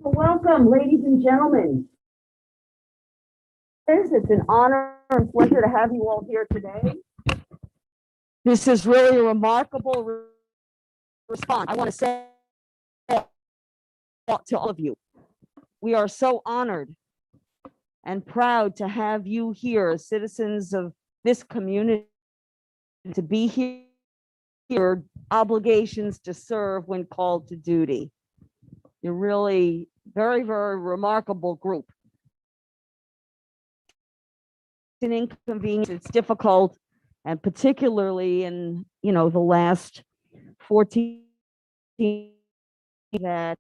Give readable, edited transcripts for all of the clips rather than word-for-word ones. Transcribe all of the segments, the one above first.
Welcome, ladies and gentlemen. It's an honor and pleasure to have you all here today. This is really a remarkable response. I want to say to all of you, we are so honored and proud to have you here as citizens of this community, to be here, obligations to serve when called to duty. You're really very, very remarkable group. It's an inconvenience, it's difficult, and particularly in, the last 14 that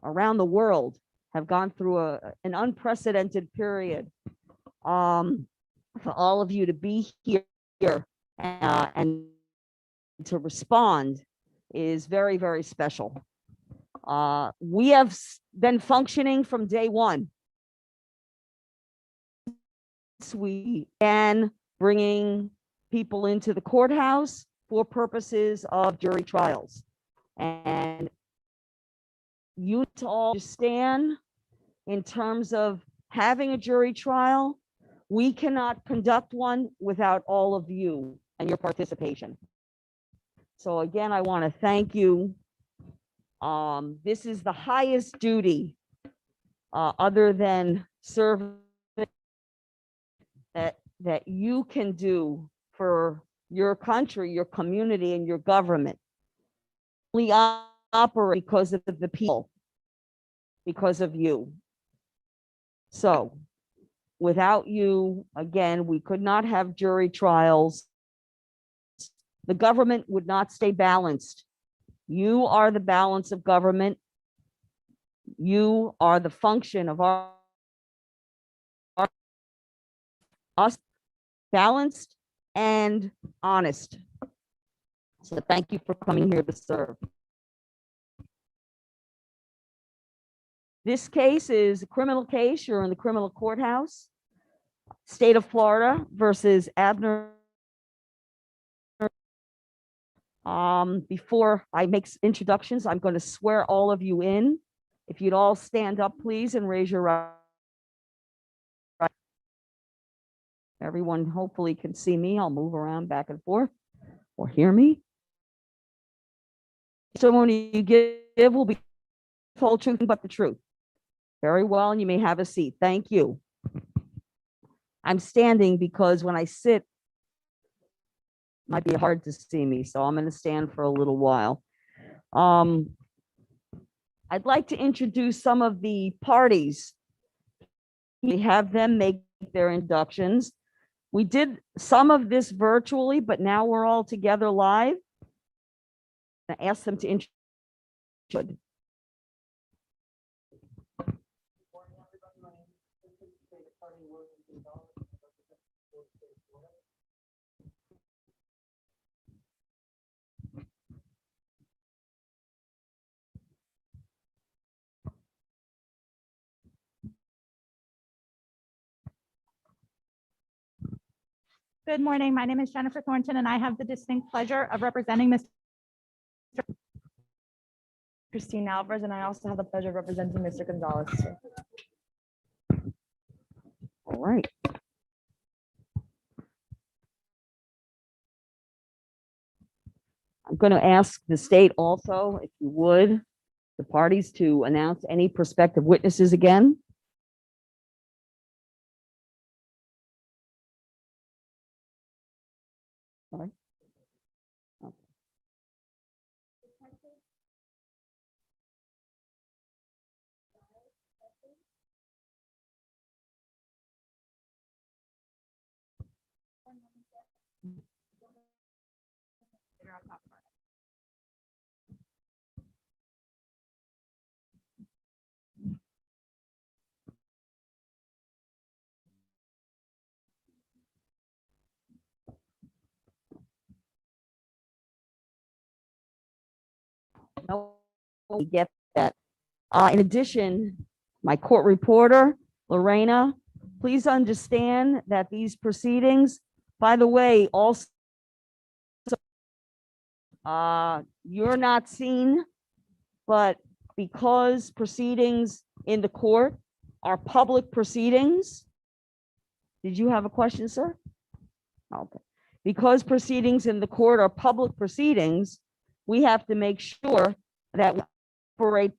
around the world have gone through an unprecedented period. For all of you to be here and to respond is very, very special. We have been functioning from day one. We began bringing people into the courthouse for purposes of jury trials. And you all understand, in terms of having a jury trial, we cannot conduct one without all of you and your participation. So again, I want to thank you. This is the highest duty other than serving that you can do for your country, your community, and your government. We operate because of the people, because of you. So without you, again, we could not have jury trials. The government would not stay balanced. You are the balance of government. You are the function of us, balanced and honest. So thank you for coming here to serve. This case is a criminal case. You're in the criminal courthouse, state of Florida versus Abner. Before I make introductions, I'm going to swear all of you in. If you'd all stand up, please, and raise your right. Everyone hopefully can see me. I'll move around back and forth or hear me. Testimony you give will be told truth but the truth. Very well, and you may have a seat. Thank you. I'm standing because when I sit, it might be hard to see me, so I'm going to stand for a little while. I'd like to introduce some of the parties. We have them make their inductions. We did some of this virtually, but now we're all together live. I asked them to introduce. Good morning. My name is Jennifer Thornton, and I have the distinct pleasure of representing Mr. Christine Alvarez, and I also have the pleasure of representing Mr. Gonzalez. All right. I'm going to ask the state also, if you would, the parties to announce any prospective witnesses again. Sorry. Okay. No, we get that. In addition, my court reporter, Lorena, please understand that these proceedings, by the way, also, you're not seen, but because proceedings in the court are public proceedings. Did you have a question, sir? Okay. Because proceedings in the court are public proceedings, we have to make sure that we operate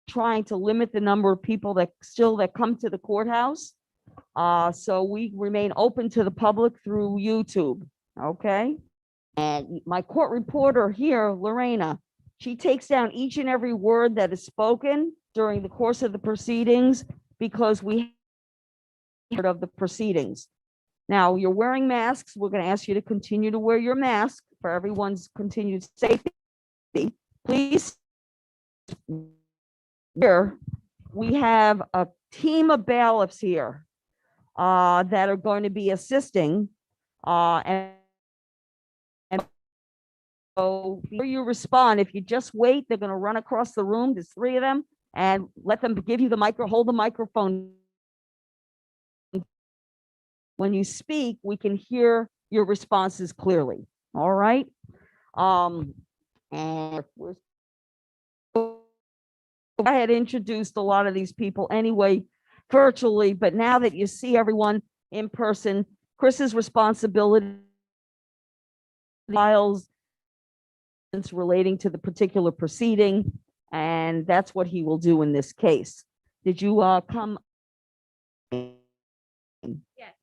trying to limit the number of people that come to the courthouse. So we remain open to the public through YouTube, okay? And my court reporter here, Lorena, she takes down each and every word that is spoken during the course of the proceedings because we heard of the proceedings. Now, you're wearing masks. We're going to ask you to continue to wear your mask for everyone's continued safety. Please. Here, we have a team of bailiffs here that are going to be assisting. And so before you respond, if you just wait, they're going to run across the room. There's 3 of them, and let them give you the hold the microphone. When you speak, we can hear your responses clearly. All right. And I had introduced a lot of these people anyway, virtually, but now that you see everyone in person, Chris's responsibility files relating to the particular proceeding, and that's what he will do in this case. Did you come? Yes,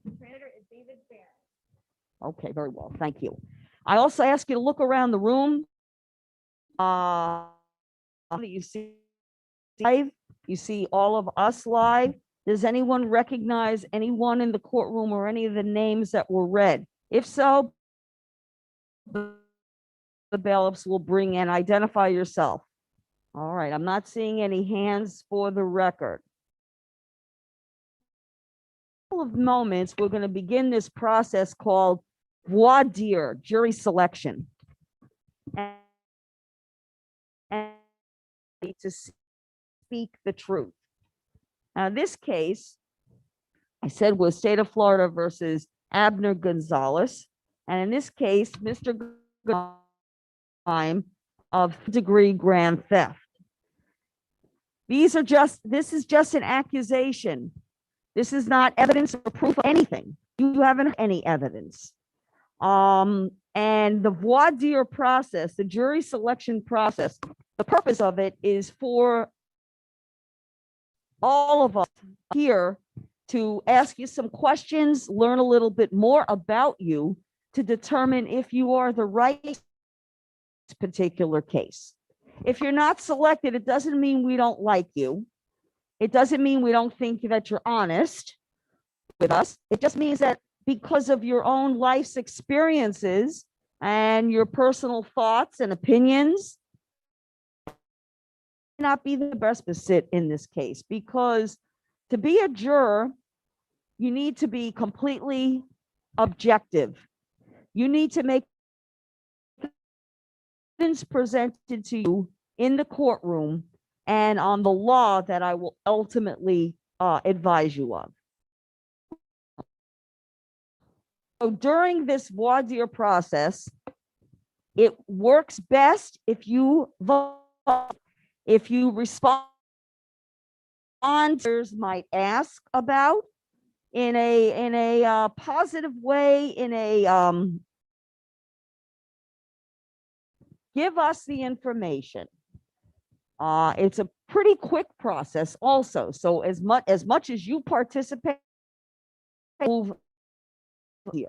the senator is David Barron. Okay, very well, thank you. I also ask you to look around the room. You see live, you see all of us live. Does anyone recognize anyone in the courtroom or any of the names that were read? If so, the bailiffs will bring in, identify yourself. All right, I'm not seeing any hands for the record. Of moments, we're going to begin this process called voir dire, jury selection, and to speak the truth. Now, this case, I said, was State of Florida versus Abner Gonzalez, and in this case, Mr. Crime of degree grand theft. This is just an accusation. This is not evidence or proof of anything. You haven't any evidence. And the voir dire process, the jury selection process, the purpose of it is for all of us here to ask you some questions, learn a little bit more about you to determine if you are the right particular case. If you're not selected, it doesn't mean we don't like you. It doesn't mean we don't think that you're honest with us. It just means that because of your own life's experiences and your personal thoughts and opinions, not be the best to sit in this case, because to be a juror, you need to be completely objective. You need to make evidence presented to you in the courtroom and on the law that I will ultimately advise you of. So during this voir dire process, it works best if you vote, if you respond, might ask about in a positive way, in a give us the information. It's a pretty quick process also. So as much as you participate, move here.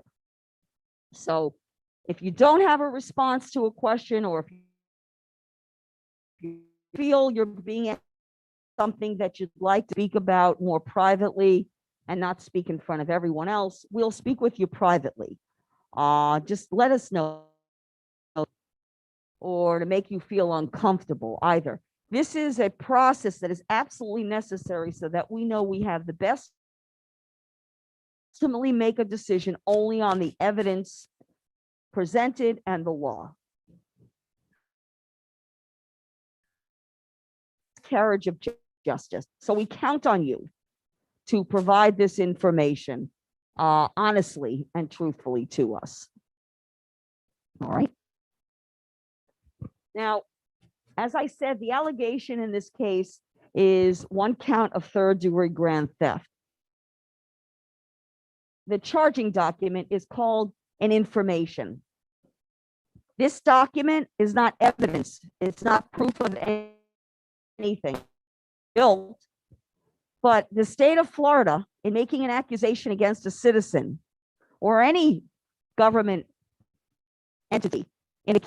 So if you don't have a response to a question, or if you feel you're being asked something that you'd like to speak about more privately and not speak in front of everyone else, we'll speak with you privately. Just let us know, or to make you feel uncomfortable either. This is a process that is absolutely necessary so that we know we have the best, ultimately make a decision only on the evidence presented and the law. Carriage of justice. So we count on you to provide this information honestly and truthfully to us. All right. Now, as I said, the allegation in this case is 1 count of third-degree grand theft. The charging document is called an information. This document is not evidence. It's not proof of anything. Guilt. But the state of Florida, in making an accusation against a citizen or any government entity in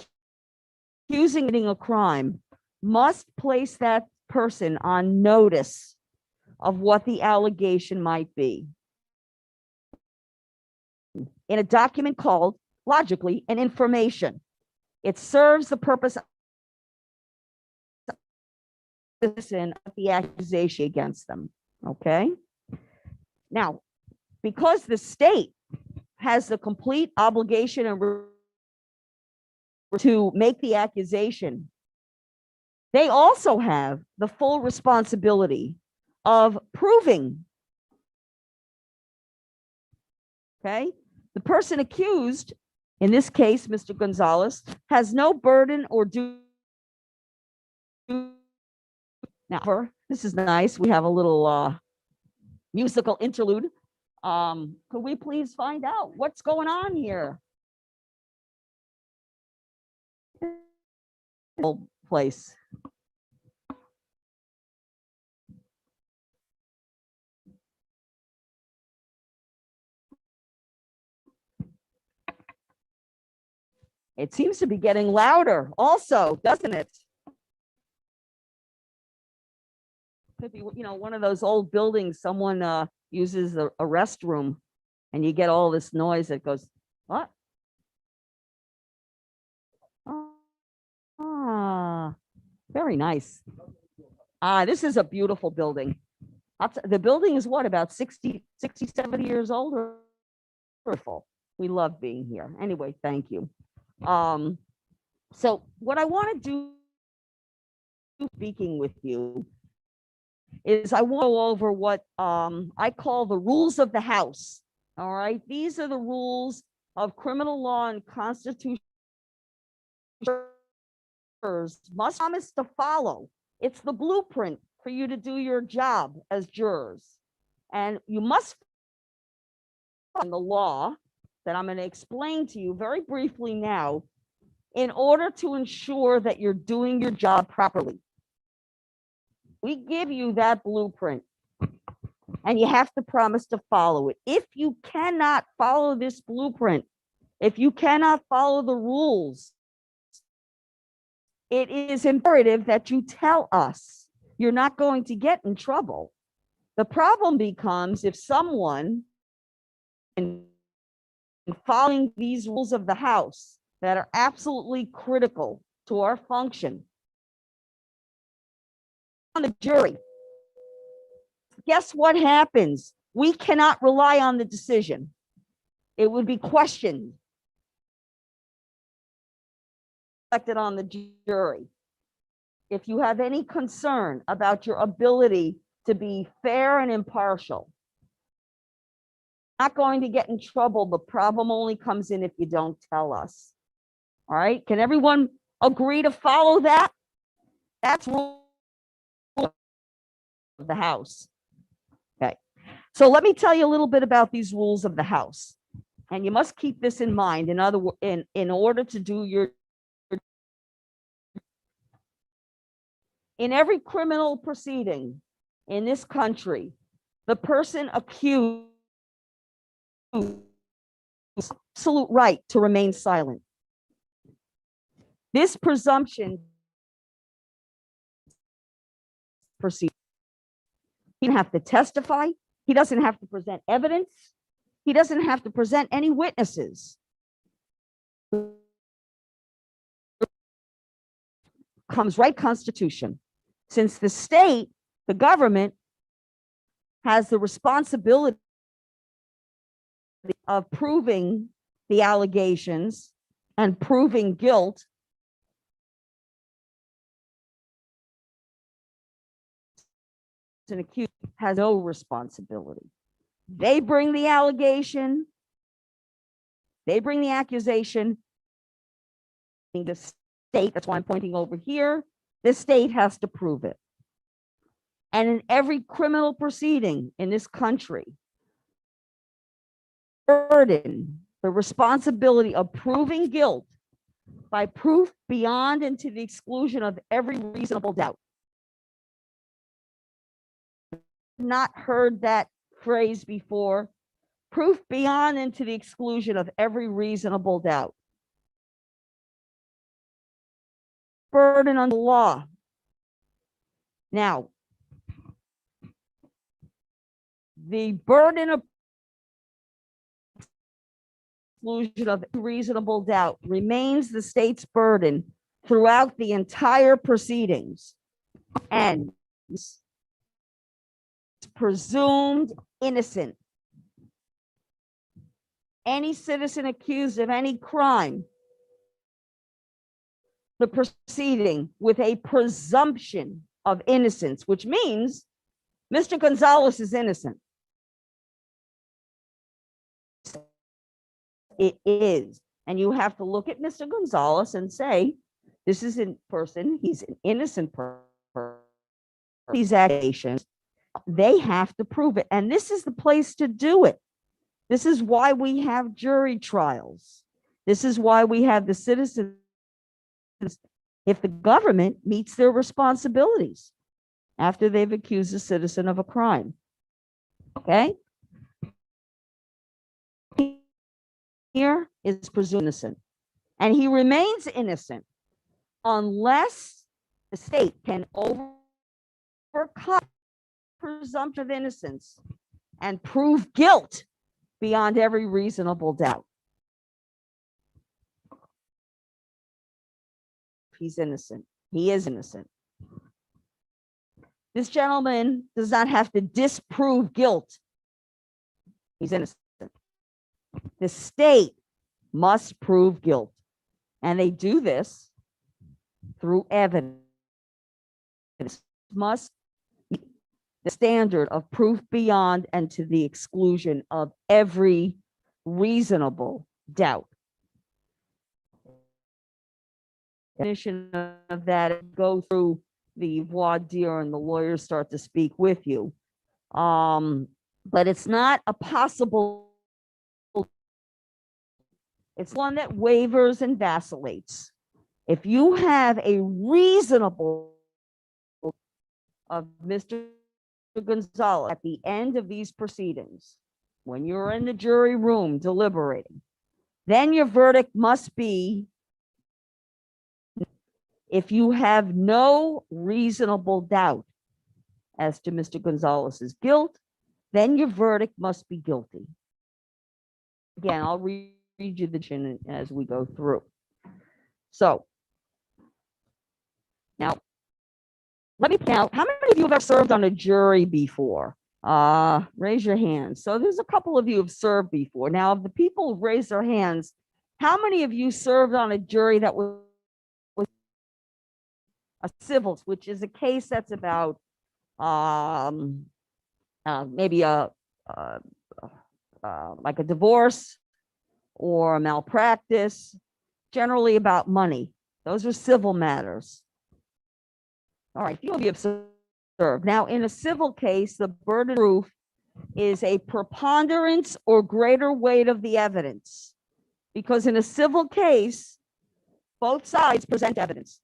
accusing a crime, must place that person on notice of what the allegation might be in a document called, logically, an information. It serves the purpose of the accusation against them. Okay. Now, because the state has the complete obligation and to make the accusation, they also have the full responsibility of proving. Okay. The person accused, in this case, Mr. Gonzalez, has no burden or duty. Now, this is nice. We have a little musical interlude. Could we please find out what's going on here? Place. It seems to be getting louder also, doesn't it? Could be, you know, one of those old buildings, someone uses a restroom and you get all this noise that goes, what? Ah, very nice. This is a beautiful building. The building is what, about 60, 70 years old? Wonderful. We love being here. Anyway, thank you. So what I want to do, speaking with you, is I want to go over what I call the rules of the house. All right. These are the rules of criminal law and constitution must promise to follow. It's the blueprint for you to do your job as jurors. And you must follow the law that I'm going to explain to you very briefly now in order to ensure that you're doing your job properly. We give you that blueprint and you have to promise to follow it. If you cannot follow this blueprint, if you cannot follow the rules, it is imperative that you tell us. You're not going to get in trouble. The problem becomes if someone, in following these rules of the house that are absolutely critical to our function, on the jury, guess what happens? We cannot rely on the decision. It would be questioned on the jury. If you have any concern about your ability to be fair and impartial, not going to get in trouble. The problem only comes in if you don't tell us. All right. Can everyone agree to follow that? That's rule of the house. Okay. So let me tell you a little bit about these rules of the house. And you must keep this in mind. In other words, in order to do your, in every criminal proceeding in this country, the person accused has absolute right to remain silent. This presumption proceeds. He doesn't have to testify. He doesn't have to present evidence. He doesn't have to present any witnesses. Comes right Constitution. Since the state, the government, has the responsibility of proving the allegations and proving guilt, an accused has no responsibility. They bring the allegation, they bring the accusation, the state, that's why I'm pointing over here, the state has to prove it. And in every criminal proceeding in this country, burden, the responsibility of proving guilt by proof beyond and to the exclusion of every reasonable doubt. Not heard that phrase before. Proof beyond and to the exclusion of every reasonable doubt. Burden on the law. Now, the burden of exclusion of reasonable doubt remains the state's burden throughout the entire proceedings and is presumed innocent. Any citizen accused of any crime, the proceeding with a presumption of innocence, which means Mr. Gonzalez is innocent. It is. And you have to look at Mr. Gonzalez and say, this is a person, he's an innocent person. These accusations, they have to prove it. And this is the place to do it. This is why we have jury trials. This is why we have the citizens, if the government meets their responsibilities after they've accused a citizen of a crime. Okay? Here is presumed innocent. And he remains innocent unless the state can overcome presumption of innocence and prove guilt beyond every reasonable doubt. He's innocent. He is innocent. This gentleman does not have to disprove guilt. He's innocent. The state must prove guilt, and they do this through evidence. Must be the standard of proof beyond and to the exclusion of every reasonable doubt. Definition of that, go through the voir dire and the lawyers start to speak with you. But it's not a possible, it's one that wavers and vacillates. If you have a reasonable of Mr. Gonzalez at the end of these proceedings, when you're in the jury room deliberating, then your verdict must be, if you have no reasonable doubt as to Mr. Gonzalez's guilt, then your verdict must be guilty. Again, I'll read you the chin as we go through. So now, let me count. How many of you have ever served on a jury before? Raise your hands. So there's a couple of you who have served before. Now, of the people who raised their hands, how many of you served on a jury that was a civils, which is a case that's about maybe like a divorce or a malpractice, generally about money. Those are civil matters. All right, few of you have served. Now, in a civil case, the burden of proof is a preponderance or greater weight of the evidence, because in a civil case, both sides present evidence.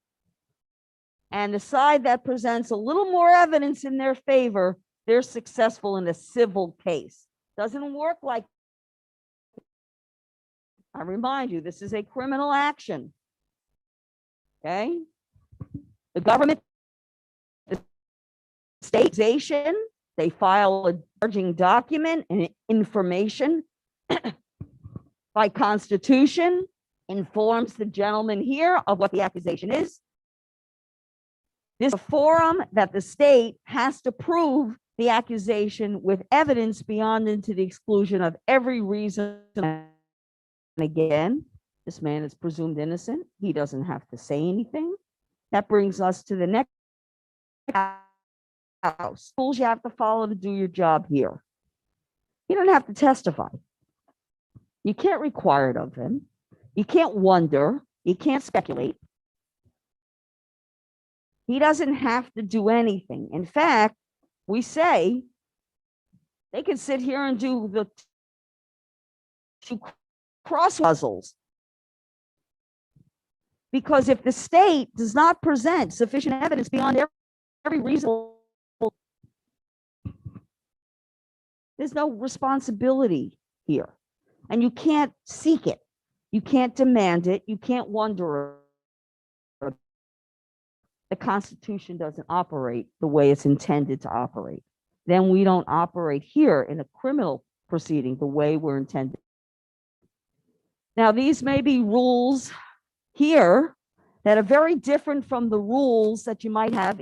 And the side that presents a little more evidence in their favor, they're successful in a civil case. Doesn't work like, I remind you, this is a criminal action. Okay? The government, the stateization, they file a charging document and information by constitution, informs the gentleman here of what the accusation is. This is a forum that the state has to prove the accusation with evidence beyond and to the exclusion of every reason. And again, this man is presumed innocent. He doesn't have to say anything. That brings us to the next house. Rules you have to follow to do your job here. You don't have to testify. You can't require it of him. You can't wonder. You can't speculate. He doesn't have to do anything. In fact, we say they can sit here and do the two cross puzzles. Because if the state does not present sufficient evidence beyond every reasonable, there's no responsibility here. And you can't seek it. You can't demand it. You can't wonder. The Constitution doesn't operate the way it's intended to operate. Then we don't operate here in a criminal proceeding the way we're intended. Now, these may be rules here that are very different from the rules that you might have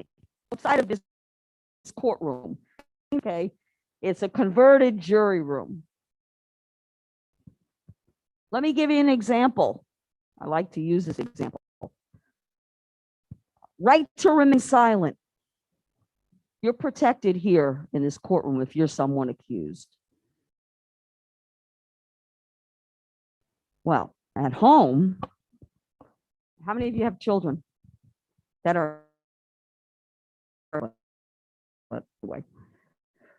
outside of this courtroom. Okay, it's a converted jury room. Let me give you an example. I like to use this example. Right to remain silent. You're protected here in this courtroom if you're someone accused. Well, at home, how many of you have children that are?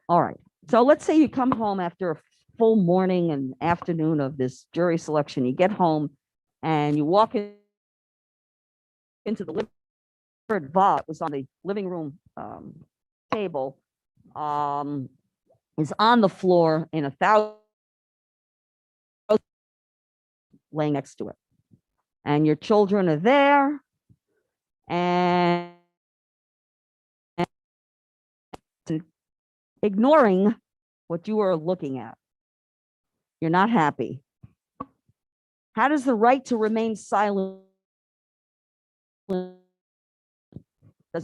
All right. So let's say you come home after a full morning and afternoon of this jury selection. You get home and you walk into the living room. It was on the living room table. Is on the floor in 1,000 laying next to it. And your children are there, and ignoring what you are looking at. You're not happy. How does the right to remain silent? Does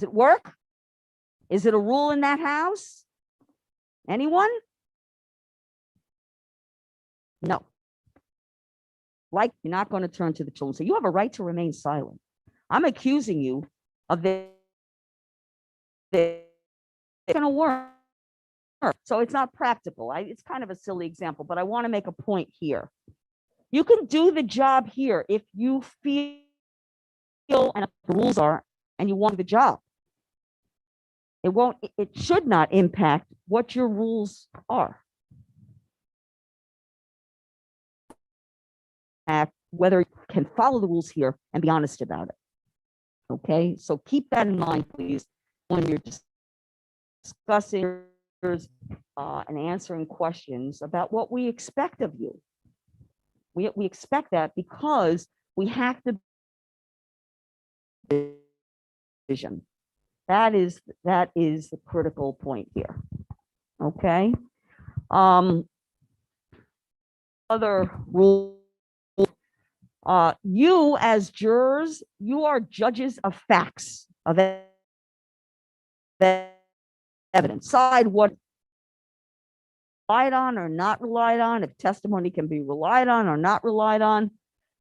it work? Is it a rule in that house? Anyone? No. Like, you're not going to turn to the children. So you have a right to remain silent. I'm accusing you of this. It's going to work. So it's not practical. It's kind of a silly example, but I want to make a point here. You can do the job here if you feel and the rules are, and you want the job. It should not impact what your rules are. Whether you can follow the rules here and be honest about it. Okay, so keep that in mind, please, when you're discussing and answering questions about what we expect of you. We expect that because we have to vision. That is the critical point here. Okay. Other rule. You as jurors, you are judges of facts, of evidence. Decide what relied on or not relied on, if testimony can be relied on or not relied on.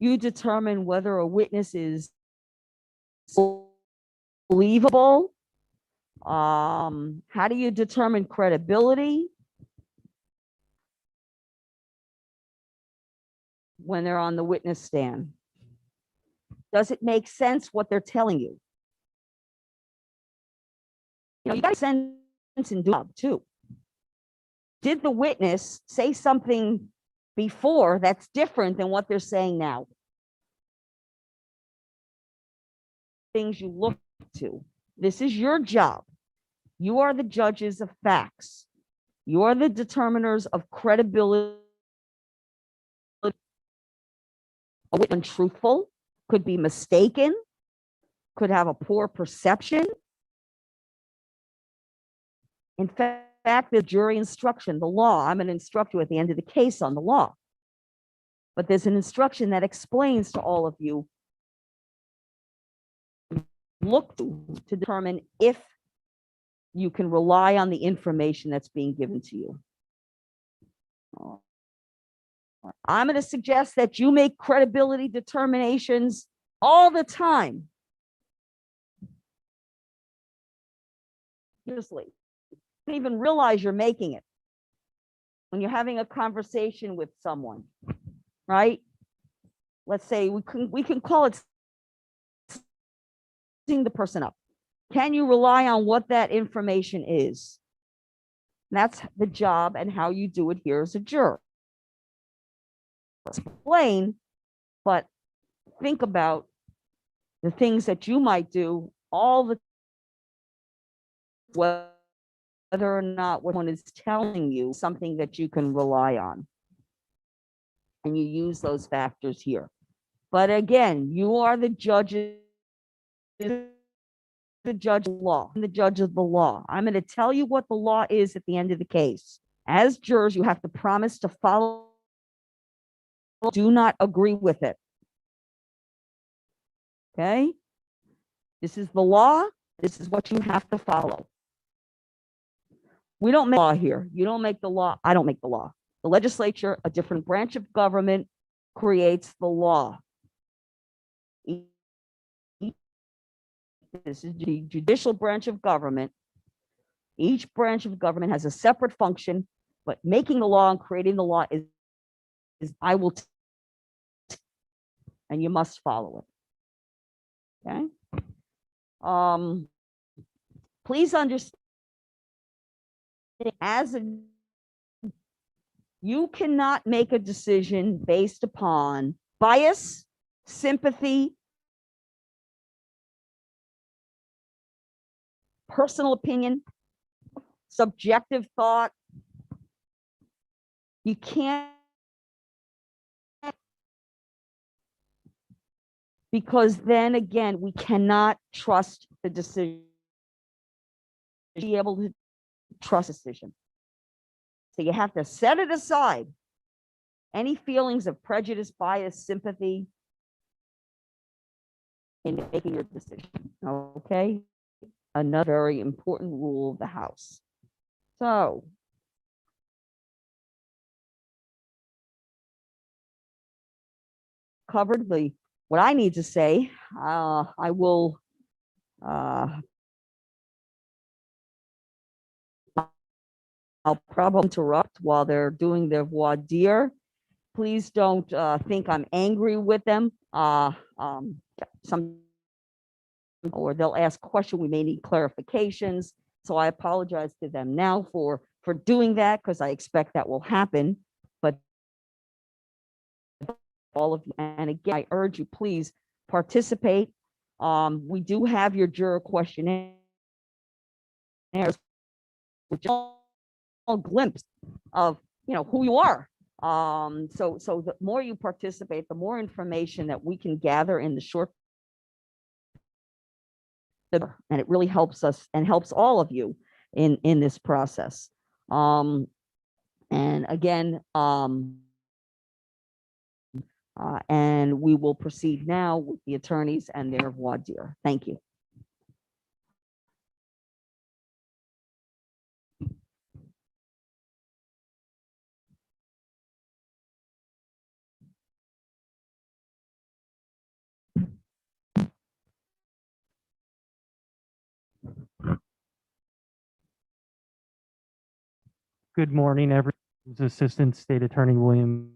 You determine whether a witness is believable. How do you determine credibility? When they're on the witness stand. Does it make sense what they're telling you? You got sense and do job too. Did the witness say something before that's different than what they're saying now? Things you look to. This is your job. You are the judges of facts. You are the determiners of credibility. A witness untruthful, could be mistaken, could have a poor perception. In fact, the jury instruction, the law, I'm going to instruct you at the end of the case on the law. But there's an instruction that explains to all of you, look to determine if you can rely on the information that's being given to you. I'm going to suggest that you make credibility determinations all the time. Seriously, you don't even realize you're making it when you're having a conversation with someone, right? Let's say we can call it seeing the person up. Can you rely on what that information is? That's the job and how you do it here as a juror. Explain, but think about the things that you might do all the whether or not what one is telling you something that you can rely on. And you use those factors here. But again, you are the judges, the judge of law, I'm the judge of the law. I'm going to tell you what the law is at the end of the case. As jurors, you have to promise to follow, do not agree with it. Okay? This is the law. This is what you have to follow. We don't make law here. You don't make the law. I don't make the law. The legislature, a different branch of government, creates the law. This is the judicial branch of government. Each branch of government has a separate function, but making the law and creating the law is I will, and you must follow it. Okay. Please understand, you cannot make a decision based upon bias, sympathy, personal opinion, subjective thought. You can't, because then again, we cannot trust the decision. Be able to trust a decision. So you have to set it aside. Any feelings of prejudice, bias, sympathy in making your decision. Okay. Another very important rule of the House. So covered what I need to say. I will I'll probably interrupt while they're doing their voir dire. Please don't think I'm angry with them. Or they'll ask questions. We may need clarifications. So I apologize to them now for doing that, because I expect that will happen. But all of you, and again, I urge you, please participate. We do have your juror questionnaires, which are a glimpse of who you are. So the more you participate, the more information that we can gather in the short, and it really helps us and helps all of you in this process. And again, and we will proceed now with the attorneys and their voir dire. Thank you. Good morning, everyone. Assistant State Attorney William.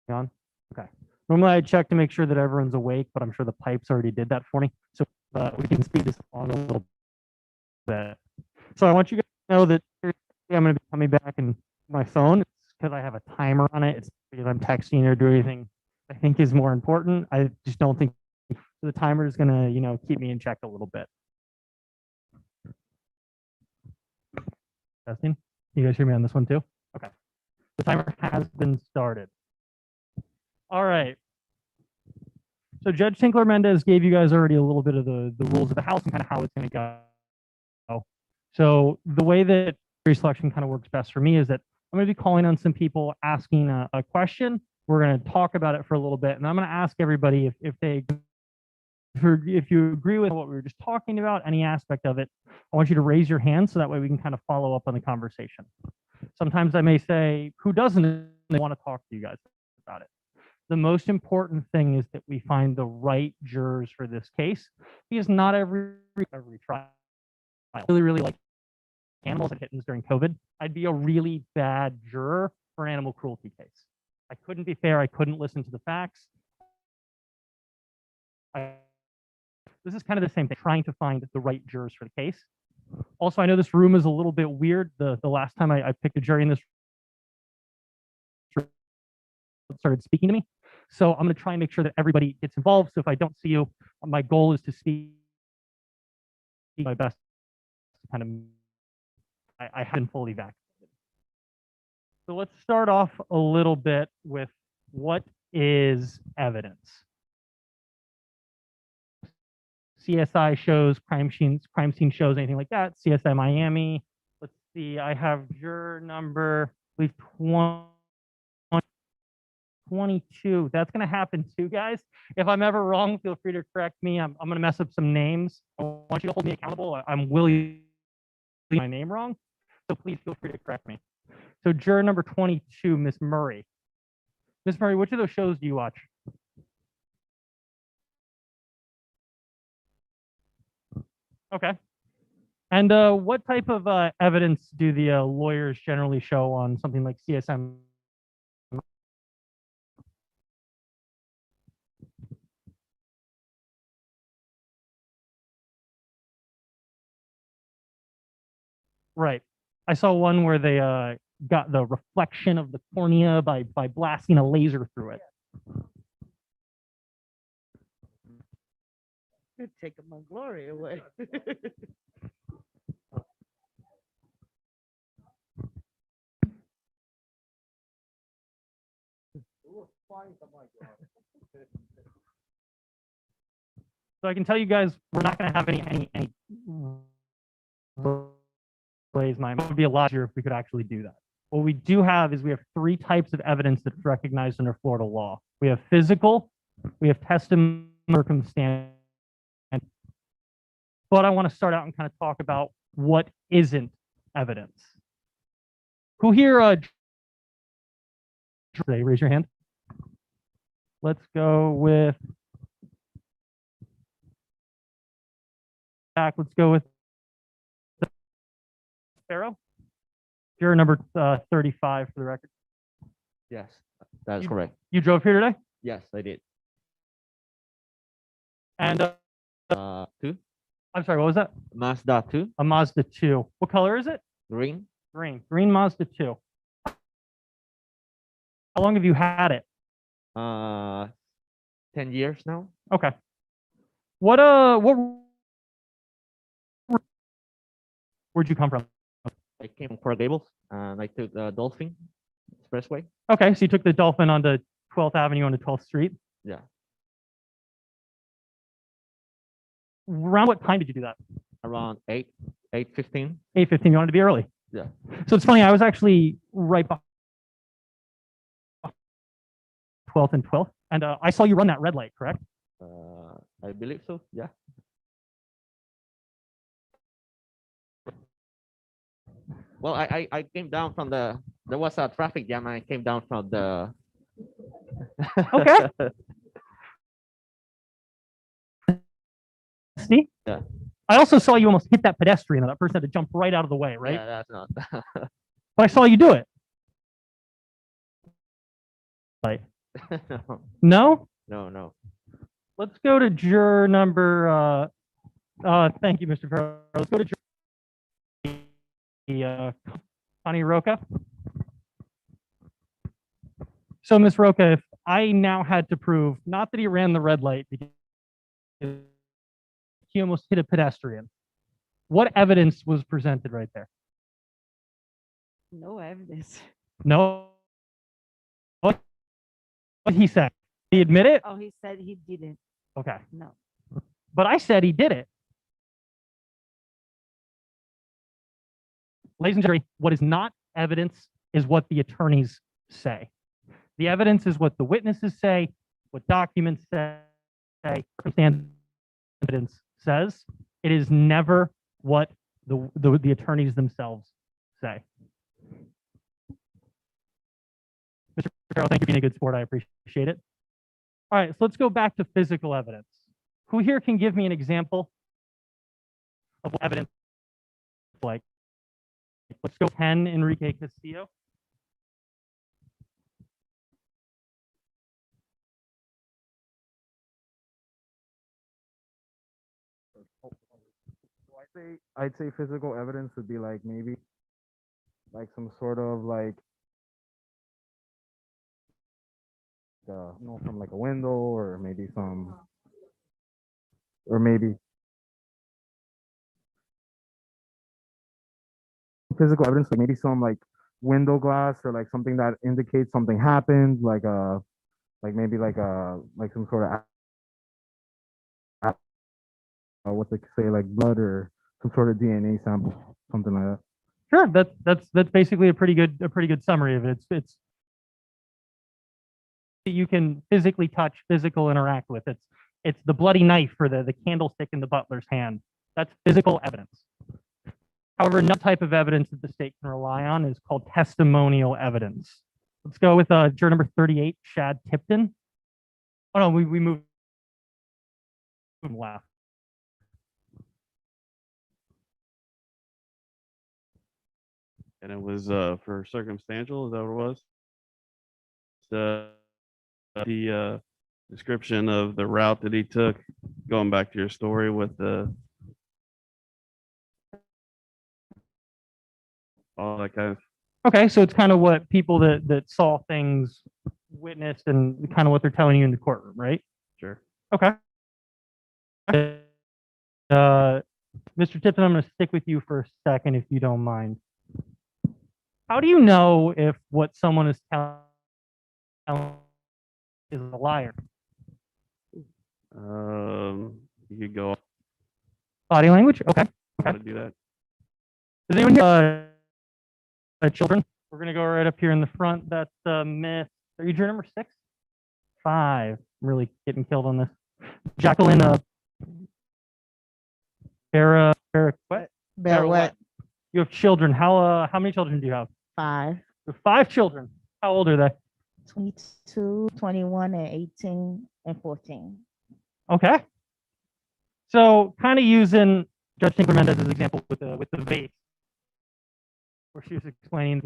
On? Okay. Normally I check to make sure that everyone's awake, but I'm sure the pipes already did that for me. So we can speed this along a little bit. So I want you guys to know that I'm going to be coming back in my phone. It's because I have a timer on it. It's because I'm texting or doing anything I think is more important. I just don't think the timer is going to, keep me in check a little bit. Testing. You guys hear me on this one too? Okay. The timer has been started. All right. So Judge Tinkler Mendez gave you guys already a little bit of the rules of the House and kind of how it's going to go. So the way that jury selection kind of works best for me is that I'm going to be calling on some people, asking a question. We're going to talk about it for a little bit, and I'm going to ask everybody if you agree with what we were just talking about, any aspect of it. I want you to raise your hand so that way we can kind of follow up on the conversation. Sometimes I may say, who doesn't want to talk to you guys about it? The most important thing is that we find the right jurors for this case, because not every trial. I really like animals and kittens during COVID. I'd be a really bad juror for an animal cruelty case. I couldn't be fair. I couldn't listen to the facts. This is kind of the same thing, trying to find the right jurors for the case. Also, I know this room is a little bit weird. The last time I picked a jury in this room started speaking to me. So I'm going to try and make sure that everybody gets involved. So if I don't see you, my goal is to speak my best. Kind of, I haven't fully vaccinated. So let's start off a little bit with what is evidence. CSI shows, crime scene shows, anything like that. CSI Miami. Let's see, I have juror number, I believe 22. That's going to happen too, guys. If I'm ever wrong, feel free to correct me. I'm going to mess up some names. I want you to hold me accountable. I'm willing to get my name wrong. So please feel free to correct me. So juror number 22, Miss Murray. Miss Murray, which of those shows do you watch? Okay. And what type of evidence do the lawyers generally show on something like CSM? Right. I saw one where they got the reflection of the cornea by blasting a laser through it. You're taking my glory away. So I can tell you guys, we're not going to have any plays. Mine it would be a lot easier if we could actually do that. What we do have is we have three types of evidence that's recognized under Florida law. We have physical, we have testimony, circumstance. But I want to start out and kind of talk about what isn't evidence. Who here? Raise your hand. Let's go with. Back. Let's go with Pharaoh. Juror number 35 for the record. Yes, that is correct. You drove here today? Yes, I did. And 2, I'm sorry, what was that? Mazda 2, A Mazda 2. What color is it? green. Green Mazda 2. How long have you had it? 10 years now. Okay. Where'd you come from? I came from Coral Gables and I took the Dolphin Expressway. Okay, so you took the Dolphin onto 12th Avenue onto 12th Street. Yeah, Around what time did you do that? around 8:15. 8:15. You wanted to be early. Yeah. So it's funny, I was actually right behind 12th and 12th, and I saw you run that red light, correct? I believe so. Yeah. Well, I came down from there was a traffic jam. And I came down from the. Okay. See? Yeah. I also saw you almost hit that pedestrian, and that person had to jump right out of the way, right? Yeah, that's not. But I saw you do it. Like, no? No. Let's go to juror number. Thank you, Mr. Farrell. Let's go to juror Connie Roca. So, Ms. Roca, if I now had to prove not that he ran the red light because he almost hit a pedestrian, what evidence was presented right there? No evidence. No. What he said? Did he admit it? Oh, he said he didn't. Okay. No. But I said he did it. Ladies and gentlemen, what is not evidence is what the attorneys say. The evidence is what the witnesses say, what documents say, circumstance evidence says. It is never what the attorneys themselves say. Mr. Carroll, thank you for being a good sport. I appreciate it. All right, so let's go back to physical evidence. Who here can give me an example of what evidence like? Let's go Ken Enrique Castillo. I'd say physical evidence would be like maybe like some sort of like from like a window or maybe physical evidence, like maybe some like window glass or like something that indicates something happened, like maybe like some sort of what they say, like blood or some sort of DNA sample, something like that. Sure, that's basically a pretty good summary of it. It's you can physically touch, physical interact with. It's the bloody knife or the candlestick in the butler's hand. That's physical evidence. However, another type of evidence that the state can rely on is called testimonial evidence. Let's go with juror number 38, Shad Tipton. Oh no, we moved left. And it was for circumstantial, is that what it was? The description of the route that he took, going back to your story with the all that kind of. Okay, so it's kind of what people that saw things witnessed and kind of what they're telling you in the courtroom, right? Sure. Okay. Mr. Tipton, I'm going to stick with you for a second, if you don't mind. How do you know if what someone is telling is a liar? You could go Body language? Okay. how to do that. Does anyone here, children? We're going to go right up here in the front. That's Miss, are you juror number 6? 5. I'm really getting killed on this. Jacqueline, what? What? You have children. How many children do you have? 5, You have 5 children. How old are they? 22, 21, and 18, and 14. Okay. So kind of using Judge Tinkler Mendez as an example with the vase, where she was explaining,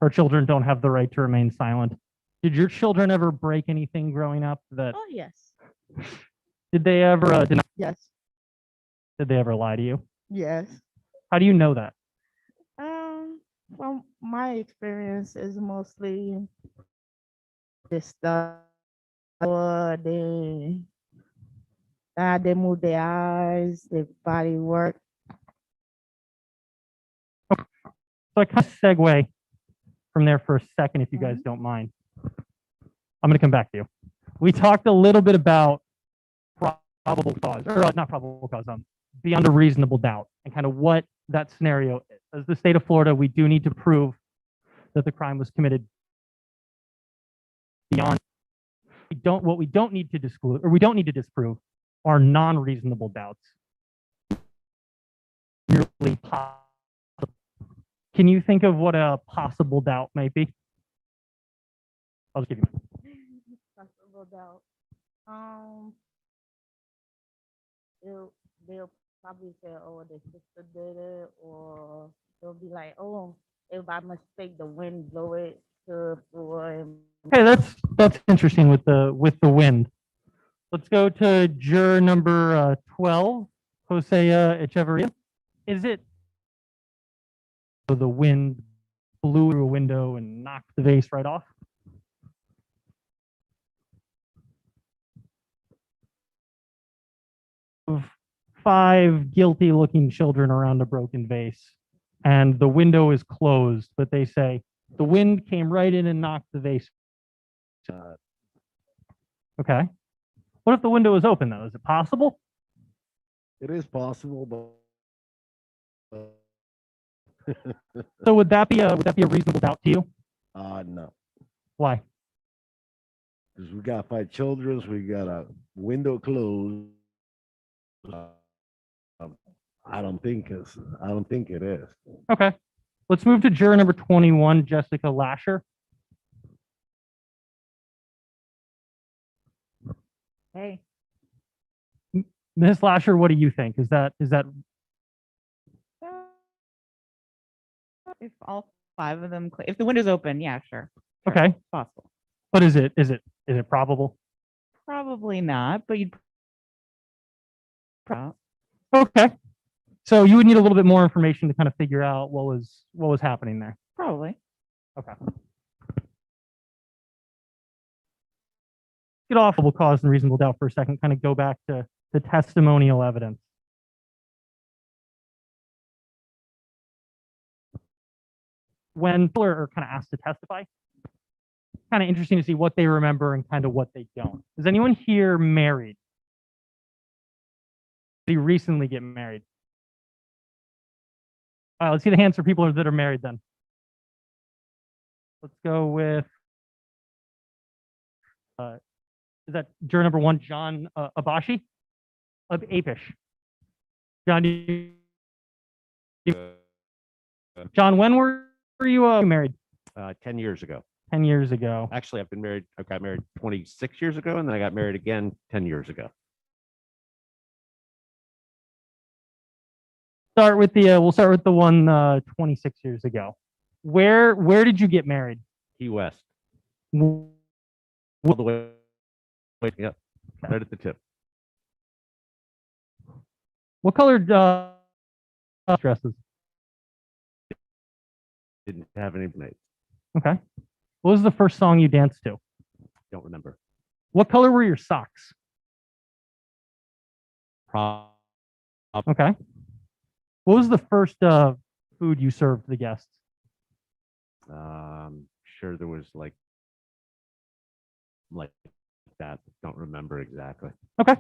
her children don't have the right to remain silent. Did your children ever break anything growing up? Oh, yes. Did they ever Yes. did they ever lie to you? Yes. How do you know that? Well, my experience is mostly this stuff. They move their eyes, their body work. So I kind of segue from there for a second, if you guys don't mind. I'm going to come back to you. We talked a little bit about probable cause, or not probable cause, beyond a reasonable doubt, and kind of what that scenario is. As the state of Florida, we do need to prove that the crime was committed beyond. What we don't need to disclose, or we don't need to disprove, are non-reasonable doubts. Merely possible. Can you think of what a possible doubt might be? I'll just give you. Possible doubt. They'll probably say, "Oh, the sister did it," or they'll be like, "Oh, if by mistake the wind blow it to the floor." And Okay, that's interesting with the wind. Let's go to juror number 12, Jose Echeverria. Is it the wind blew through a window and knocked the vase right off? Of 5 guilty-looking children around a broken vase, and the window is closed, but they say the wind came right in and knocked the vase. Okay. What if the window is open, though? Is it possible? It is possible, but So would that be a reasonable doubt to you? no, Why? because we got 5 children, so we got a window closed. I don't think it is. Okay. Let's move to juror number 21, Jessica Lasher. Hey, Ms. Lasher, what do you think? Is that if all 5 of them, if the window's open, yeah, sure. okay? It's possible. But is it probable? Probably not, but you'd. Okay. So you would need a little bit more information to kind of figure out what was happening there. Probably. Okay. Get off probable cause and reasonable doubt for a second, kind of go back to the testimonial evidence. When people are kind of asked to testify, kind of interesting to see what they remember and kind of what they don't. Is anyone here married? Did you recently get married? All right, let's see the hands for people that are married then. Let's go with, is that juror number 1, John Abashi? Apish. John, John, when were you married? 10 years ago. 10 years ago. Actually, I got married 26 years ago, and then I got married again 10 years ago. We'll start with the one 26 years ago. Where did you get married? Key West, Wh- all the way, yep, right at the tip. What colored dresses? Didn't have any mates. Okay. What was the first song you danced to? Don't remember. What color were your socks? Okay. What was the first food you served the guests? Sure, there was like that. Don't remember exactly. Okay. I'm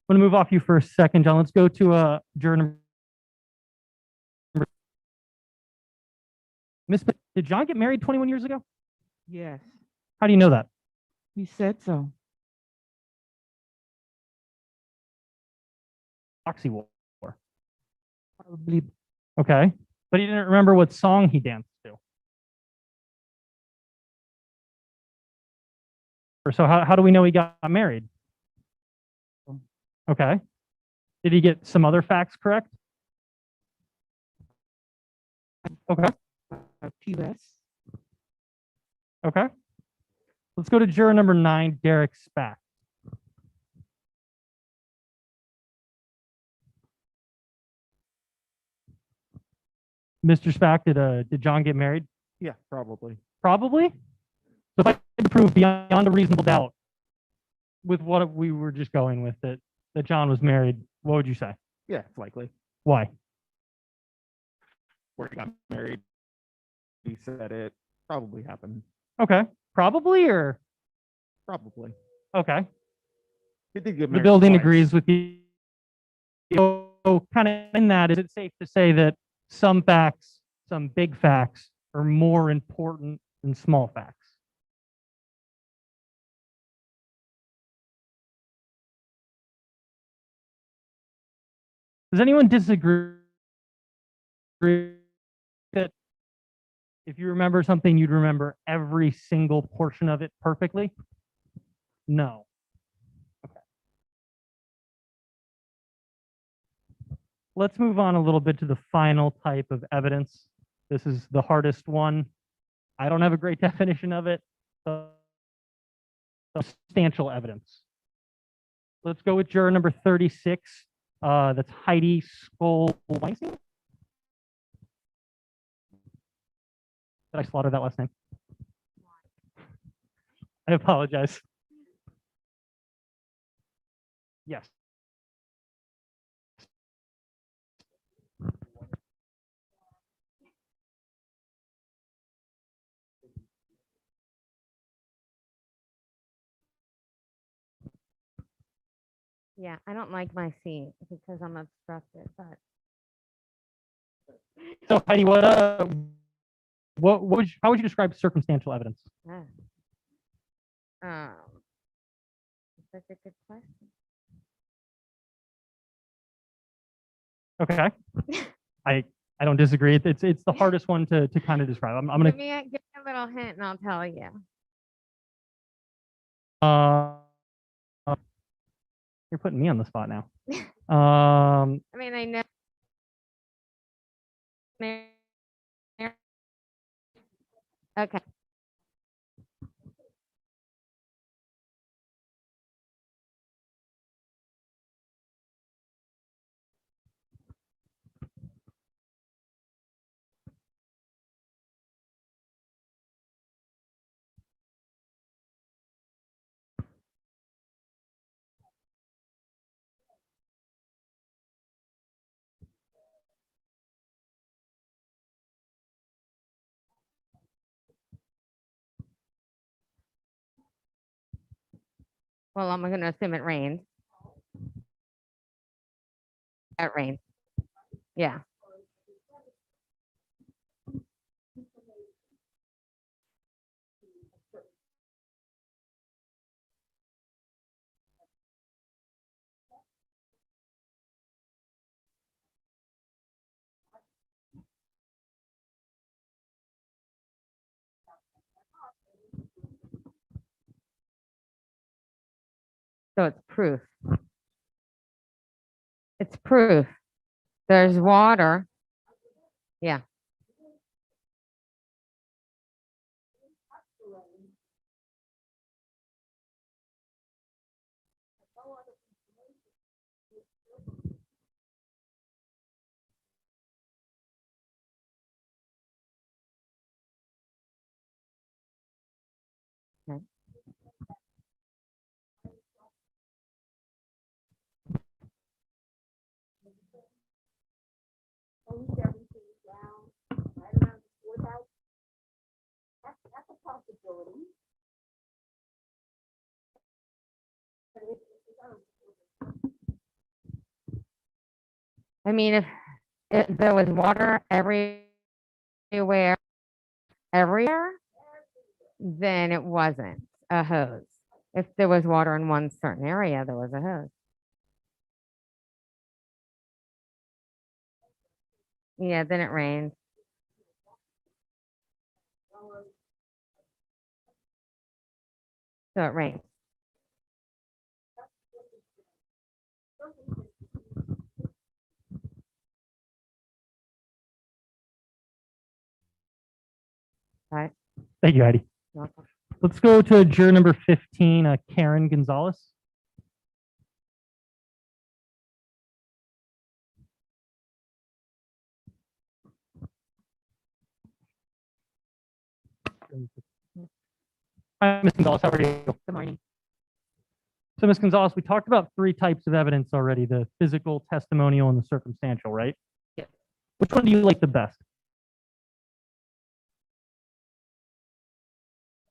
going to move off you for a second, John. Let's go to juror number. Miss, did John get married 21 years ago? Yes, How do you know that? he said so. Oxy wore. Probably. Okay. But he didn't remember what song he danced to. So how do we know he got married? Okay. Did he get some other facts correct? Okay. QS. Okay. Let's go to juror number 9, Derek Spack. Mr. Spack, did John get married? Yeah, probably. Probably. So if I could prove beyond a reasonable doubt with what we were just going with that John was married, what would you say? Yeah, it's likely. Why? Where he got married. He said it probably happened. Okay. Probably or Probably. okay. He did get The married building twice. agrees with you. So kind of in that, is it safe to say that some facts, some big facts, are more important than small facts? Does anyone disagree that if you remember something, you'd remember every single portion of it perfectly? No. Okay. Let's move on a little bit to the final type of evidence. This is the hardest one. I don't have a great definition of it. Substantial evidence. Let's go with juror number 36. That's Heidi Skoll-Weinstein. Did I slaughter that last name? I apologize. Yes. Yeah, I don't like my seat because I'm obstructed, but So Heidi, how would you describe circumstantial evidence? such a good question. Okay. I don't disagree. It's the hardest one to kind of describe. I'm gonna Give me a little hint and I'll tell you. You're putting me on the spot now. I mean, I know. Okay. Well, I'm gonna assume it rained. It rained. Yeah. So it's proof. It's proof. There's water. Yeah. Okay. I mean, if there was water everywhere, then it wasn't a hose. If there was water in one certain area, there was a hose. Yeah, then it rained. So it rained. Right. Thank you, Heidi. You're welcome. Let's go to juror number 15, Karen Gonzalez. Hi, Ms. Gonzalez, how are you? Good morning. So, Ms. Gonzalez, we talked about three types of evidence already, the physical, testimonial, and the circumstantial, right? Yes. Which one do you like the best?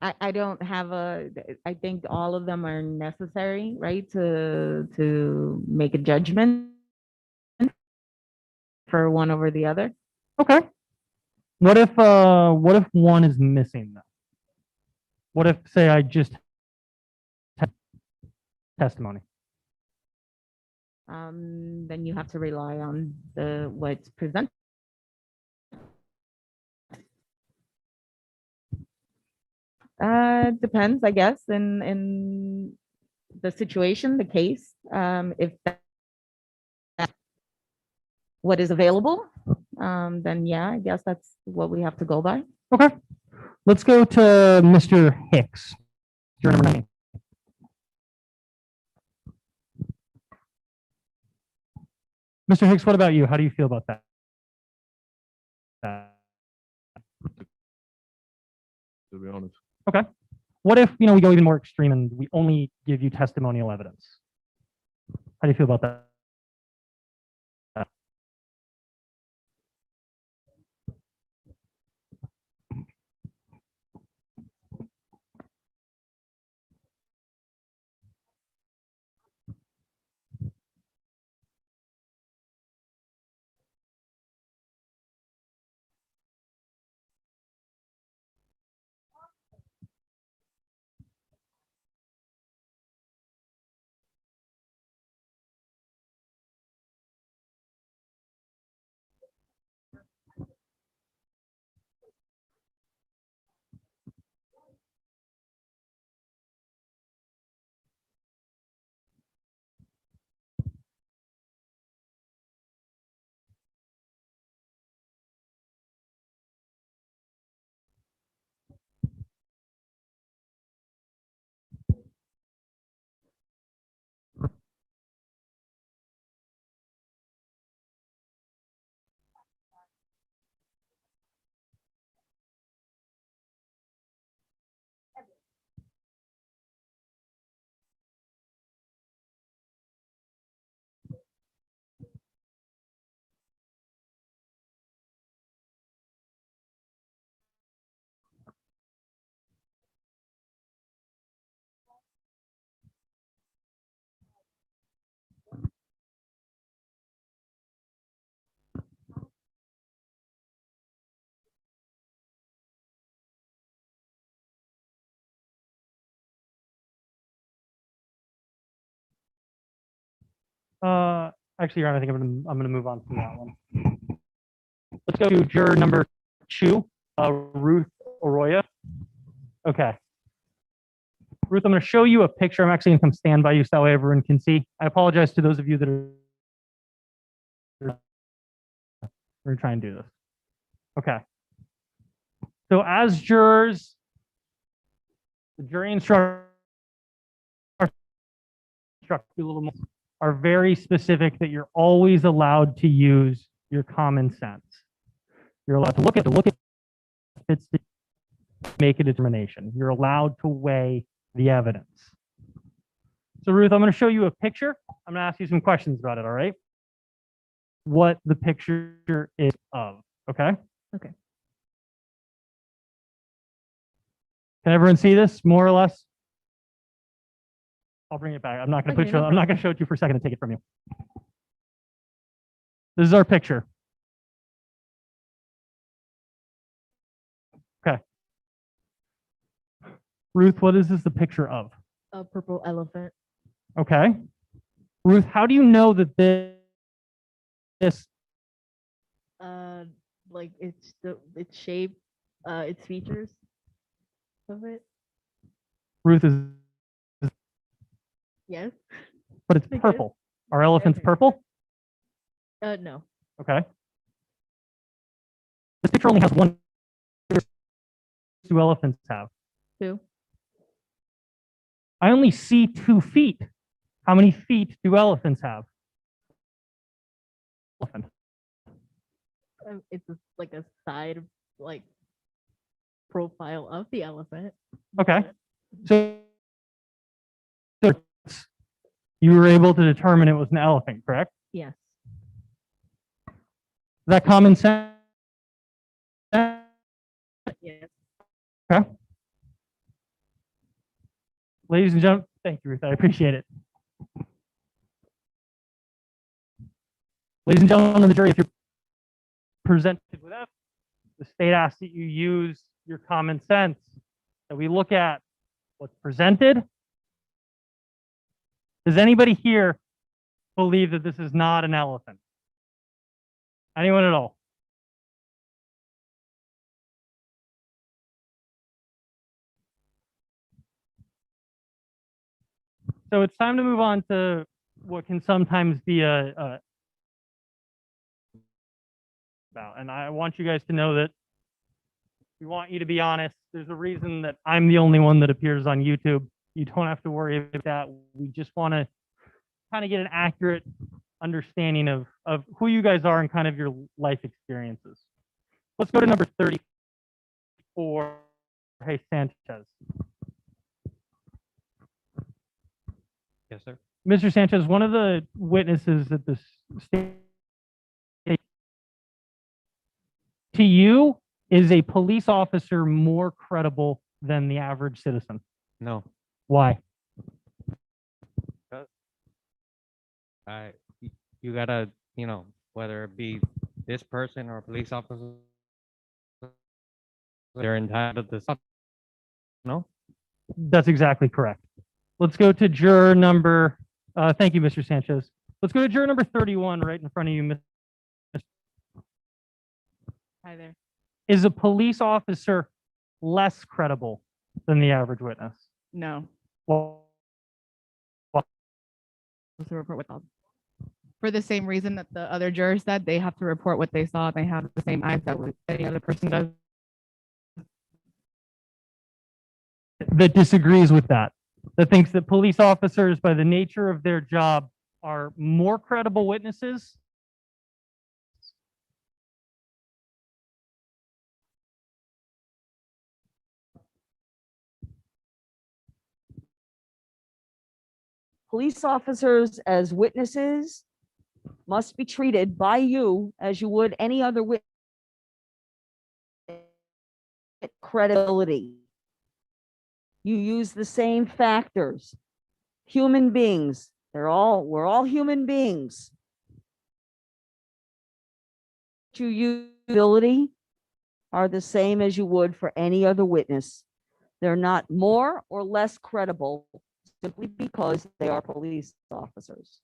I don't have I think all of them are necessary, right, to make a judgment for one over the other. Okay. What if one is missing though? What if, say, I just have testimony? Then you have to rely on what's presented. Depends, I guess, in the situation, the case, if that's what is available, then yeah, I guess that's what we have to go by. Okay. Let's go to Mr. Hicks. Juror number 9. Mr. Hicks, what about you? How do you feel about that? To be honest. Okay. What if, we go even more extreme and we only give you testimonial evidence? How do you feel about that? Actually, Your Honor, I think I'm gonna move on from that one. Let's go to juror number 2, Ruth Arroyo. Okay. Ruth, I'm gonna show you a picture. I'm actually gonna come stand by you so that way everyone can see. I apologize to those of you that are. We're gonna try and do this. Okay. So as jurors, the jury instructors you a little more are very specific that you're always allowed to use your common sense. You're allowed to look at it's to make a determination. You're allowed to weigh the evidence. So Ruth, I'm going to show you a picture. I'm going to ask you some questions about it, all right? What the picture is of, okay? Okay. Can everyone see this more or less? I'll bring it back. I'm not going to Okay, no I'm not going to show it to you for a second and take it from you. This is our picture. Okay. Ruth, what is this the picture of? A purple elephant. Okay. Ruth, how do you know that this Like its shape, its features of it. Ruth is, Yes. but it's Because- purple. Are elephants purple? No. Okay. This picture only has one. Do elephants have? 2. I only see 2 feet. How many feet do elephants have? Elephant. It's like a side like profile of the elephant. Okay. So you were able to determine it was an elephant, correct? Yes. Is that common sense? Yes. Okay. Ladies and gentlemen, thank you, Ruth. I appreciate it. Ladies and gentlemen of the jury, if you're presented with evidence, the state asks that you use your common sense, that we look at what's presented. Does anybody here believe that this is not an elephant? Anyone at all? So it's time to move on to what can sometimes be about. And I want you guys to know that we want you to be honest. There's a reason that I'm the only one that appears on YouTube. You don't have to worry about that. We just want to kind of get an accurate understanding of who you guys are and kind of your life experiences. Let's go to number 34, Jorge Sanchez. Yes, sir. Mr. Sanchez, one of the witnesses at the state to you, is a police officer more credible than the average citizen? No. Why? You gotta, whether it be this person or a police officer, they're entitled to something. No? That's exactly correct. Let's go to juror number, thank you, Mr. Sanchez. Let's go to juror number 31 right in front of you, Ms. Hi there. Is a police officer less credible than the average witness? No. Well, To report what for the same reason that the other jurors said, they have to report what they saw. They have the same eyes that any other person does. that disagrees with that thinks that police officers, by the nature of their job, are more credible witnesses? Police officers as witnesses must be treated by you as you would any other witness. Credibility. You use the same factors. Human beings, we're all human beings. You use ability are the same as you would for any other witness. They're not more or less credible simply because they are police officers.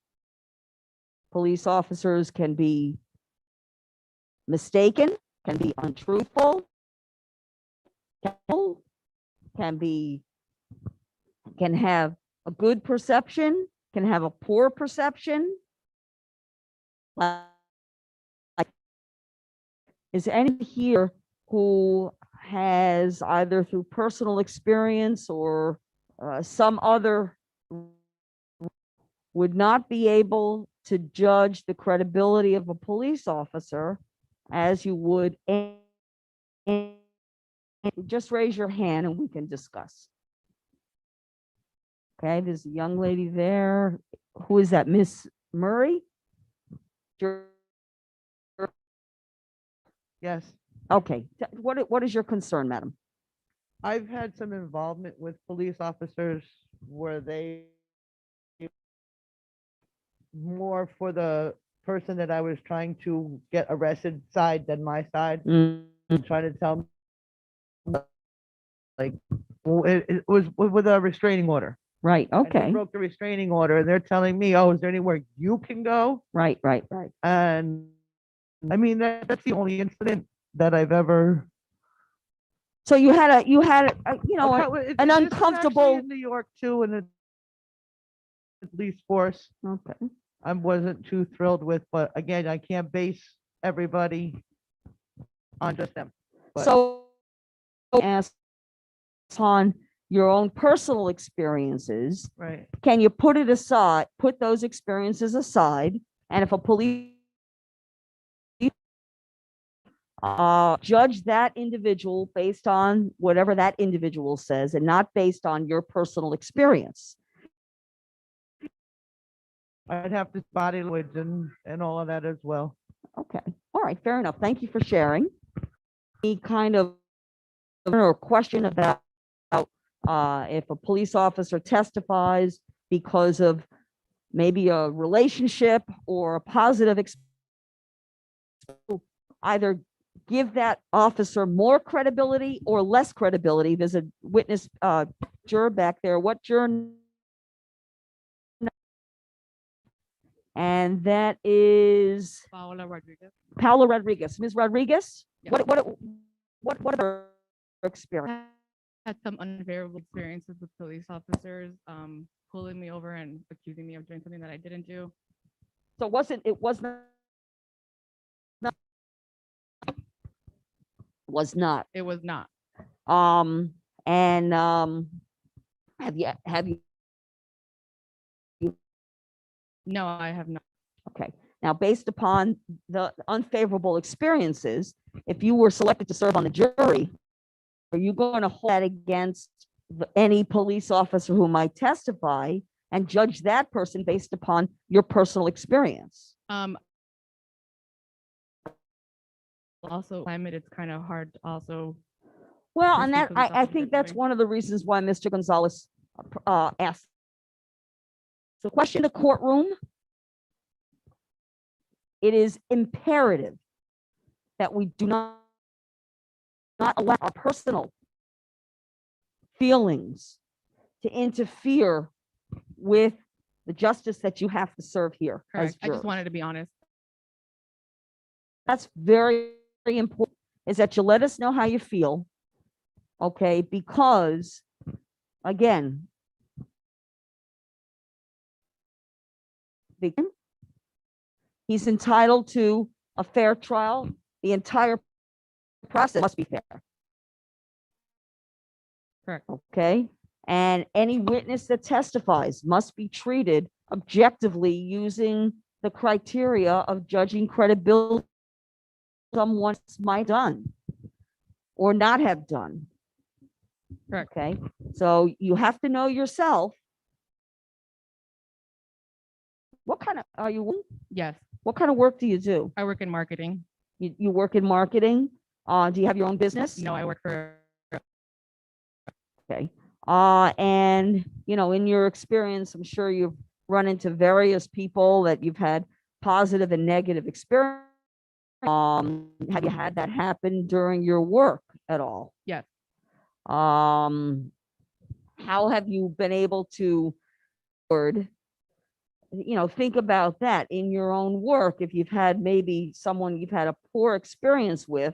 Police officers can be mistaken, can be untruthful, can have a good perception, can have a poor perception. Like, is any here who has either through personal experience or some other would not be able to judge the credibility of a police officer as you would just raise your hand and we can discuss. Okay, there's a young lady there. Who is that, Miss Murray? Yes, Okay, what is your concern, madam? I've had some involvement with police officers where they more for the person that I was trying to get arrested side than my side, trying to tell me like it was with a restraining order. Right, And they okay, broke the restraining order and they're telling me, oh, is there anywhere you can go? right. And I mean, that's the only incident that I've ever. So you had a, you know, This is an actually uncomfortable. in New York too, and the police force. Okay. I wasn't too thrilled with, but again, I can't base everybody on just them. But So ask on your own personal experiences, right, can you put it aside, put those experiences aside, and if a police judge that individual based on whatever that individual says and not based on your personal experience? I'd have to body language and all of that as well. Okay, all right, fair enough. Thank you for sharing. Any kind of or question about if a police officer testifies because of maybe a relationship or a positive either give that officer more credibility or less credibility. There's a witness juror back there. What juror? And that is Paola Rodriguez. Paola Rodriguez. Ms. Rodriguez, Yeah. what are her experience? Had some unfavorable experiences with police officers, pulling me over and accusing me of doing something that I didn't do. So it was not. It was not. And have you No, I have not. okay. Now, based upon the unfavorable experiences, if you were selected to serve on the jury, are you going to hold that against any police officer who might testify and judge that person based upon your personal experience? Also, climate, it's kind of hard to also. Well, and pursue that police I officers think that's differently. one of the reasons why Mr. Gonzalez asked. So, question in the courtroom. It is imperative that we do not allow our personal feelings to interfere with the justice that you have to serve here as Correct. I just jurors. wanted to be honest. That's very, very important, is that you let us know how you feel, okay? Because, again, he's entitled to a fair trial. The entire process must be fair. Correct. Okay? And any witness that testifies must be treated objectively using the criteria of judging credibility someone might done or not have done. Correct. Okay? So you have to know yourself. What kind of are you? Yes, What kind of work do you do? I work in marketing. You work in marketing? Do you have your own business? No, I work for. Okay. And in your experience, I'm sure you've run into various people that you've had positive and negative experience. Have you had that happen during your work at all? Yes. How have you been able to think about that in your own work. If you've had maybe someone you've had a poor experience with,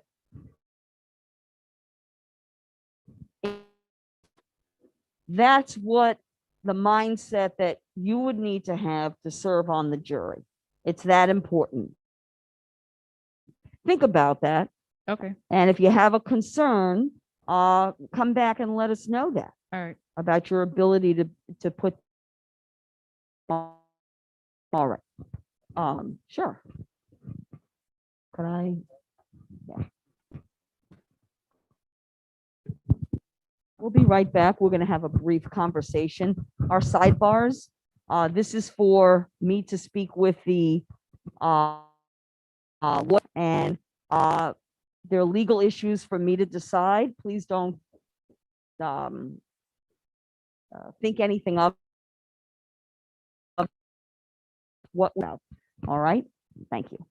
that's what the mindset that you would need to have to serve on the jury. It's that important. Think about that. Okay. And if you have a concern, come back and let us know that All right. about your ability to put. All right. Sure. Could I? Yeah. We'll be right back. We're going to have a brief conversation. Our sidebars, this is for me to speak with the, what, and, there are legal issues for me to decide. Please don't, think anything of what, all right? Thank you.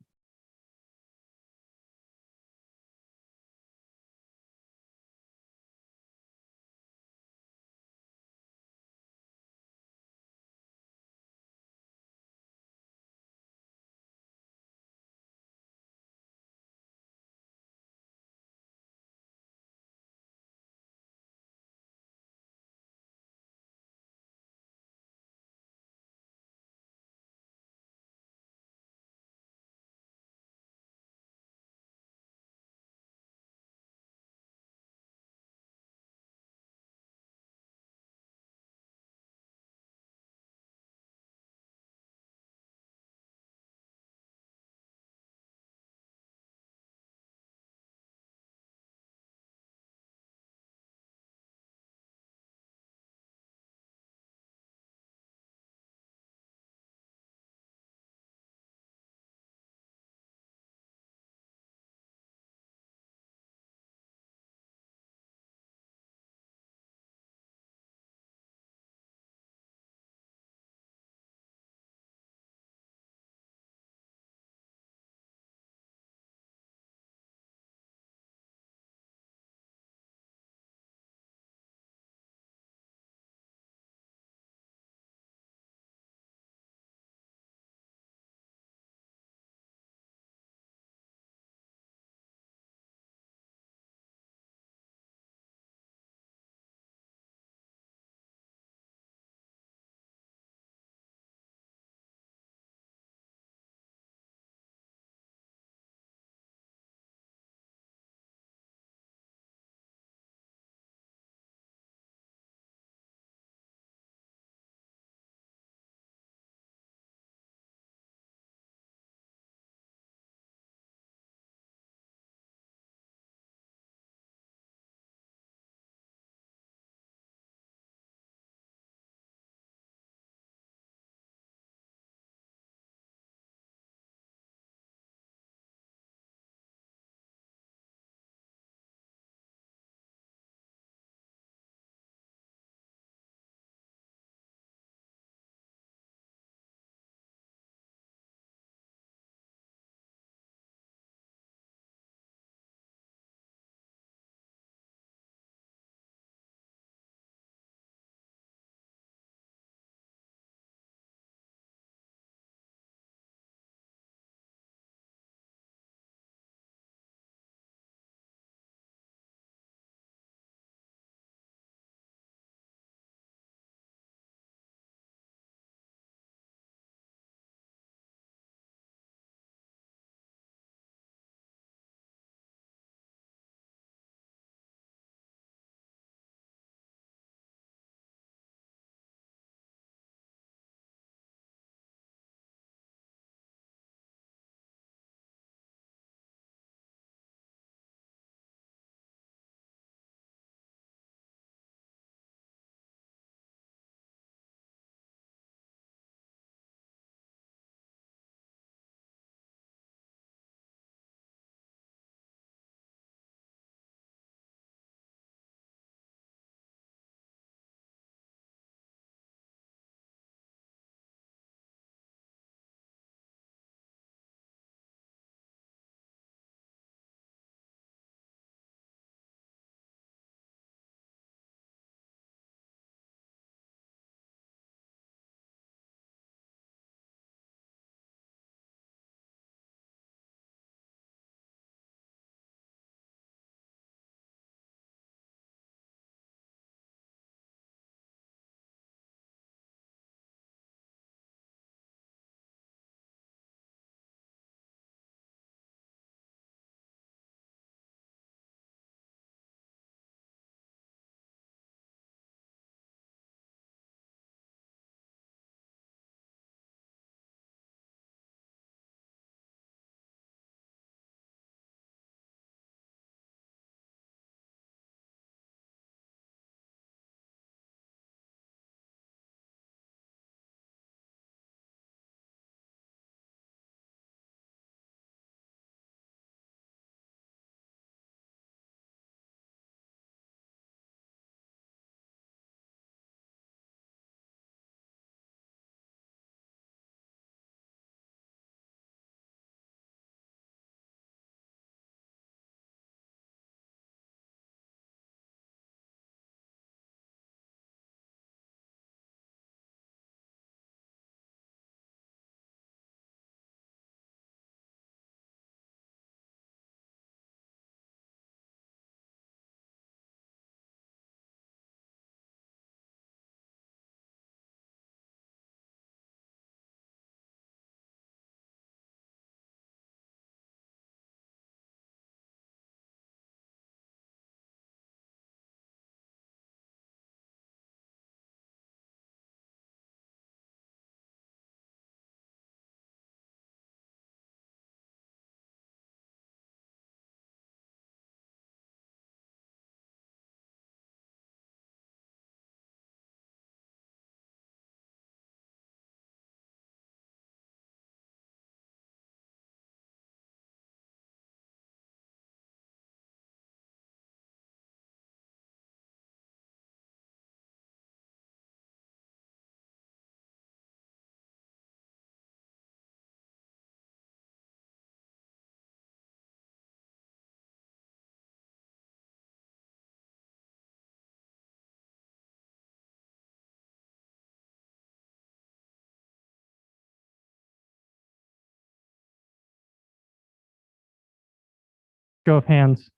Show of hands.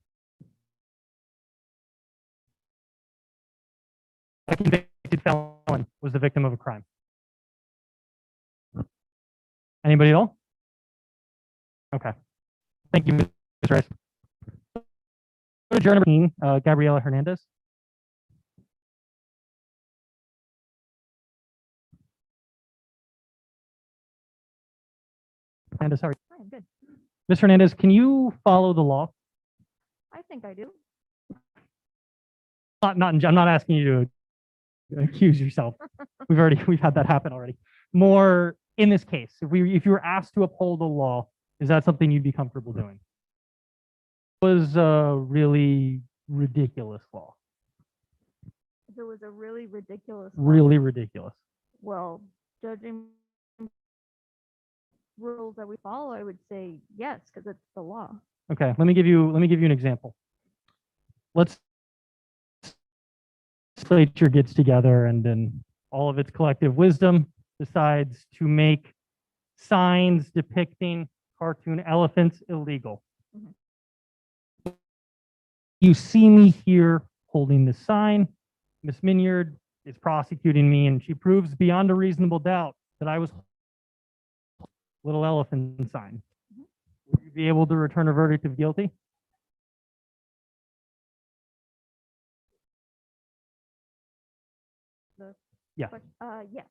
A convicted felon was the victim of a crime. Anybody at all? Okay. Thank you, Mr. Reyes. Go to juror number 18, Gabriela Hernandez. Hernandez, sorry. Hi, I'm good. Ms. Hernandez, can you follow the law? I think I do. I'm not asking you to accuse yourself. We've had that happen already. More in this case, if you were asked to uphold the law, is that something you'd be comfortable doing? It was a really ridiculous law. If it was a really ridiculous. Really ridiculous. Well, judging rules that we follow, I would say yes, because it's the law. Okay, let me give you an example. Let's legislature gets together and in all of its collective wisdom decides to make signs depicting cartoon elephants illegal. You see me here holding this sign. Ms. Minyard is prosecuting me, and she proves beyond a reasonable doubt that I was little elephant sign. Would you be able to return a verdict of guilty? Yeah. Yes,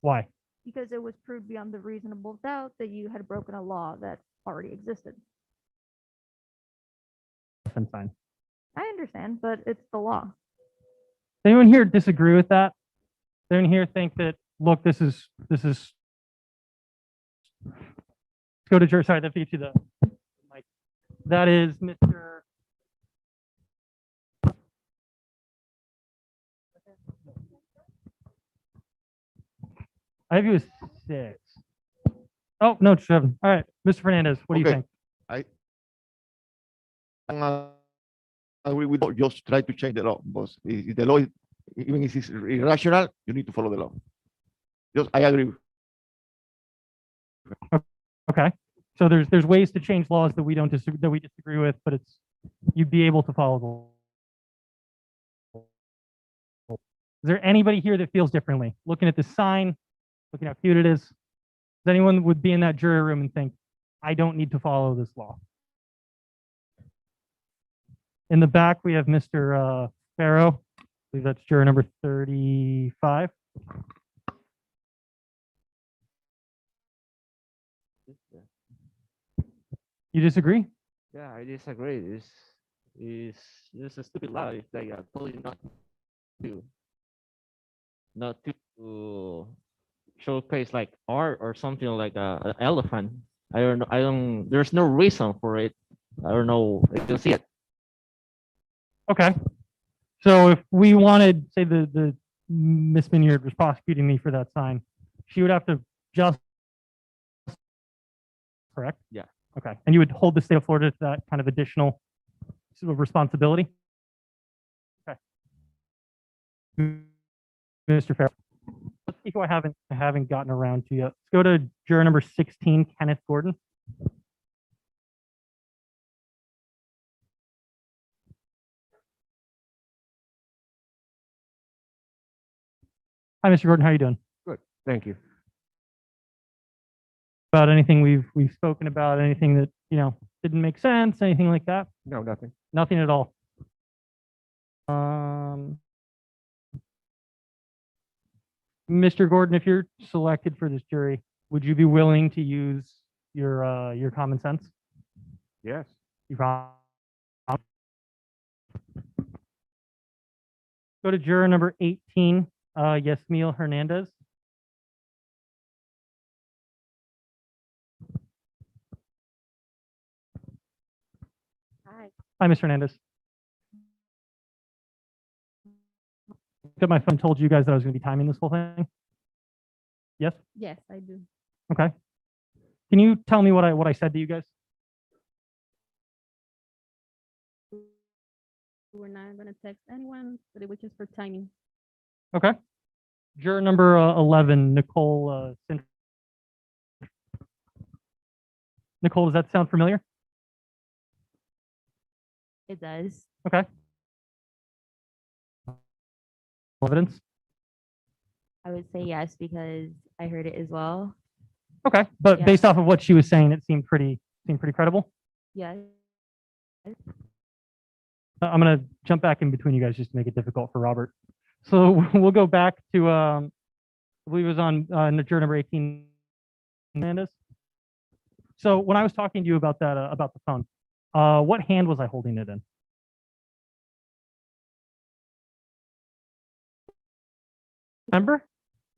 Why? because it was proved beyond the reasonable doubt that you had broken a law that already existed. Elephant sign. I understand, but it's the law. Does anyone here disagree with that? Does anyone here think that, look, this is let's go to juror, sorry, I have to get you the mic. That is Mr. I have you as 6. Oh, no, 7. All right, Mr. Fernandez, what do you think? I agree with just try to change the law, but if the law is, even if it's irrational, you need to follow the law. Just I agree. Okay, so there's ways to change laws that we disagree with, but you'd be able to follow the law. Is there anybody here that feels differently? Looking at the sign, looking how cute it is. Does anyone would be in that jury room and think, I don't need to follow this law? In the back, we have Mr. Farrow. I believe that's juror number 35. You disagree? Yeah, I disagree. This is just a stupid law. It's like totally not to showcase like art or something like an elephant. I don't know. There's no reason for it. I don't know. I can see it. Okay. So if we wanted, say the Miss Minyard was prosecuting me for that sign, she would have to just, correct? Yeah. Okay. And you would hold the state of Florida to that kind of additional sort of responsibility? Okay. Mr. Farrell. Let's see who I haven't gotten around to yet. Let's go to juror number 16, Kenneth Gordon. Hi, Mr. Gordon. How are you doing? Good, thank you. About anything we've spoken about, anything that didn't make sense, anything like that? No, nothing. Nothing at all. Mr. Gordon, if you're selected for this jury, would you be willing to use your common sense? Yes. You promise? Go to juror number 18, Yasmiel Hernandez. Hi, Ms. Hernandez. Got my phone, told you guys that I was going to be timing this whole thing. Yes? Yes, I do. Okay. Can you tell me what I said to you guys? We're not going to text anyone, but it was just for timing. Okay. Juror number 11, Nicole. Nicole, does that sound familiar? It does. Okay. Evidence? I would say yes because I heard it as well. Okay, but Yeah. based off of what she was saying, it seemed pretty credible. Yes. I'm gonna jump back in between you guys just to make it difficult for Robert. So we'll go back to I believe it was on juror number 18, Mendez. So when I was talking to you about that about the phone, what hand was I holding it in? Remember?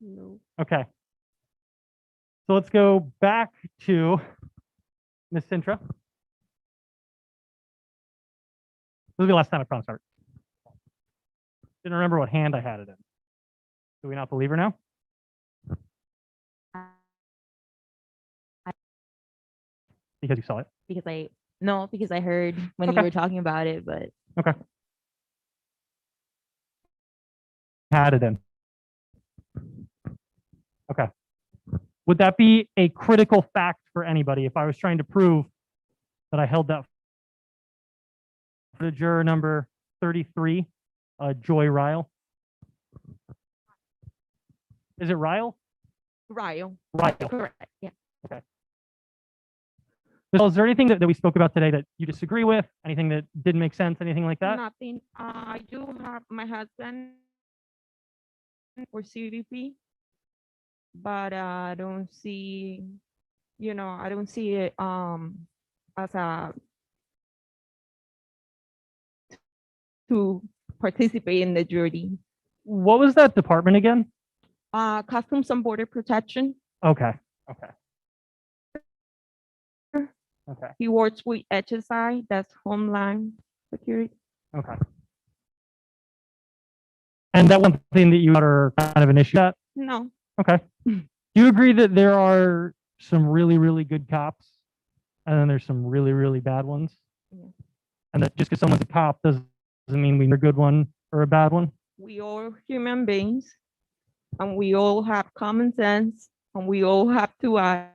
No. Okay. So let's go back to Miss Sintra. This will be the last time, I promise, Robert. Didn't remember what hand I had it in. Do we not believe her now? Because you saw it. Because I heard when Okay. you were talking about it, but Okay. Had it in. Okay. Would that be a critical fact for anybody if I was trying to prove that I held that for the juror number 33, Joy Ryle? Is it Ryle? Ryle. Ryle. Correct. Yeah. Okay. Michelle, is there anything that we spoke about today that you disagree with? Anything that didn't make sense? Anything like that? Nothing. I do have my husband for CVP, but I don't see, I don't see it as a to participate in the jury. What was that department again? Customs and Border Protection. Okay. Okay. Okay. He works with HSI, that's Homeland Security. Okay. And that one thing that you are kind of an issue at? No, Okay. Do you agree that there are some really, really good cops and then there's some really, really bad ones? Yeah. And that just because someone's a cop doesn't mean we're a good one or a bad one? we all human beings, and we all have common sense, and we all have to act.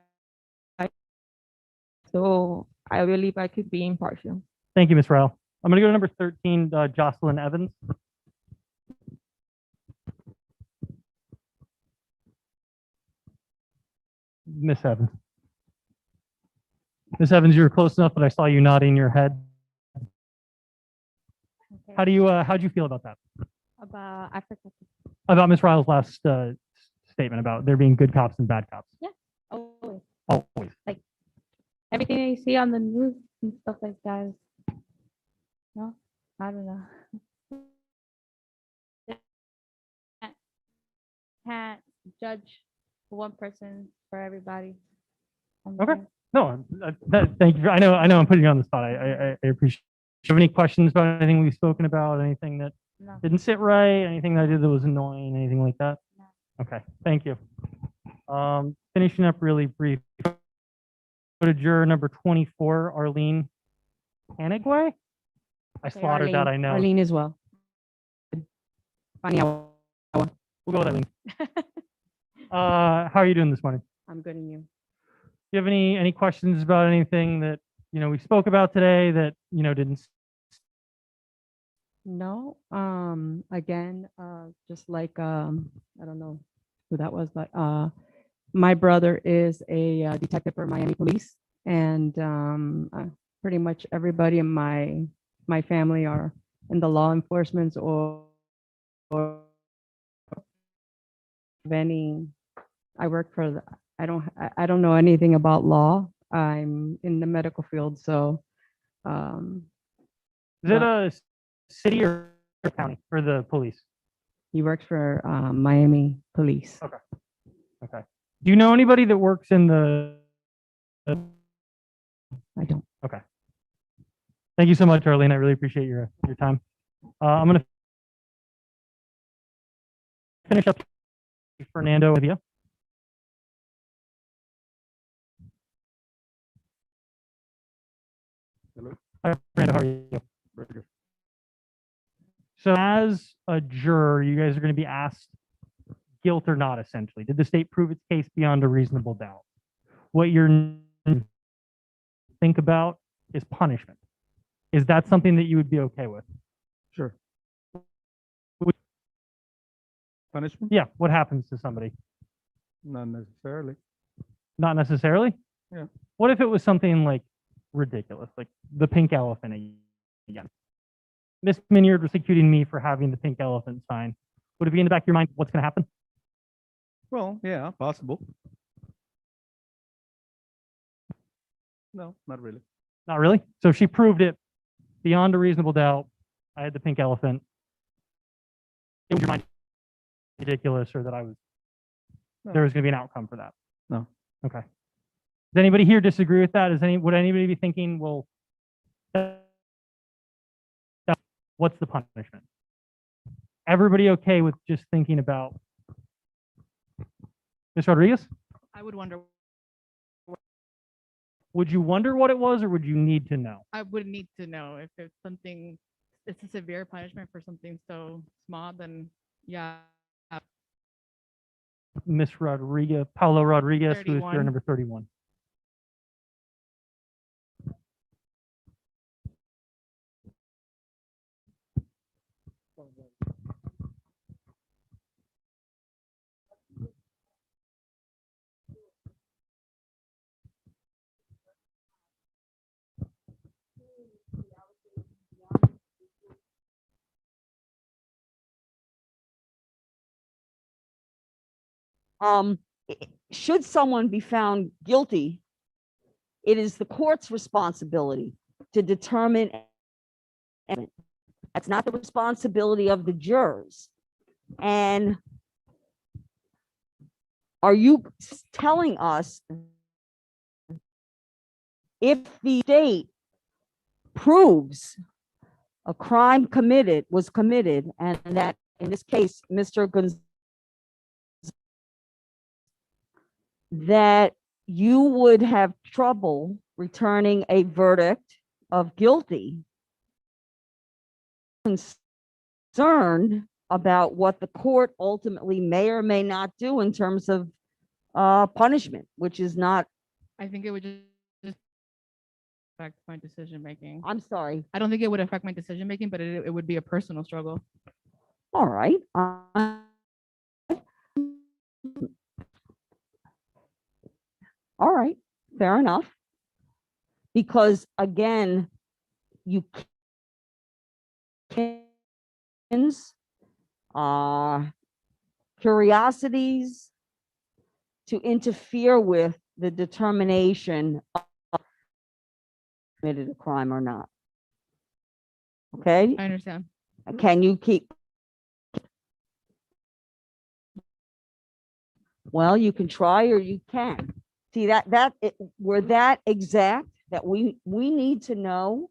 So I believe I could be impartial. Thank you, Ms. Ryle. I'm going to go to number 13, Jocelyn Evans. Miss Evans. Miss Evans, you were close enough that I saw you nodding your head. How do you how'd you feel about that? About Africa. About Ms. Ryle's last statement about there being good cops and bad cops? Yeah. Always. Always. Like everything I see on the news and stuff like that. No, I don't know. Can't judge one person for everybody. Okay. No, thank you. I know I'm putting you on the spot. I appreciate. Do you have any questions about anything we've spoken about? Anything that No. didn't sit right? Anything that I did that was annoying? Anything like that? No. Okay. Thank you. Finishing up really brief. Go to juror number 24, Arlene Panigway. I slaughtered that. I know. Arlene as well. We'll go with Arlene. How are you doing this morning? I'm good and you. Do you have any questions about anything that we spoke about today that didn't? No, again, just like I don't know who that was, but my brother is a detective for Miami Police, and pretty much everybody in my family are in the law enforcement or any. I work for the, I don't know anything about law. I'm in the medical field, so Is it a city or county for the police? he works for Miami Police. Okay. Okay. Do you know anybody that works in the? I don't. Okay. Thank you so much, Arlene. I really appreciate your time. I'm gonna finish up. Fernando with you. Hello. Hi, Fernando. How are you? Very good. So as a juror, you guys are going to be asked guilt or not, essentially. Did the state prove its case beyond a reasonable doubt? What you're think about is punishment. Is that something that you would be okay with? Sure. Punishment? Yeah, what happens to somebody? Not necessarily. Not necessarily? Yeah. What if it was something like ridiculous, like the pink elephant again? Miss Minyard was accusing me for having the pink elephant sign. Would it be in the back of your mind what's going to happen? Well, yeah, possible. No, not really. Not really. So she proved it beyond a reasonable doubt. I had the pink elephant. It was your mind ridiculous, or that I was there was going to be an outcome for that. No. Okay. Does anybody here disagree with that? Would anybody be thinking, well, what's the punishment? Everybody okay with just thinking about Ms. Rodriguez? I would wonder, Would you wonder what it was, or would you need to know? I would need to know if it's something, it's a severe punishment for something so small, then yeah. Miss Rodriguez, Paulo Rodriguez, who is 31. juror number 31. Should someone be found guilty, it is the court's responsibility to determine. That's not the responsibility of the jurors. And are you telling us if the state proves a crime was committed, and that in this case, Mr. Gonzalez, that you would have trouble returning a verdict of guilty, concerned about what the court ultimately may or may not do in terms of punishment, which is not. I think it would just affect my decision making. I'm sorry. I don't think it would affect my decision making, but it would be a personal struggle. All right. All right, fair enough. Because again, you curiosities to interfere with the determination of committed a crime or not. Okay? I understand. Can you keep? Well, you can try or you can. See we're that exact that we need to know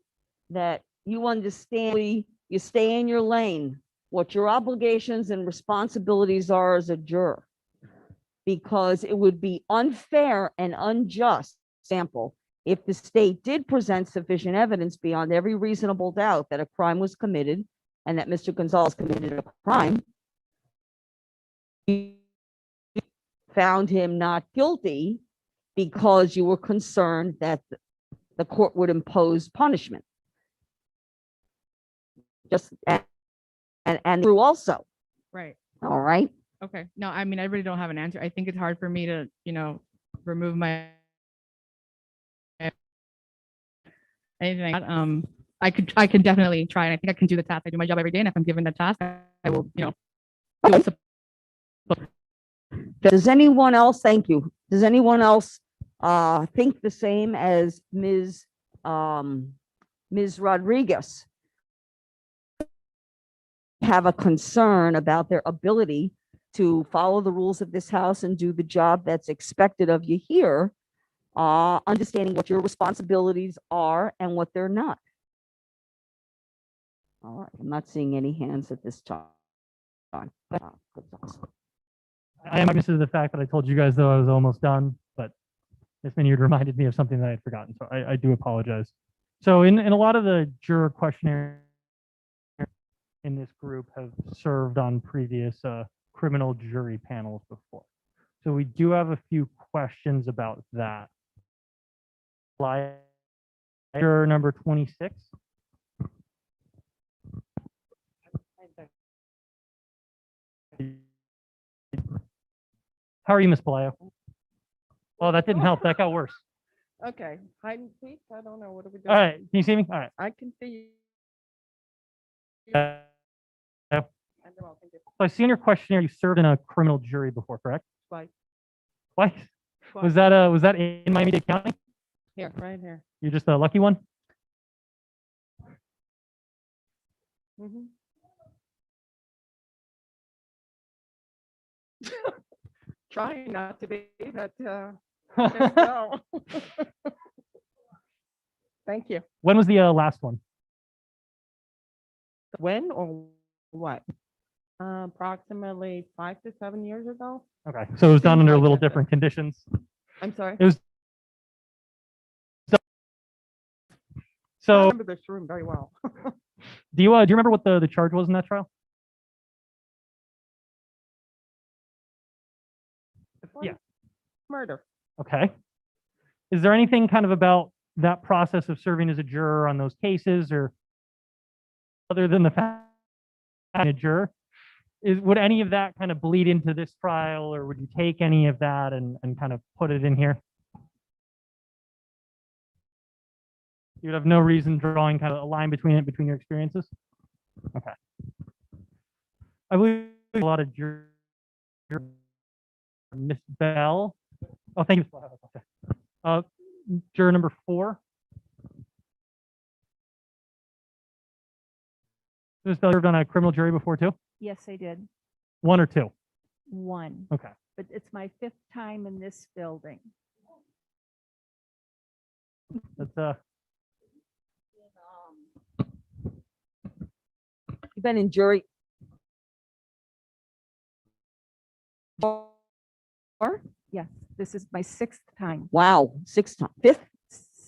that you understand, you stay in your lane, what your obligations and responsibilities are as a juror, because it would be unfair and unjust. Example, if the state did present sufficient evidence beyond every reasonable doubt that a crime was committed and that Mr. Gonzalez committed a crime, you found him not guilty because you were concerned that the court would impose punishment. Just and true also. Right. All right. Okay. No, I mean, I really don't have an answer. I think it's hard for me to, remove my anything. I can definitely try, and I think I can do the task. I do my job every day, and if I'm given the task, I will, Does anyone else, thank you. Does anyone else think the same as Ms. Rodriguez? Have a concern about their ability to follow the rules of this house and do the job that's expected of you here, understanding what your responsibilities are and what they're not. All right, I'm not seeing any hands at this time. I am cognizant of the fact that I told you guys, though, I was almost done, but Ms. Minyard reminded me of something that I had forgotten, so I do apologize. So in a lot of the juror questionnaires in this group have served on previous criminal jury panels before. So we do have a few questions about that. Juror number 26. How are you, Miss Palayo? Oh, that didn't help. That got worse. Okay, hide and seek, I don't know, what are we doing? All right. Can you see me? All right. I can see you. Uh, I'm well, thank you. So I see in your questionnaire you served in a criminal jury before, correct? Twice. Twice. Was that in Miami-Dade County? Here, right here. You're just a lucky one? Mhm. Trying not to be, but I guess so. Thank you. When was the last one? When or what? Approximately 5 to 7 years ago. Okay, so it was done Seems under a like little that, though. different conditions. I'm sorry. It was. I So, remember this room very well. do you remember what the charge was in that trial? Yeah. Murder. Okay. Is there anything kind of about that process of serving as a juror on those cases, or other than the fact that a juror, would any of that kind of bleed into this trial, or would you take any of that and kind of put it in here? You'd have no reason drawing kind of a line between your experiences? Okay. I believe a lot of jurors. Miss Bell. Oh, thank you. Juror number 4. Miss Bell served on a criminal jury before too? Yes, I did. 1 or 2? 1. Okay. But it's my 5th time in this building. That's You've been in jury. Yes, this is my 6th time. Wow, 6th time, 5th,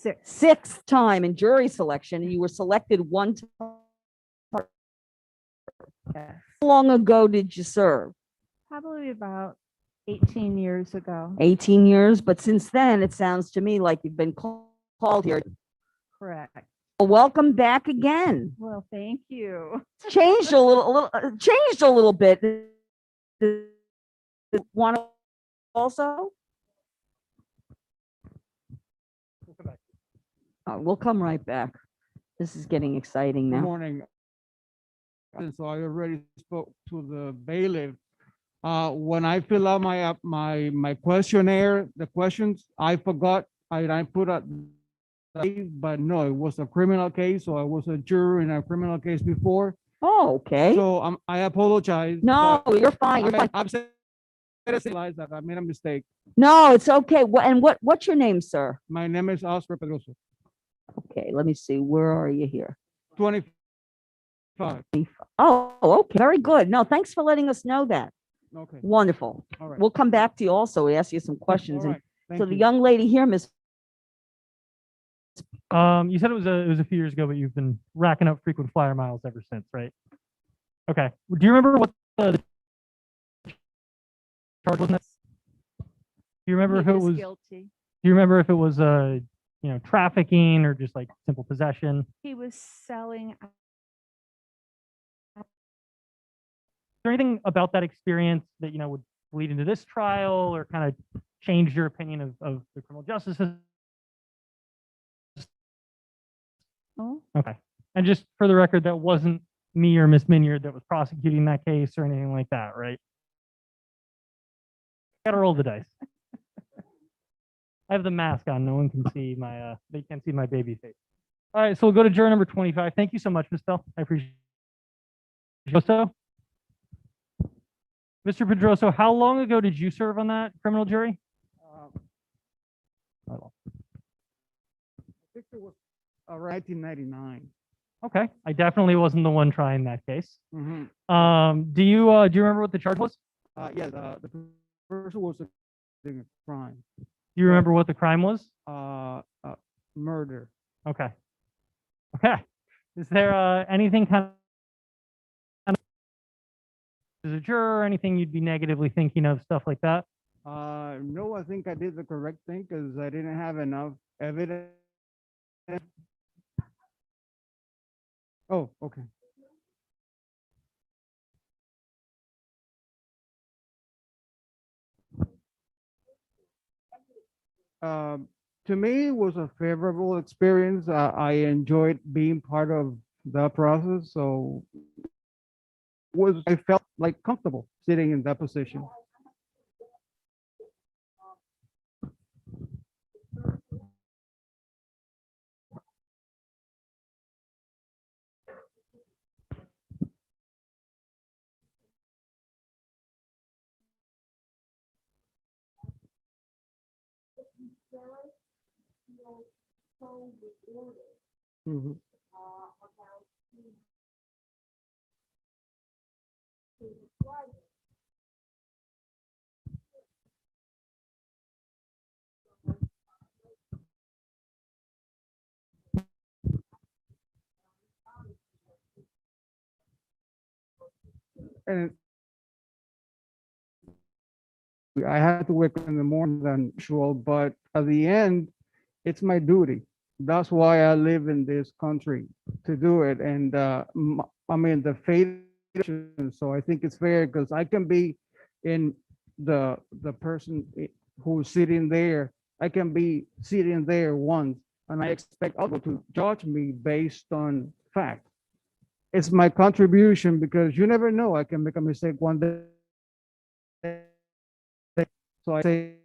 6th. 6th time in jury selection, and you were selected 1 time. Yes. How long ago did you serve? Probably about 18 years ago. 18 years, but since then, it sounds to me like you've been called here. Correct. Well, welcome back again. Well, thank you. Changed changed a little bit. Want to also? We'll come right back. This is getting exciting Good now. morning. And so I already spoke to the bailiff. When I fill out my questionnaire, the questions, I forgot, I put out, but no, it was a criminal case, so I was a juror in a criminal case before. Oh, okay. So I apologize. No, but you're fine. You're fine. I'm saying that I made a mistake. No, it's okay. What's your name, sir? My name is Oscar Pedroso. Okay, let me see. Where are you here? 25. Oh, okay. Very good. No, thanks for letting us know that. Okay. Wonderful. All right. We'll come back to you also. We ask you some questions. All And right. Thank so the you. young lady here, Miss. You said it was a few years ago, but you've been racking up frequent flyer miles ever since, right? Okay. Do you remember what the charge was? Do you remember if it was? Guilty. Do you remember if it was trafficking or just like simple possession? He was selling. Is there anything about that experience that would lead into this trial or kind of change your opinion of the criminal justice system? Oh. Okay. And just for the record, that wasn't me or Miss Minyard that was prosecuting that case or anything like that, right? Gotta roll the dice. I have the mask on. No one can see they can't see my baby face. All right, so we'll go to juror number 25. Thank you so much, Ms. Bell. I appreciate it. So, Mr. Pedroso, how long ago did you serve on that criminal jury? I think it was 1999. Okay, I definitely wasn't the one trying that case. Mhm. Do you remember what the charge was? Yeah, the person was a crime. Do you remember what the crime was? Murder. Okay. Okay. Is there anything kind of as a juror, anything you'd be negatively thinking of, stuff like that? No, I think I did the correct thing because I didn't have enough evidence. Oh, okay. To me, it was a favorable experience. I enjoyed being part of the process, so I felt like comfortable sitting in that position. Mhm. And I had to wake up in the morning than usual, but at the end, it's my duty. That's why I live in this country, to do it. And I mean, the fate, so I think it's fair because I can be in the person who's sitting there. I can be sitting there once, and I expect others to judge me based on fact. It's my contribution because you never know. I can make a mistake one day. So I say,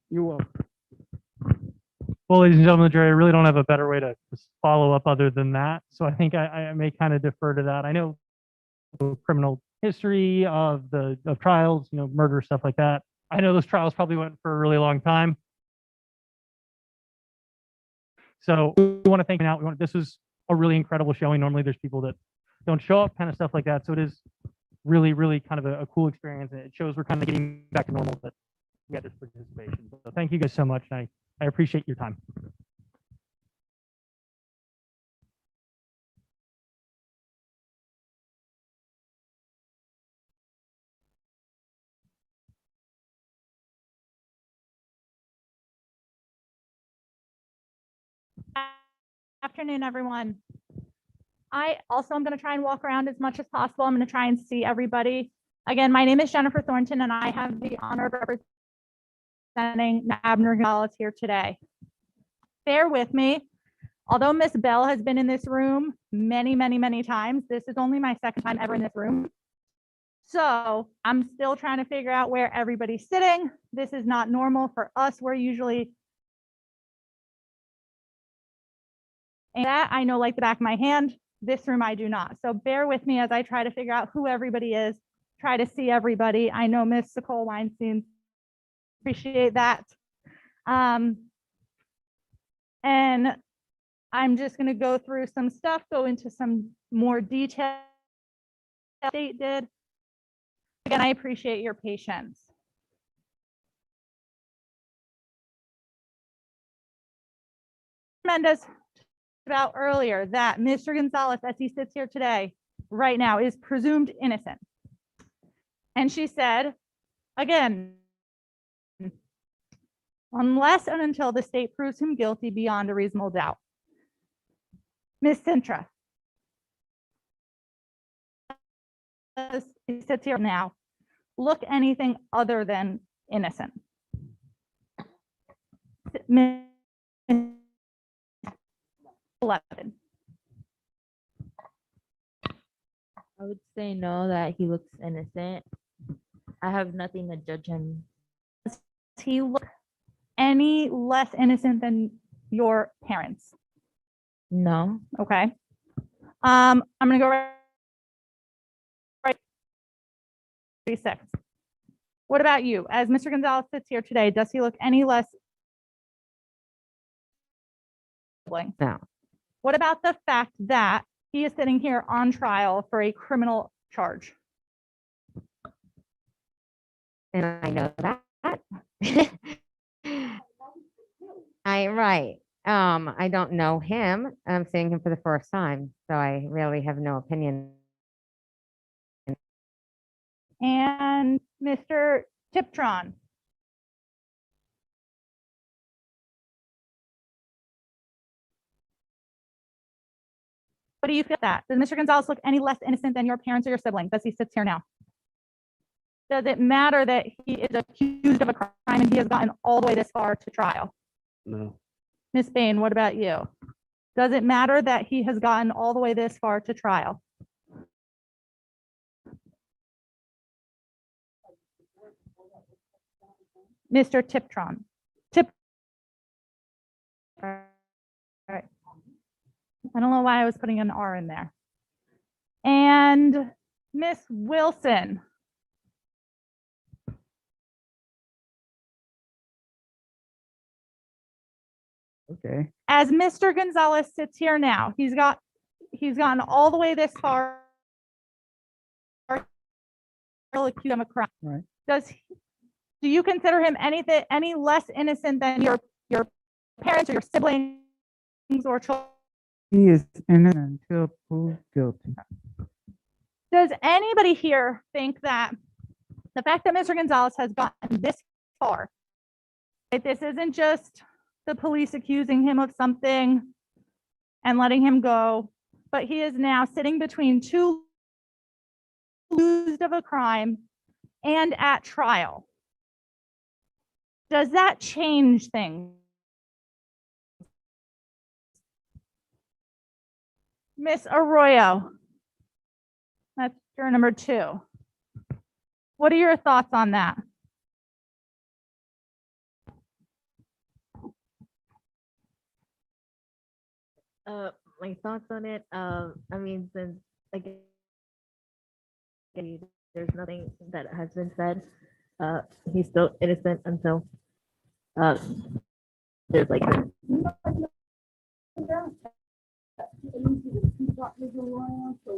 you're welcome. Well, ladies and gentlemen of the jury, I really don't have a better way to just follow up other than that. So I think I may kind of defer to that. I know the criminal history of trials, murder, stuff like that. I know those trials probably went for a really long time. So we want to thank you now. This is a really incredible showing. Normally there's people that don't show up, kind of stuff like that. So it is really, really kind of a cool experience. And it shows we're kind of getting back to normal, but we had this participation. So thank you guys so much. And I appreciate your time. Afternoon, everyone. I also am going to try and walk around as much as possible. I'm going to try and see everybody. Again, my name is Jennifer Thornton, and I have the honor of representing Abner Gonzalez here today. Bear with me. Although Miss Bell has been in this room many, many, many times, this is only my second time ever in this room. So I'm still trying to figure out where everybody's sitting. This is not normal for us. We're usually and that I know like the back of my hand. This room I do not. So bear with me as I try to figure out who everybody is, try to see everybody. I know Miss Nicole Weinstein, appreciate that. And I'm just going to go through some stuff, go into some more detail. Dade did. Again, I appreciate your patience. Mendez about earlier that Mr. Gonzalez, as he sits here today, right now, is presumed innocent. And she said, again, unless and until the state proves him guilty beyond a reasonable doubt. Ms. Sintra, as he sits here now, look anything other than innocent. Ms. 11. I would say no, that he looks innocent. I have nothing to judge him. Does he look any less innocent than your parents? No. Okay. I'm gonna go right 36. What about you? As Mr. Gonzalez sits here today, does he look any less? No. What about the fact that he is sitting here on trial for a criminal charge? And I know that. Right. I don't know him. I'm seeing him for the first time, so I really have no opinion. And Mr. Tiptron. What do you feel that? Does Mr. Gonzalez look any less innocent than your parents or your siblings as he sits here now? Does it matter that he is accused of a crime and he has gotten all the way this far to trial? No. Ms. Bain, what about you? Does it matter that he has gotten all the way this far to trial? Mr. Tiptron. All right. I don't know why I was putting an R in there. And Miss Wilson. Okay. As Mr. Gonzalez sits here now, he's gotten all the way this far. Accused of a crime. Right. Do you consider him any less innocent than your parents or your siblings or children? He is innocent until proved guilty. Does anybody here think that the fact that Mr. Gonzalez has gotten this far, that this isn't just the police accusing him of something and letting him go, but he is now sitting between two accused of a crime and at trial? Does that change things? Miss Arroyo, that's your number 2. What are your thoughts on that? My thoughts on it, I mean, since again, there's nothing that has been said, he's still innocent until there's like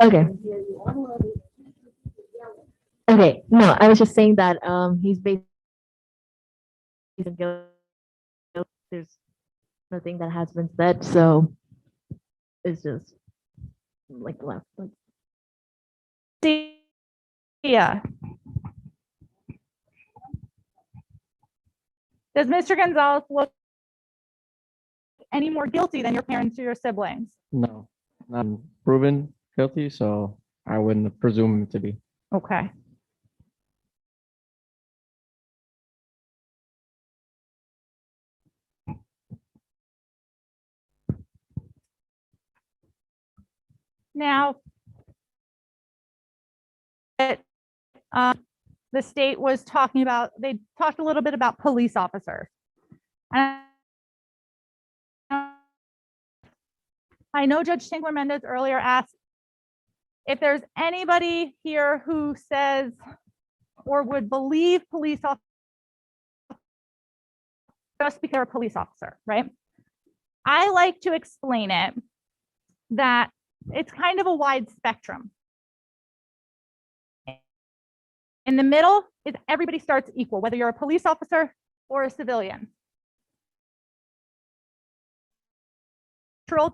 okay, no, I was just saying that he's basically there's nothing that has been said, so it's just like left. Yeah. Does Mr. Gonzalez look any more guilty than your parents or your siblings? No, I'm proven guilty, so I wouldn't presume him to be. Okay. Now, the state was talking about, they talked a little bit about police officers. And I know Judge Tinkler Mendez earlier asked if there's anybody here who says or would believe police officers just because they're a police officer, right? I like to explain it that it's kind of a wide spectrum. In the middle is everybody starts equal, whether you're a police officer or a civilian.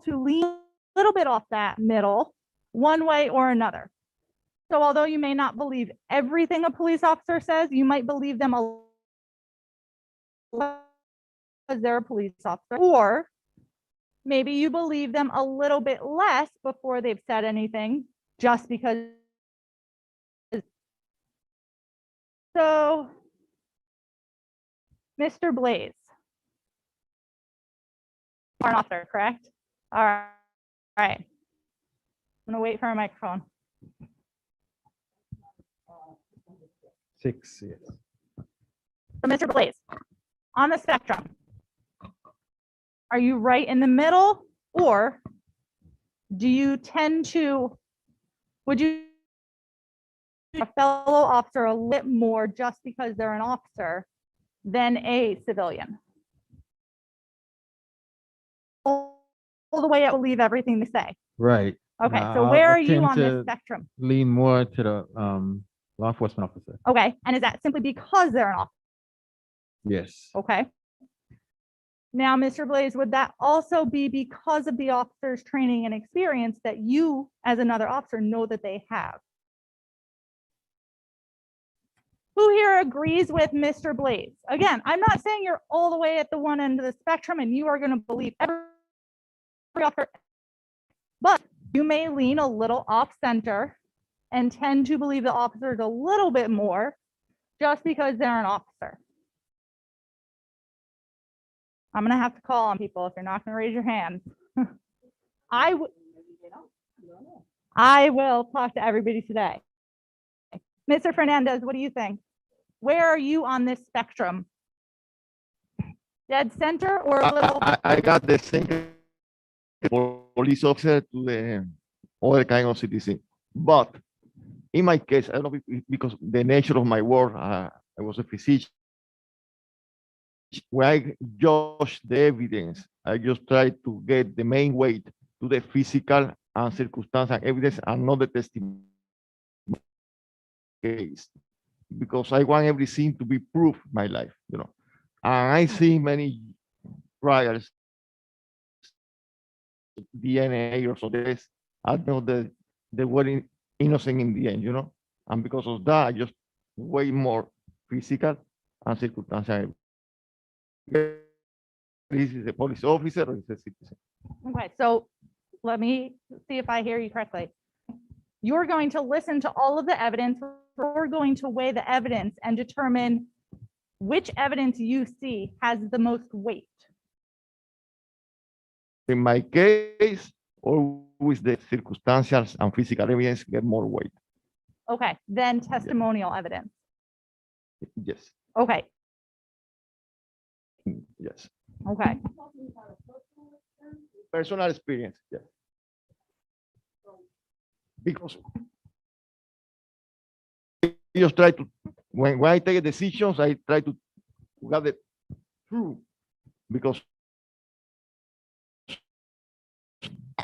To lean a little bit off that middle, one way or another. So although you may not believe everything a police officer says, you might believe them a because they're a police officer, or maybe you believe them a little bit less before they've said anything, just because. So, Mr. Blaze, you're an officer, correct? All right. I'm gonna wait for a microphone. 6, yes. So, Mr. Blaze, on the spectrum, are you right in the middle, or do you tend to, would you a fellow officer a little more just because they're an officer than a civilian? All the way I believe everything they say. Right. Okay, Now, so where I are you tend on this to spectrum? Lean more to the law enforcement officer. Okay, and is that simply because they're an officer? Yes. Okay. Now, Mr. Blaze, would that also be because of the officer's training and experience that you, as another officer, know that they have? Who here agrees with Mr. Blaze? Again, I'm not saying you're all the way at the one end of the spectrum and you are going to believe every officer, but You may lean a little off center and tend to believe the officer is a little bit more just because they're an officer. I'm gonna have to call on people if you're not gonna raise your hand. I will talk to everybody today. Mr. Fernandez, what do you think? Where are you on this spectrum? Dead center or a little? I got the same police officer to the other kind of citizen. But in my case, I don't know because the nature of my work, I was a physician. When I judge the evidence, I just try to get the main weight to the physical and circumstantial evidence and not the testimony case. Because I want everything to be proof in my life, you know. And I see many trials, DNA or so this, I know that they were innocent in the end, you know. And because of that, I just way more physical and circumstantial. This is a police officer or is a citizen? Okay, so let me see if I hear you correctly. You're going to listen to all of the evidence. We're going to weigh the evidence and determine which evidence you see has the most weight. In my case, always the circumstantial and physical evidence get more weight. Okay, then testimonial evidence. Yes, Okay, yes. okay. Personal experience, yes. Because I just try to, when I take decisions, I try to have the truth because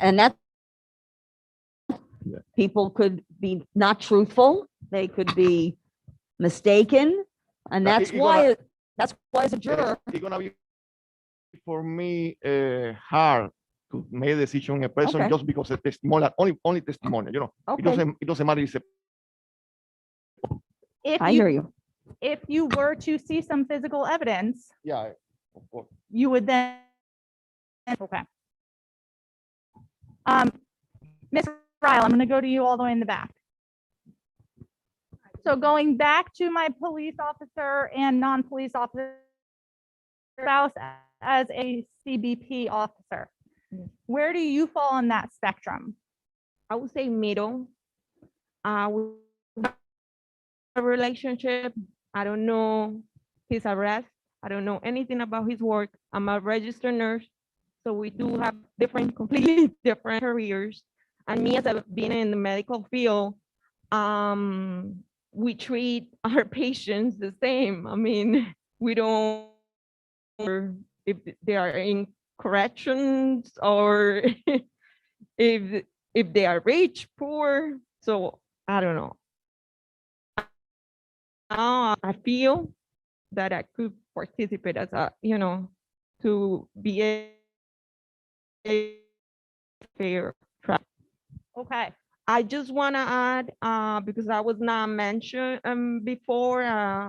And that Yeah. people could be not truthful, they could be mistaken, and But that's it why gonna- that's why as a juror, it's gonna be for me hard to make a decision on a person Okay. just because of testimonial, only testimonial, you know. Okay. It doesn't matter if it's If I hear you. If you were to see some physical evidence, yeah, of course. you would then, okay. Ms. Ryle, I'm gonna go to you all the way in the back. So going back to my police officer and non-police officer spouse as a CBP officer, where do you fall on that spectrum? I would say middle. A relationship. I don't know his arrest. I don't know anything about his work. I'm a registered nurse, so we do have different, completely different careers. And me, as I've been in the medical field, we treat our patients the same. I mean, we don't, if they are in corrections or if they are rich, poor. So I don't know. I feel that I could participate as a, you know, to be a fair trial. Okay. I just want to add, because I was not mentioned before,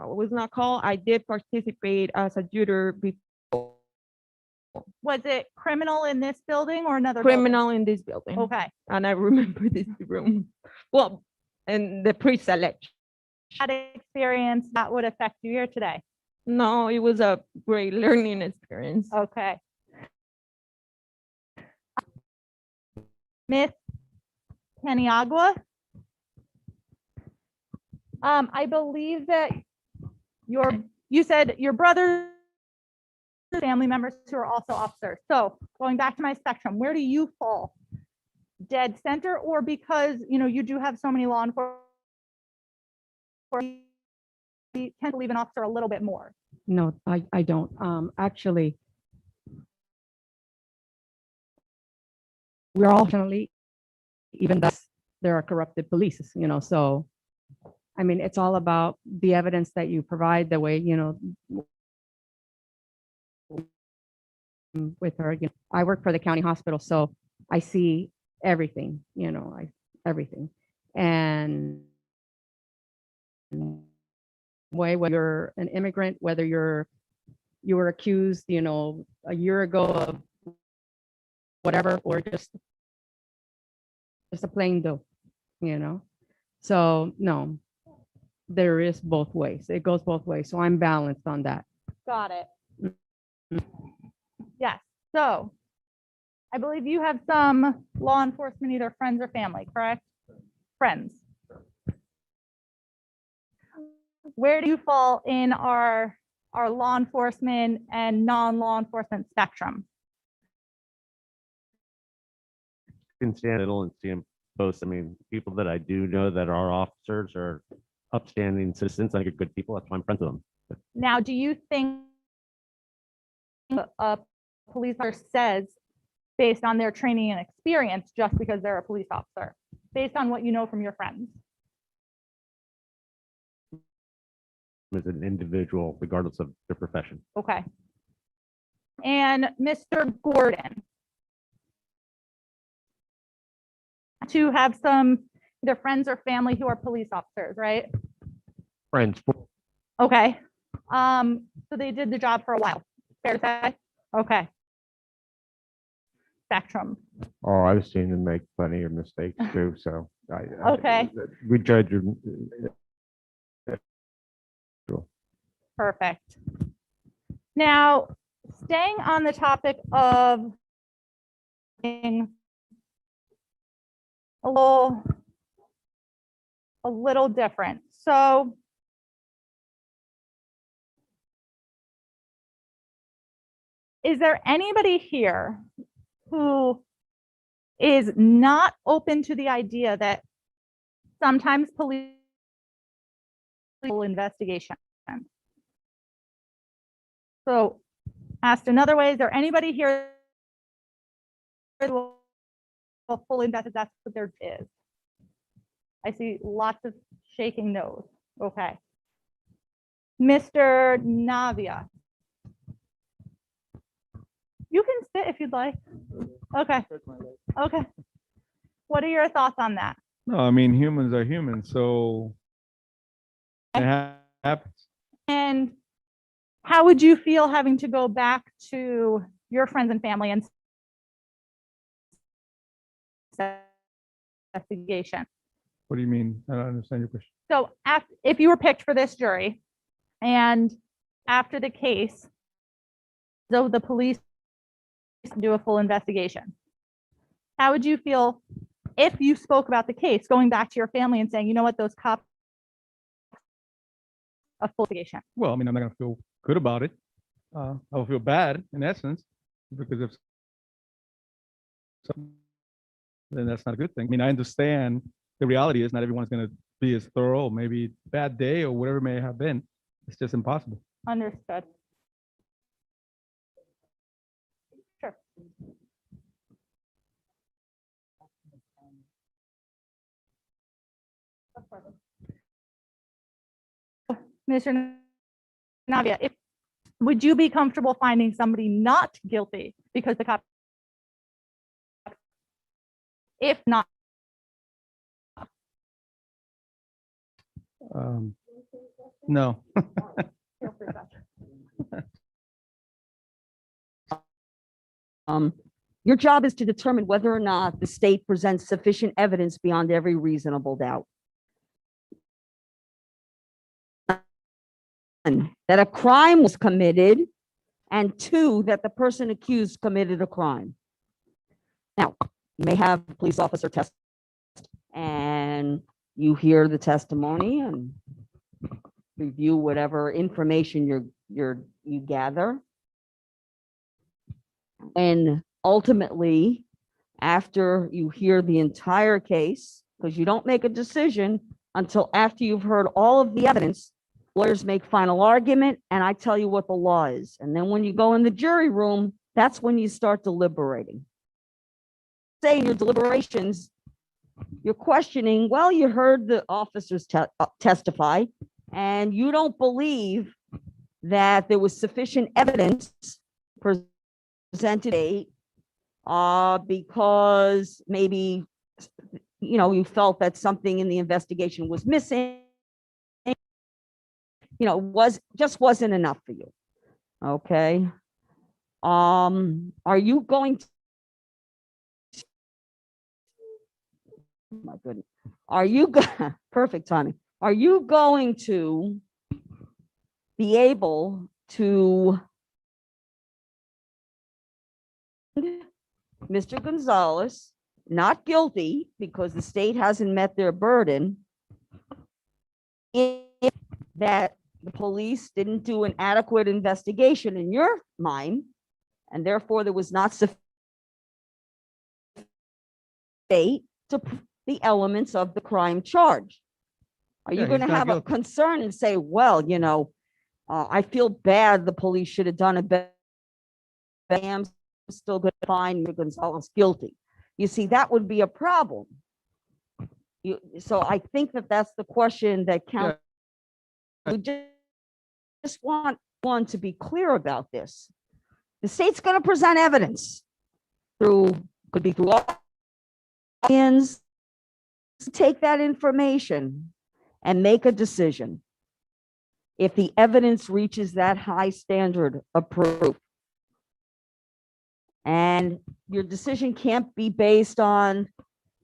was not called, I did participate as a juror before. Was it criminal in this building or another building? Criminal in this building. Okay. And I remember this room. Well, and the pre-selection. That experience that would affect you here today? No, it was a great learning experience. Okay. Miss Paniagua? I believe that you said your brother, family members who are also officers. So going back to my spectrum, where do you fall? Dead center, or because you do have so many law enforcement, you tend to leave an officer a little bit more? No, I don't. Actually, we're all definitely, even thus, there are corrupted police, so, I mean, it's all about the evidence that you provide, the way, with her, I work for the county hospital, so I see everything, everything. And whether you're an immigrant, whether you were accused, a year ago of whatever, or just just a plain dough, you know? So no, there is both ways. It goes both ways. So I'm balanced on that. Got it. Yes, so I believe you have some law enforcement, either friends or family, correct? Friends. Where do you fall in our law enforcement and non-law enforcement spectrum? Can stand it and see them post. I mean, people that I do know that are officers are upstanding citizens. I think are good people. That's why I'm friends with them. Now, do you think a police officer says, based on their training and experience, just because they're a police officer, based on what you know from your friends? As an individual, regardless of their profession. Okay. And Mr. Gordon, to have some either friends or family who are police officers, right? Friends. Okay. So they did the job for a while. Fair to say? Okay. Spectrum. Oh, I've seen them make plenty of mistakes too, so Okay. we judge them. Perfect. Now, staying on the topic of being a little different. So is there anybody here who is not open to the idea that sometimes police investigation? So asked another way, is there anybody here that will fully invest if that's what there is? I see lots of shaking no's. Okay. Mr. Navia. You can sit if you'd like. Okay. Okay. What are your thoughts on that? No, I mean, humans are humans, so it happens. And how would you feel having to go back to your friends and family and investigation? What do you mean? I don't understand your question. So if you were picked for this jury and after the case, so the police do a full investigation, how would you feel if you spoke about the case, going back to your family and saying, you know what, those cops, a full investigation? Well, I mean, I'm not gonna feel good about it. I will feel bad in essence, because if then that's not a good thing. I mean, I understand the reality is not everyone's gonna be as thorough, maybe bad day or whatever it may have been. It's just impossible. Understood. Sure. Mr. Navia, would you be comfortable finding somebody not guilty because the cop, if not? No. Your job is to determine whether or not the state presents sufficient evidence beyond every reasonable doubt that a crime was committed, and 2, that the person accused committed a crime. Now, you may have a police officer test and you hear the testimony and review whatever information you gather. And ultimately, after you hear the entire case, because you don't make a decision until after you've heard all of the evidence, lawyers make final argument, and I tell you what the law is. And then when you go in the jury room, that's when you start deliberating. Say in your deliberations, you're questioning, well, you heard the officers testify, and you don't believe that there was sufficient evidence presented because maybe, you felt that something in the investigation was missing, wasn't enough for you. Okay. Are you going my goodness. Are you, perfect timing. Are you going to be able to Mr. Gonzalez not guilty because the state hasn't met their burden if that the police didn't do an adequate investigation in your mind, and therefore there was not sufficient state to the elements of the crime charge? Are you Yeah, going to he's not have a guilty. concern and say, well, you know, I feel bad, the police should have done a better, I am still going to find Mr. Gonzalez guilty? You see, that would be a problem. So I think that that's the question that counts. We just want one to be clear about this. The state's going to present evidence through, could be through audience, take that information and make a decision. If the evidence reaches that high standard of proof, and your decision can't be based on,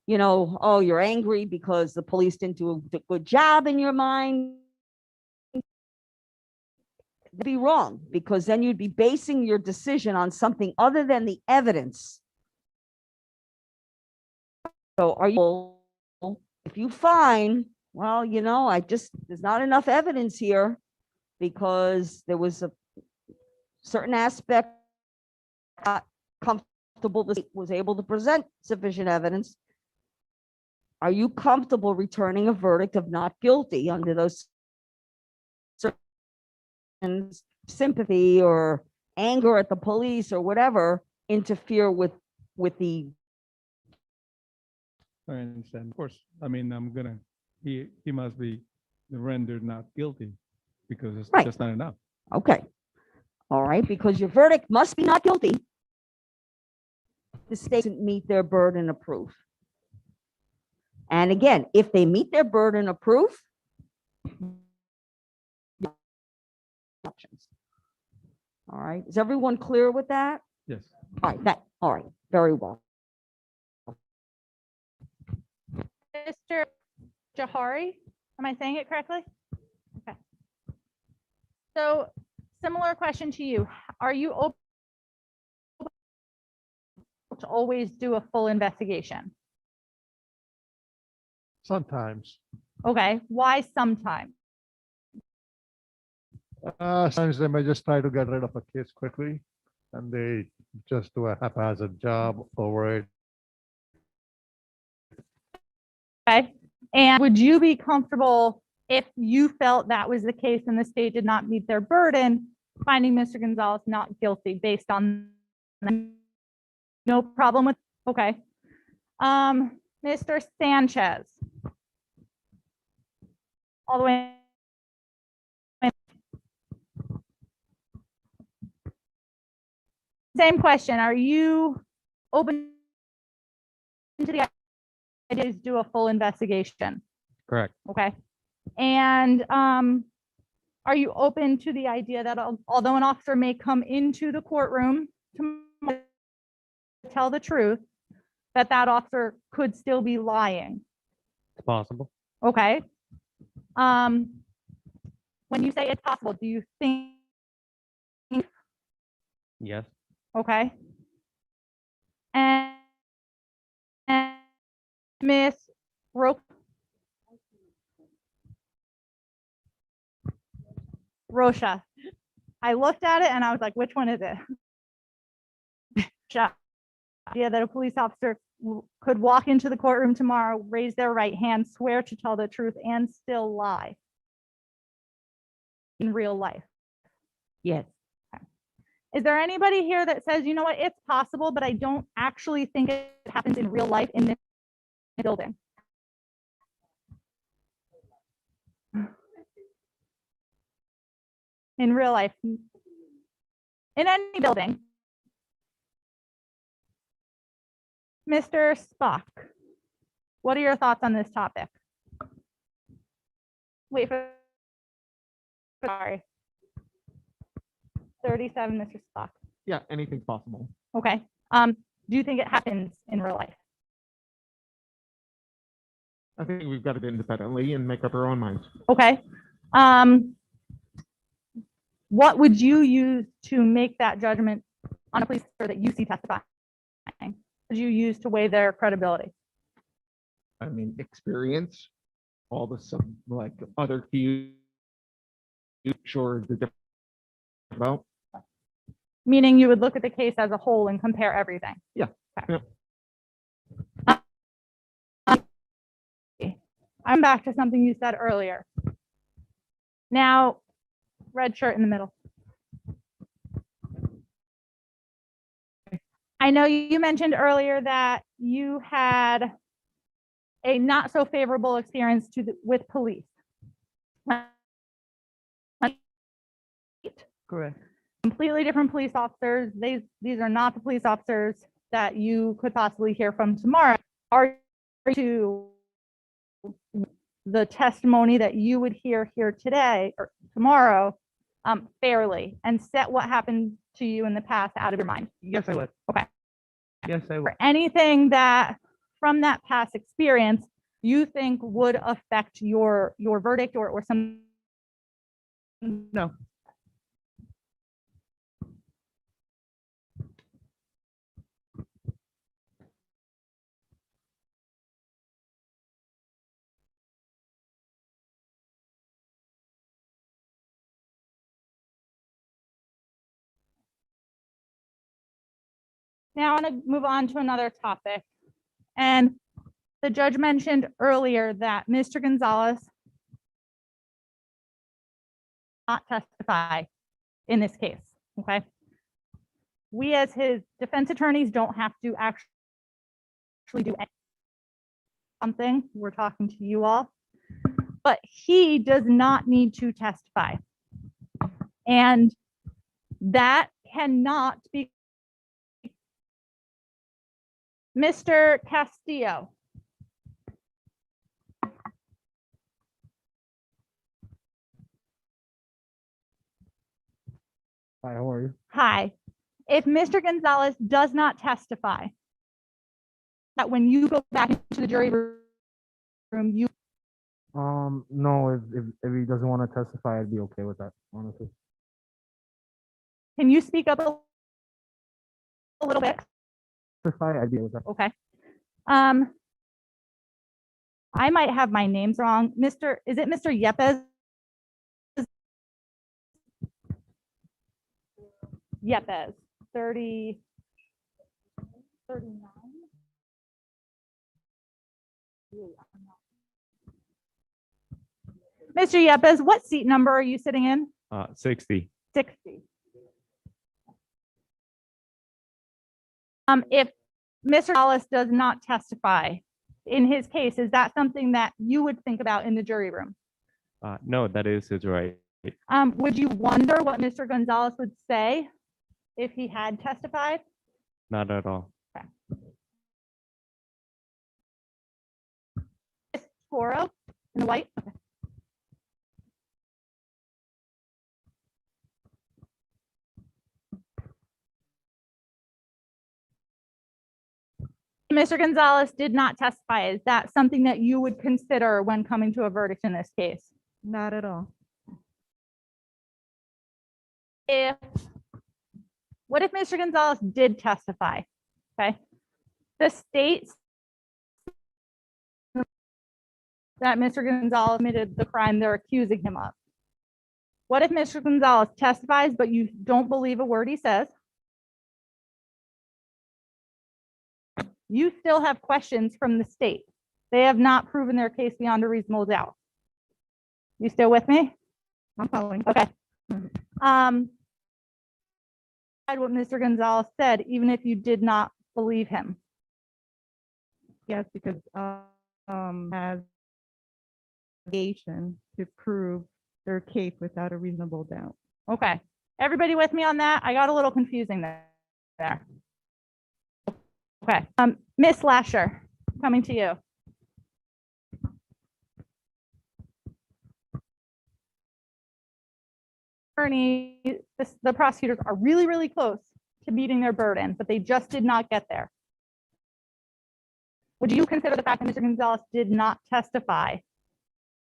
you know, oh, you're angry because the police didn't do a good job in your mind. That'd be wrong, because then you'd be basing your decision on something other than the evidence. So are you, if you find, well, you know, there's not enough evidence here because there was a certain aspect not comfortable, the state was able to present sufficient evidence, are you comfortable returning a verdict of not guilty under those certain sympathy or anger at the police or whatever interfere with the I understand. Of course, I mean, he must be rendered not guilty because it's Right. just not enough. Okay. All right, because your verdict must be not guilty. The state doesn't meet their burden of proof. And again, if they meet their burden of proof, options. All right, is everyone clear with that? Yes. All right, all right, very well. Mr. Jahari, am I saying it correctly? Okay. So similar question to you. Are you open to always do a full investigation? Sometimes. Okay, why sometimes? Sometimes they may just try to get rid of a case quickly and they just do a haphazard job over it. Okay, and would you be comfortable if you felt that was the case and the state did not meet their burden, finding Mr. Gonzalez not guilty based on no problem with, okay. Mr. Sanchez. All the way. Same question. Are you open to the idea to do a full investigation? Correct. Okay. And are you open to the idea that although an officer may come into the courtroom to tell the truth, that that officer could still be lying? It's possible. Okay. When you say it's possible, do you think? Yes. Okay. And Miss Rocha, I looked at it and I was like, which one is it? Idea that a police officer could walk into the courtroom tomorrow, raise their right hand, swear to tell the truth, and still lie in real life. Yes. Okay. Is there anybody here that says, you know what, it's possible, but I don't actually think it happens in real life in this building? In real life, in any building. Mr. Spock, what are your thoughts on this topic? Wait for, sorry. 37, Mr. Spock. Yeah, anything's possible. Okay. Do you think it happens in real life? I think we've got to do it independently and make up our own minds. Okay. What would you use to make that judgment on a police officer that you see testifying? What would you use to weigh their credibility? I mean, experience, all the some like other cues, sure the different about. Meaning you would look at the case as a whole and compare everything. Yeah. Okay. I'm back to something you said earlier. Now, red shirt in the middle. I know you mentioned earlier that you had a not so favorable experience with police. Correct. Completely different police officers. These are not the police officers that you could possibly hear from tomorrow. Are to the testimony that you would hear here today or tomorrow fairly and set what happened to you in the past out of your mind? Yes, I would. Okay. Yes, I would. For anything that from that past experience you think would affect your verdict or some? No. Now I want to move on to another topic. And the judge mentioned earlier that Mr. Gonzalez not testify in this case, okay? We as his defense attorneys don't have to actually do something. We're talking to you all, but he does not need to testify. And that cannot be. Mr. Castillo. Hi, how are you? Hi. If Mr. Gonzalez does not testify, that when you go back into the jury room, you. No, if he doesn't want to testify, I'd be okay with that, honestly. Can you speak up a little bit? Testify, I'd be with that. Okay. I might have my names wrong. Is it Mr. Yepes? Yepes, 39. Mr. Yepes, what seat number are you sitting in? 60. 60. If Mr. Gonzalez does not testify in his case, is that something that you would think about in the jury room? No, that is his right. Would you wonder what Mr. Gonzalez would say if he had testified? Not at all. Toro in the white. Okay. Mr. Gonzalez did not testify. Is that something that you would consider when coming to a verdict in this case? Not at all. What if Mr. Gonzalez did testify? Okay. The state that Mr. Gonzalez committed the crime they're accusing him of. What if Mr. Gonzalez testifies, but you don't believe a word he says? You still have questions from the state. They have not proven their case beyond a reasonable doubt. You still with me? I'm following. Okay. What Mr. Gonzalez said, even if you did not believe him. Yes, because has allegation to prove their case without a reasonable doubt. Okay. Everybody with me on that? I got a little confusing there. Okay. Miss Lasher, coming to you. The prosecutors are really, really close to meeting their burden, but they just did not get there. Would you consider the fact that Mr. Gonzalez did not testify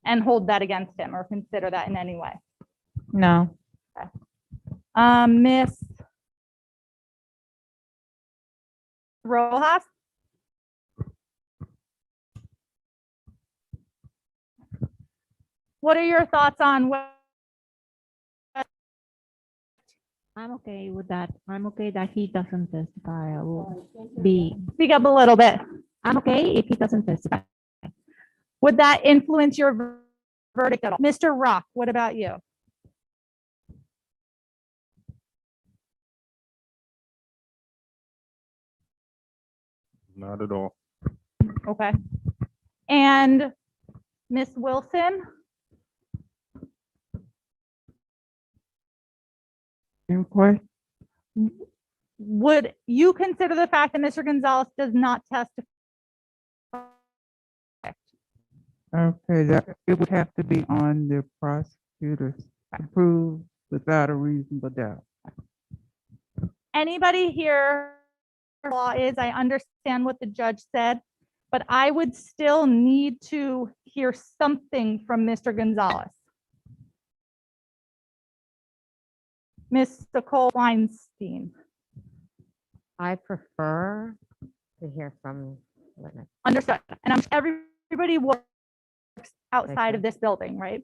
and hold that against him or consider that in any way? No. Miss Rojas? What are your thoughts on what? I'm okay with that. I'm okay that he doesn't testify. I will be. Speak up a little bit. I'm okay if he doesn't testify. Would that influence your verdict at all? Mr. Rock, what about you? Not at all. Okay. And Miss Wilson? Would you consider the fact that Mr. Gonzalez does not testify? Okay, that it would have to be on the prosecutors to prove without a reasonable doubt. Anybody here, law is, I understand what the judge said, but I would still need to hear something from Mr. Gonzalez. Ms. Nicole Weinstein. I prefer to hear from witness. Understood. And I'm everybody works outside of this building, right?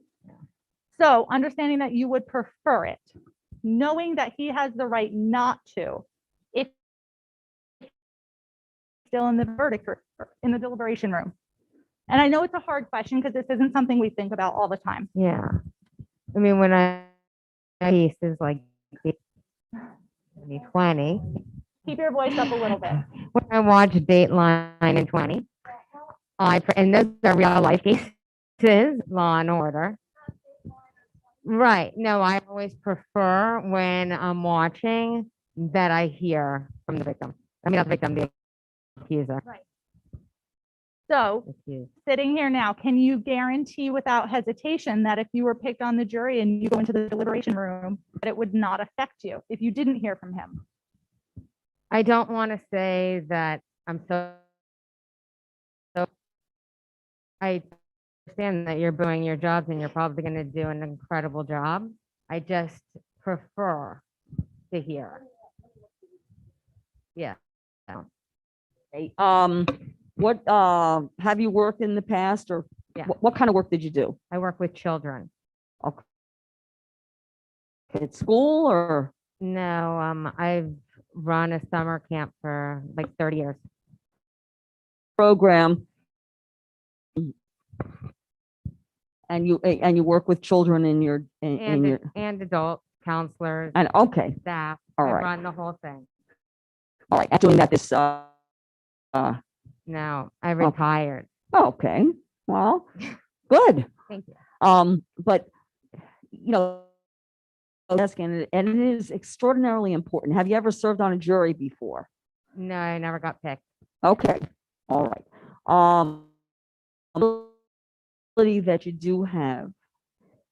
So understanding that you would prefer it, knowing that he has the right not to, if still in the verdict or in the deliberation room. And I know it's a hard question because this isn't something we think about all the time. Yeah. I mean, when I case is like 2020. Keep your voice up a little bit. When I watch Dateline in 20, and those are real life cases, Law and Order. Right. No, I always prefer when I'm watching that I hear from the victim. I mean, not the victim, the accuser. Right. So Accused. sitting here now, can you guarantee without hesitation that if you were picked on the jury and you go into the deliberation room, that it would not affect you if you didn't hear from him? I don't want to say that I'm so I understand that you're doing your jobs and you're probably going to do an incredible job. I just prefer to hear. Yeah. Okay, what, have you worked in the past or Yeah. what kind of work did you do? I work with children. Okay. At school or? No, I've run a summer camp for like 30 years. Program. And you work with children in your, in your, And adult counselors, and okay, staff. all I right. run the whole thing. all right, doing that this, No, I retired. okay, well, good. Thank you. But, you know, and it is extraordinarily important. Have you ever served on a jury before? No, I never got picked. Okay, all right. Ability that you do have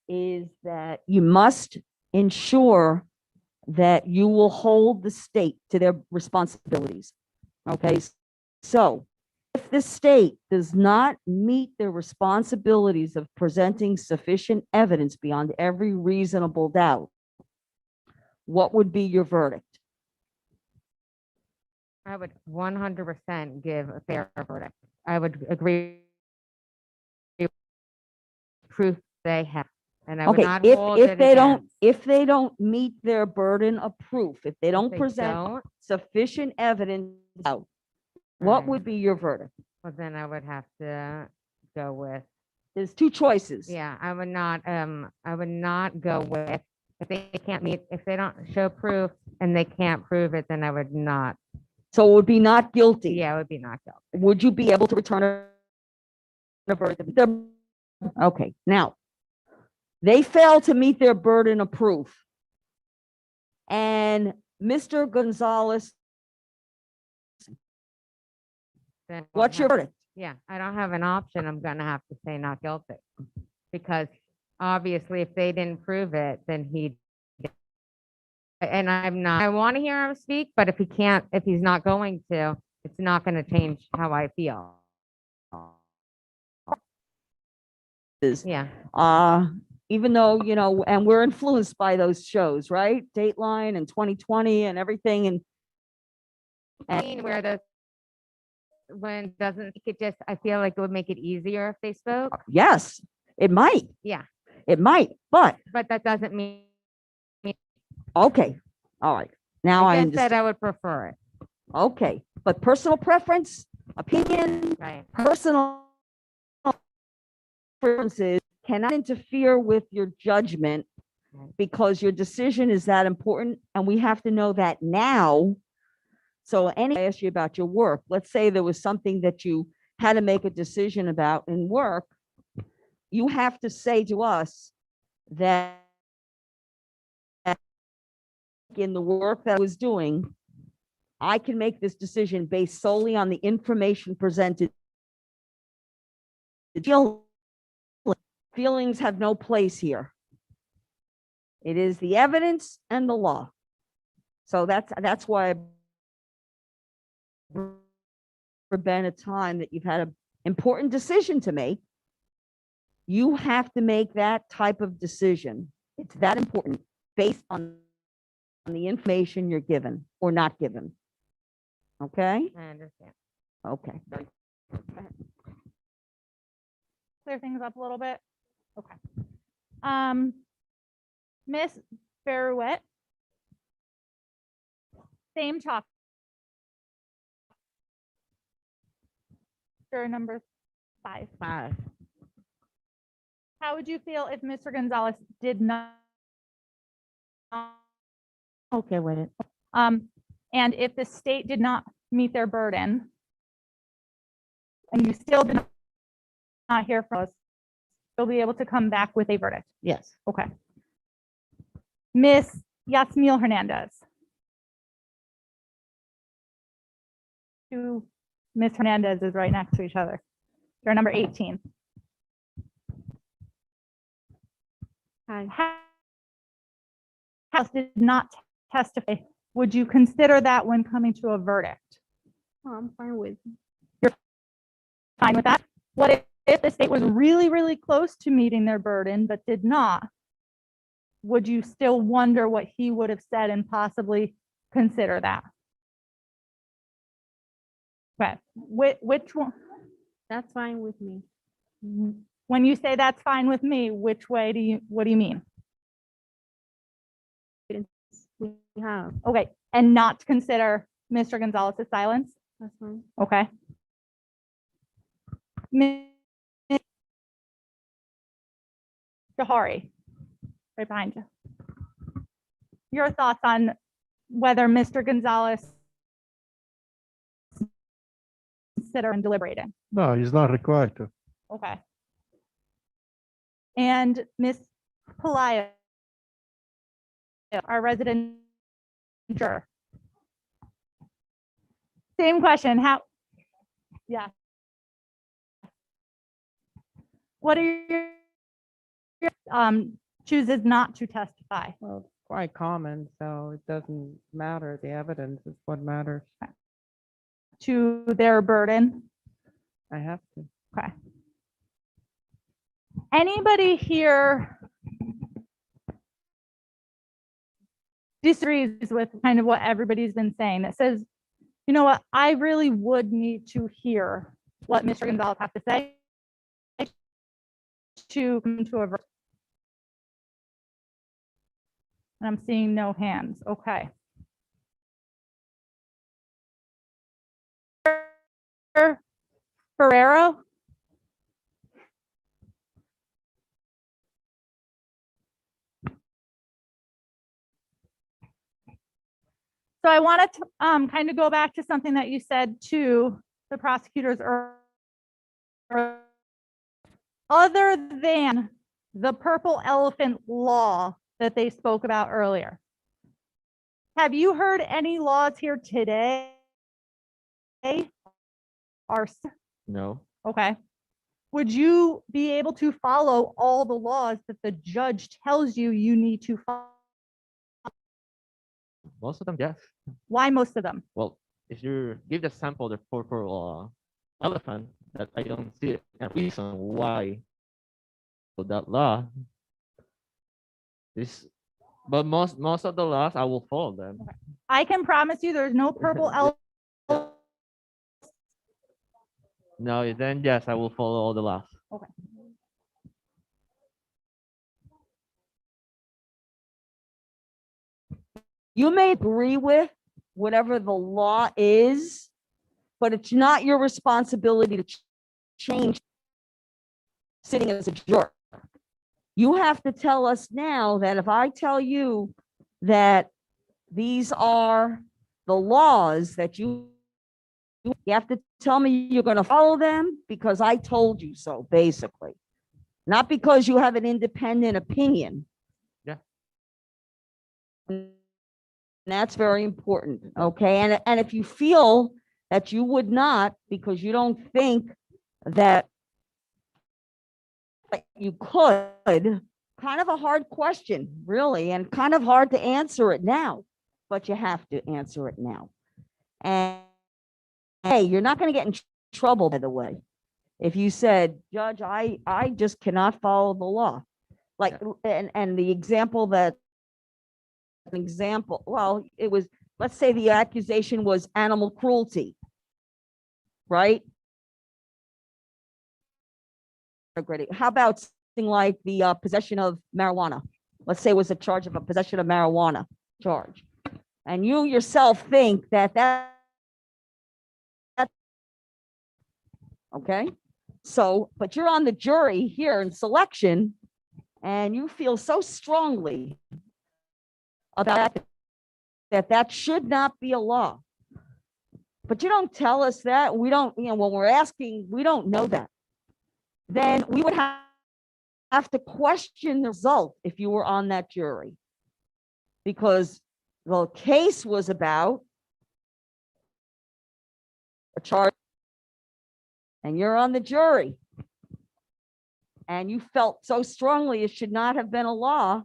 is that you must ensure that you will hold the state to their responsibilities. Okay, so if the state does not meet their responsibilities of presenting sufficient evidence beyond every reasonable doubt, what would be your verdict? I would 100% give a fair verdict. I would agree. Proof they have, and I would Okay, not hold if it they don't, against. if they don't meet their burden of proof, if they don't they present don't, sufficient evidence out, what Right. would be your verdict? Well, then I would have to go with. There's two choices. Yeah, I would not go with if they can't meet, if they don't show proof and they can't prove it, then I would not. So it would be not guilty. Yeah, it would be not guilty. Would you be able to return a verdict? Okay, now, they failed to meet their burden of proof. And Mr. Gonzalez, Then what's your verdict? Yeah, I don't have an option. I'm gonna have to say not guilty. Because obviously if they didn't prove it, then and I'm not, I want to hear him speak, but if he can't, if he's not going to, It's not gonna change how I feel. Yeah. Even though, you know, and we're influenced by those shows, right? Dateline and 2020 and everything. And Where the, when doesn't it just, I feel like it would make it easier if they spoke. yes, it might, Yeah, it might, but, but that doesn't mean, okay, all right. Now I I just said understand. I would prefer it. Okay, but personal preference, opinion, Right. personal preferences cannot interfere with your judgment because your decision is that important, and we have to know that now. So I asked you about your work. Let's say there was something that you had to make a decision about in work. You have to say to us that in the work that I was doing, I can make this decision based solely on the information presented. Feelings have no place here. It is the evidence and the law. So that's why for been a time that you've had an important decision to make. You have to make that type of decision. It's that important based on the information you're given or not given. Okay? I understand. Okay. Clear things up a little bit. Okay. Miss Beruet. Same topic. Juror number 5. How would you feel if Mr. Gonzalez did not? Okay with it. And if the state did not meet their burden, and you still did not hear from us, you'll be able to come back with a verdict. Yes. Okay. Miss Yasmil Hernandez. Two Miss Hernandez is right next to each other. They're number 18. Hi. House did not testify. Would you consider that when coming to a verdict? Oh, I'm fine with. Fine with that? What if the state was really, really close to meeting their burden, but did not? Would you still wonder what he would have said and possibly consider that? Okay, which one? That's fine with me. When you say that's fine with me, which way what do you mean? We have. Okay, and not consider Mr. Gonzalez's silence? That's fine. Okay. Jahari, right behind you. Your thoughts on whether Mr. Gonzalez consider and deliberating? No, he's not required to. Okay. And Ms. Pelayo, our resident juror. Same question. How? Yeah. What are your chooses not to testify? Well, it's quite common, so it doesn't matter. The evidence is what matters. To their burden? I have to. Okay. Anybody here disagrees with kind of what everybody's been saying that says, you know what, I really would need to hear what Mr. Gonzalez has to say to come to a verdict? And I'm seeing no hands. Okay. Ferrero? So I wanted to kind of go back to something that you said to the prosecutors earlier. Other than the purple elephant law that they spoke about earlier, have you heard any laws here today? No. Okay. Would you be able to follow all the laws that the judge tells you you need to follow? Most of them, yes. Why most of them? Well, if you give the sample the for elephant, that I don't see a reason why for that law. This, but most of the laws I will follow them. I can promise you there's no purple elephant. No, then yes, I will follow all the laws. Okay. You may agree with whatever the law is, but it's not your responsibility to change sitting as a juror. You have to tell us now that if I tell you that these are the laws that you have to tell me you're going to follow them because I told you so, basically. Not because you have an independent opinion. Yeah. And that's very important, okay? And if you feel that you would not, because you don't think that you could, kind of a hard question, really, and kind of hard to answer it now, but you have to answer it now. And hey, you're not going to get in trouble, by the way, if you said, Judge, I just cannot follow the law. Like, and the example that, well, it was, let's say the accusation was animal cruelty, right? How about something like the possession of marijuana? Let's say it was a charge of a possession of marijuana charge. And you yourself think that okay? So, but you're on the jury here in selection and you feel so strongly about that should not be a law. But you don't tell us that. We don't, when we're asking, we don't know that. Then we would have to question the result if you were on that jury. Because the case was about a charge and you're on the jury and you felt so strongly it should not have been a law.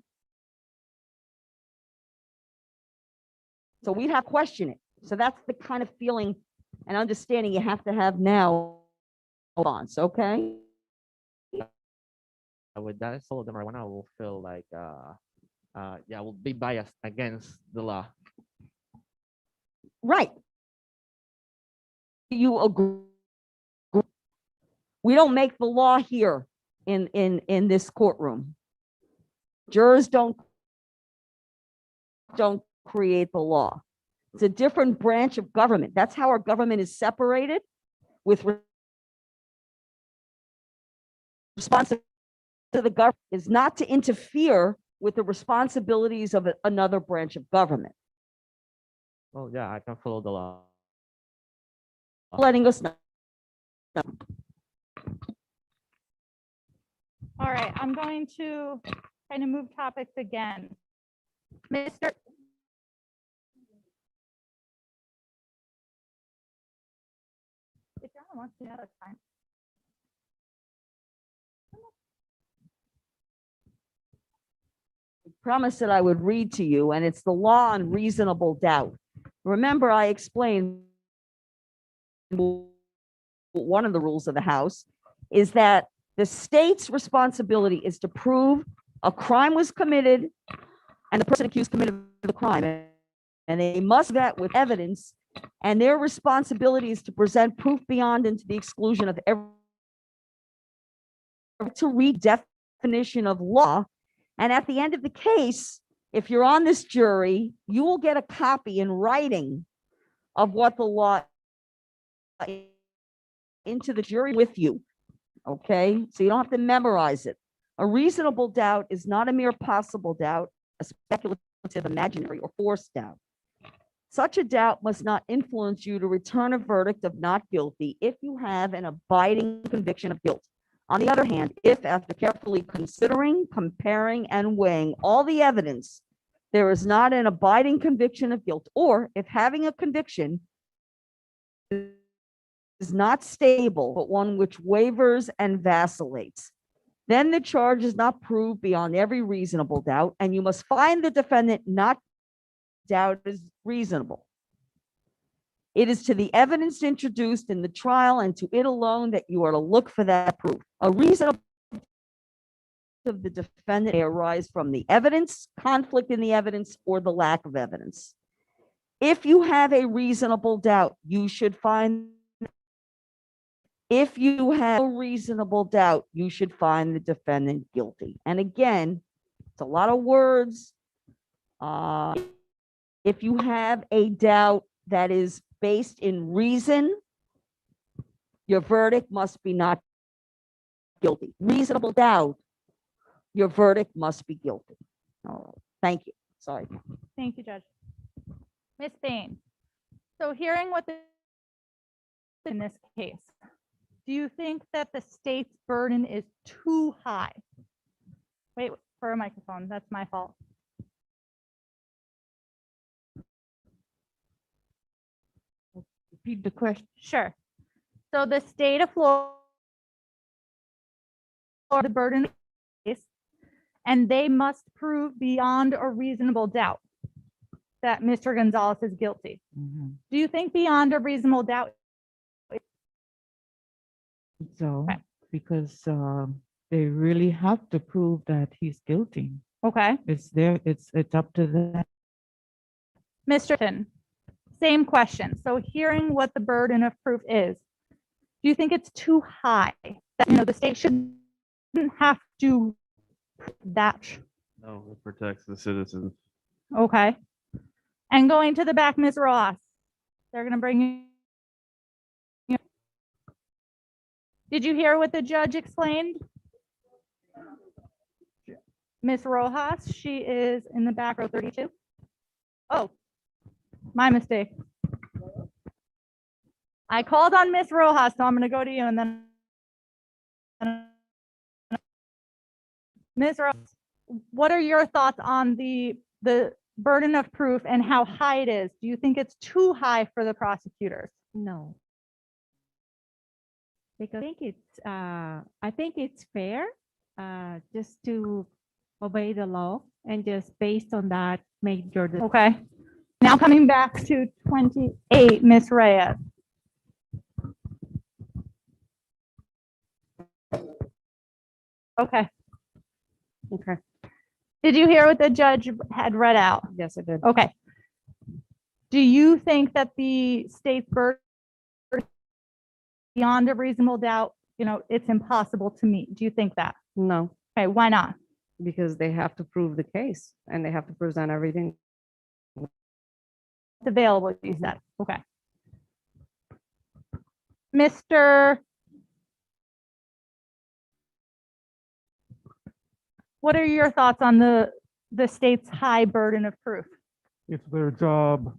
So we'd have to question it. So that's the kind of feeling and understanding you have to have now. Okay. With that, follow the marijuana, I will feel like, yeah, I will be biased against the law. Right. You agree? We don't make the law here in this courtroom. Jurors don't create the law. It's a different branch of government. That's how our government is separated, with responsibility to the government is not to interfere with the responsibilities of another branch of government. Well, yeah, I can follow the law. Letting us know. All right, I'm going to kind of move topics again. Mr. If John wants to know, that's fine. Promised that I would read to you, and it's the law on reasonable doubt. Remember, I explained one of the rules of the House is that the state's responsibility is to prove a crime was committed and the person accused committed the crime, and they must vet with evidence, and their responsibility is to present proof beyond and to the exclusion of every to read definition of law. And at the end of the case, if you're on this jury, you will get a copy in writing of what the law into the jury with you. Okay, so you don't have to memorize it. A reasonable doubt is not a mere possible doubt, a speculative, imaginary, or forced doubt. Such a doubt must not influence you to return a verdict of not guilty if you have an abiding conviction of guilt. On the other hand, if after carefully considering, comparing, and weighing all the evidence, there is not an abiding conviction of guilt, or if having a conviction is not stable, but one which wavers and vacillates, then the charge is not proved beyond every reasonable doubt, and you must find the defendant not doubt is reasonable. It is to the evidence introduced in the trial and to it alone that you are to look for that proof. A reasonable of the defendant may arise from the evidence, conflict in the evidence, or the lack of evidence. If you have a reasonable doubt, you should find if you have a reasonable doubt, you should find the defendant guilty. And again, it's a lot of words. If you have a doubt that is based in reason, your verdict must be not guilty. Reasonable doubt, your verdict must be guilty. All right. Thank you. Sorry. Thank you, Judge. Ms. Bain, so hearing what in this case, do you think that the state's burden is too high? Wait for a microphone. That's my fault. Repeat the question. Sure. So the state of Florida, the burden of the case, and they must prove beyond a reasonable doubt that Mr. Gonzalez is guilty. Mhm. Do you think beyond a reasonable doubt? So, Okay. because they really have to prove that he's guilty. Okay. It's up to them. Mr. Finn, same question. So hearing what the burden of proof is, do you think it's too high? That, the state shouldn't have to that. No, it protects the citizens. Okay. And going to the back, Ms. Ross, they're going to bring you. Did you hear what the judge explained? Ms. Rojas, she is in the back row 32. Oh, my mistake. I called on Ms. Rojas, so I'm going to go to you and then. Ms. Rojas, what are your thoughts on the burden of proof and how high it is? Do you think it's too high for the prosecutors? No. Because I think it's fair, just to obey the law and just based on that, make your decision. Okay. Now coming back to 28, Ms. Reyes. Okay. Okay. Did you hear what the judge had read out? Yes, I did. Okay. Do you think that the state's burden beyond a reasonable doubt, it's impossible to meet? Do you think that? No, Okay, why not? because they have to prove the case and they have to present everything. It's available, you said. Okay. Mr. What are your thoughts on the state's high burden of proof? It's their job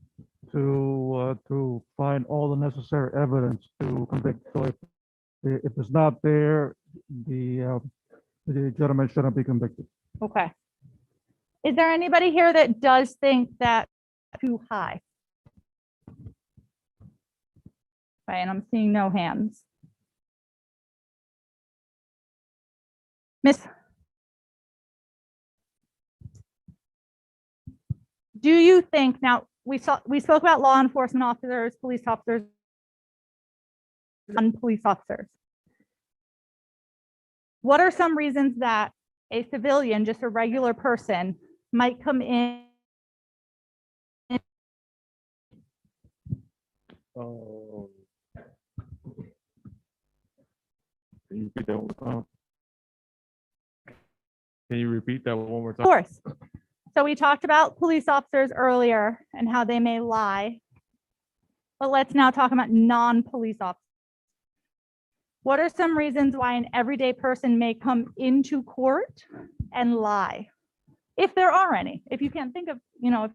to find all the necessary evidence to convict. So if it's not there, the gentleman shouldn't be convicted. Okay. Is there anybody here that does think that too high? Okay, and I'm seeing no hands. Miss, do you think, now we spoke about law enforcement officers, police officers, and police officers. What are some reasons that a civilian, just a regular person, might come in? Can you repeat that one more time? Of course. So we talked about police officers earlier and how they may lie. But let's now talk about non-police officers. What are some reasons why an everyday person may come into court and lie? If there are any. If you can't think of, if you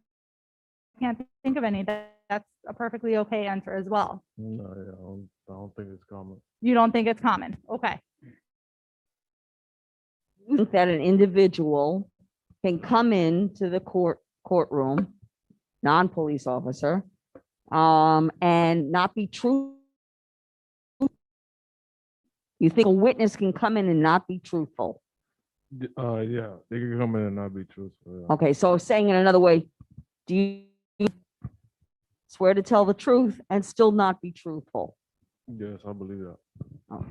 can't think of any, that's a perfectly okay answer as well. No, I don't think it's common. You don't think it's common? Okay. You think that an individual can come into the courtroom, non-police officer, and not be true? You think a witness can come in and not be truthful? Yeah, they can come in and not be truthful. Yeah. Okay, so saying it another way, do you swear to tell the truth and still not be truthful? Yes, I believe that. Oh,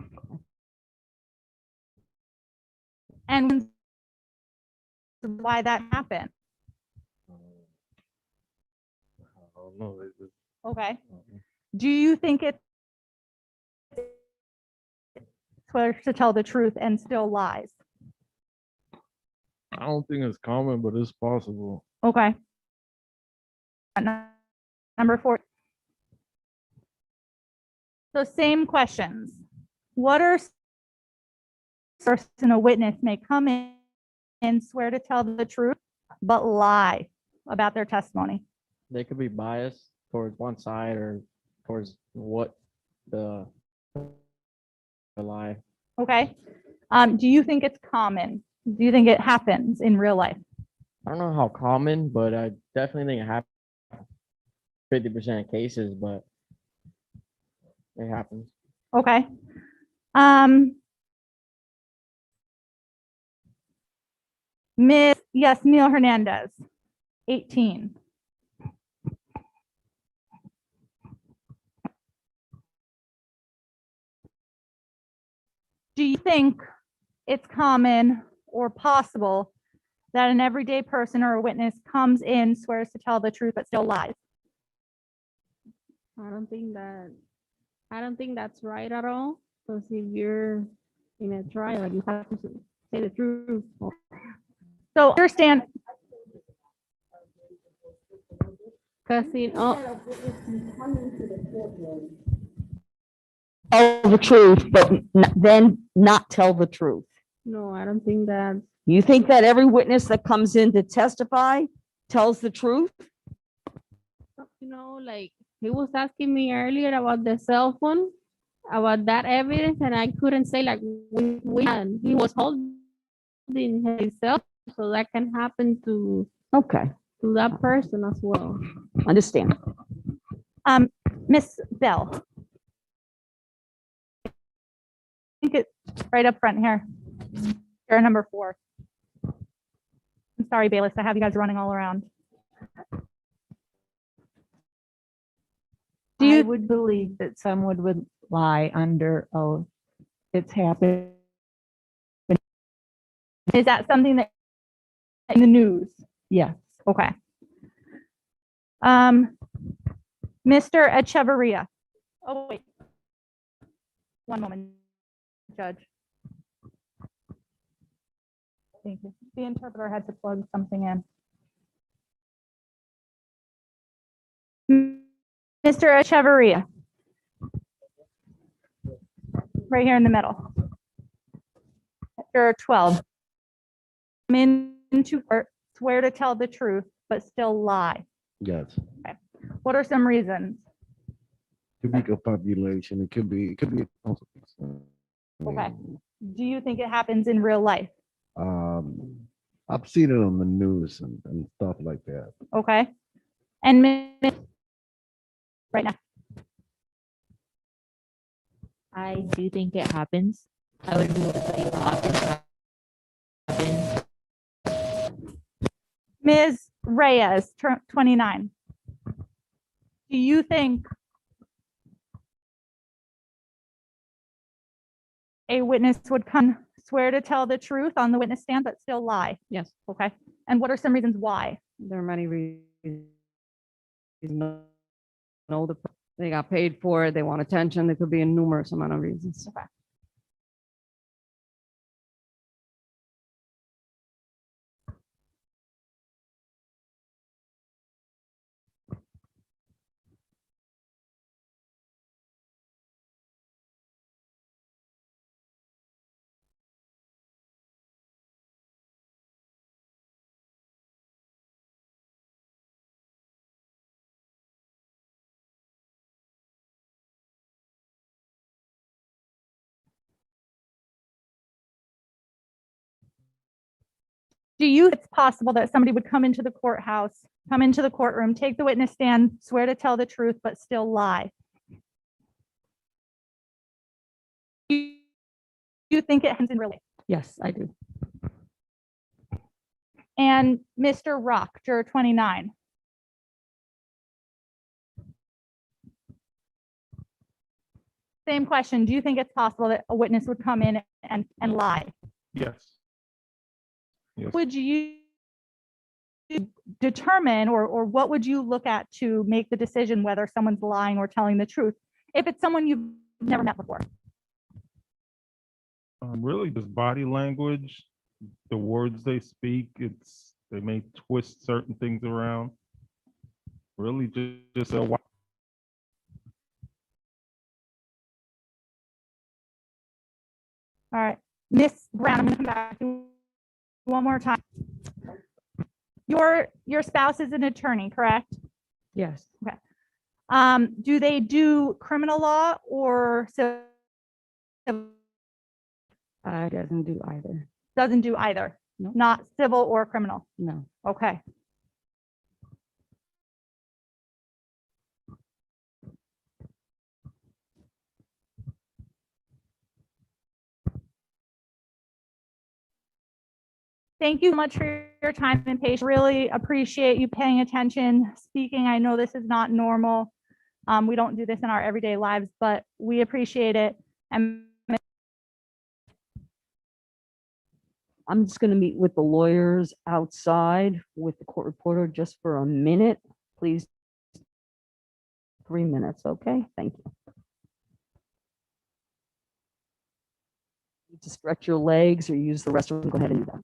And why that happened? I don't know. Okay. Do you think it swears to tell the truth and still lies? I don't think it's common, but it's possible. Okay. Number 4. So same questions. What are person, a witness may come in and swear to tell the truth, but lie about their testimony? They could be biased towards one side or towards what the lie. Okay. Do you think it's common? Do you think it happens in real life? I don't know how common, but I definitely think it happens 50% of cases, but it happens. Okay. Miss Yasmil Hernandez, 18. Do you think it's common or possible that an everyday person or a witness comes in, swears to tell the truth, but still lies? I don't think that's right at all. Because if you're in a trial, you have to say the truth. So understand. Because tell the truth, but then not tell the truth. no, I don't think that. You think that every witness that comes in to testify tells the truth? Like he was asking me earlier about the cell phone, about that evidence, and I couldn't say like when he was holding himself, so that can happen to that person as well. Understand. Miss Bell. I think it's right up front here. You're number 4. I'm sorry, Bayless, I have you guys running all around. I would believe that someone would lie under oath. It's happened. Is that something that in the news? Yes. Okay. Mr. Echeverria. Oh, wait. One moment, Judge. Thank you. The interpreter had to plug something in. Mr. Echeverria. Right here in the middle. There are 12. Come into court, swear to tell the truth, but still lie. Yes. Okay. What are some reasons? Could be a population. It could be. Okay. Do you think it happens in real life? I've seen it on the news and stuff like that. Okay. And right now. I do think it happens. I would say often happens. Ms. Reyes, 29. Do you think a witness would come swear to tell the truth on the witness stand but still lie? Yes. Okay. And what are some reasons why? There are many reasons. They got paid for it. They want attention. There could be a numerous amount of reasons. Okay. Do you think it's possible that somebody would come into the courthouse, come into the courtroom, take the witness stand, swear to tell the truth, but still lie? Do you think it happens in real life? Yes, I do. And Mr. Rock, juror 29. Same question. Do you think it's possible that a witness would come in and lie? Yes. Yes. Would you determine, or what would you look at to make the decision whether someone's lying or telling the truth if it's someone you've never met before? Really, just body language, the words they speak. They may twist certain things around. Really, just a All right, Miss Brown, I'm gonna come back to you one more time. Your spouse is an attorney, correct? Yes. Okay. Do they do criminal law or civil? Doesn't do either. Doesn't do either. No. Not civil or criminal. No. Okay. Thank you so much for your time and patience. Really appreciate you paying attention, speaking. I know this is not normal. We don't do this in our everyday lives, but we appreciate it. And I'm just going to meet with the lawyers outside with the court reporter just for a minute, please. 3 minutes, okay? Thank you. Need to stretch your legs or use the restroom, go ahead and do that.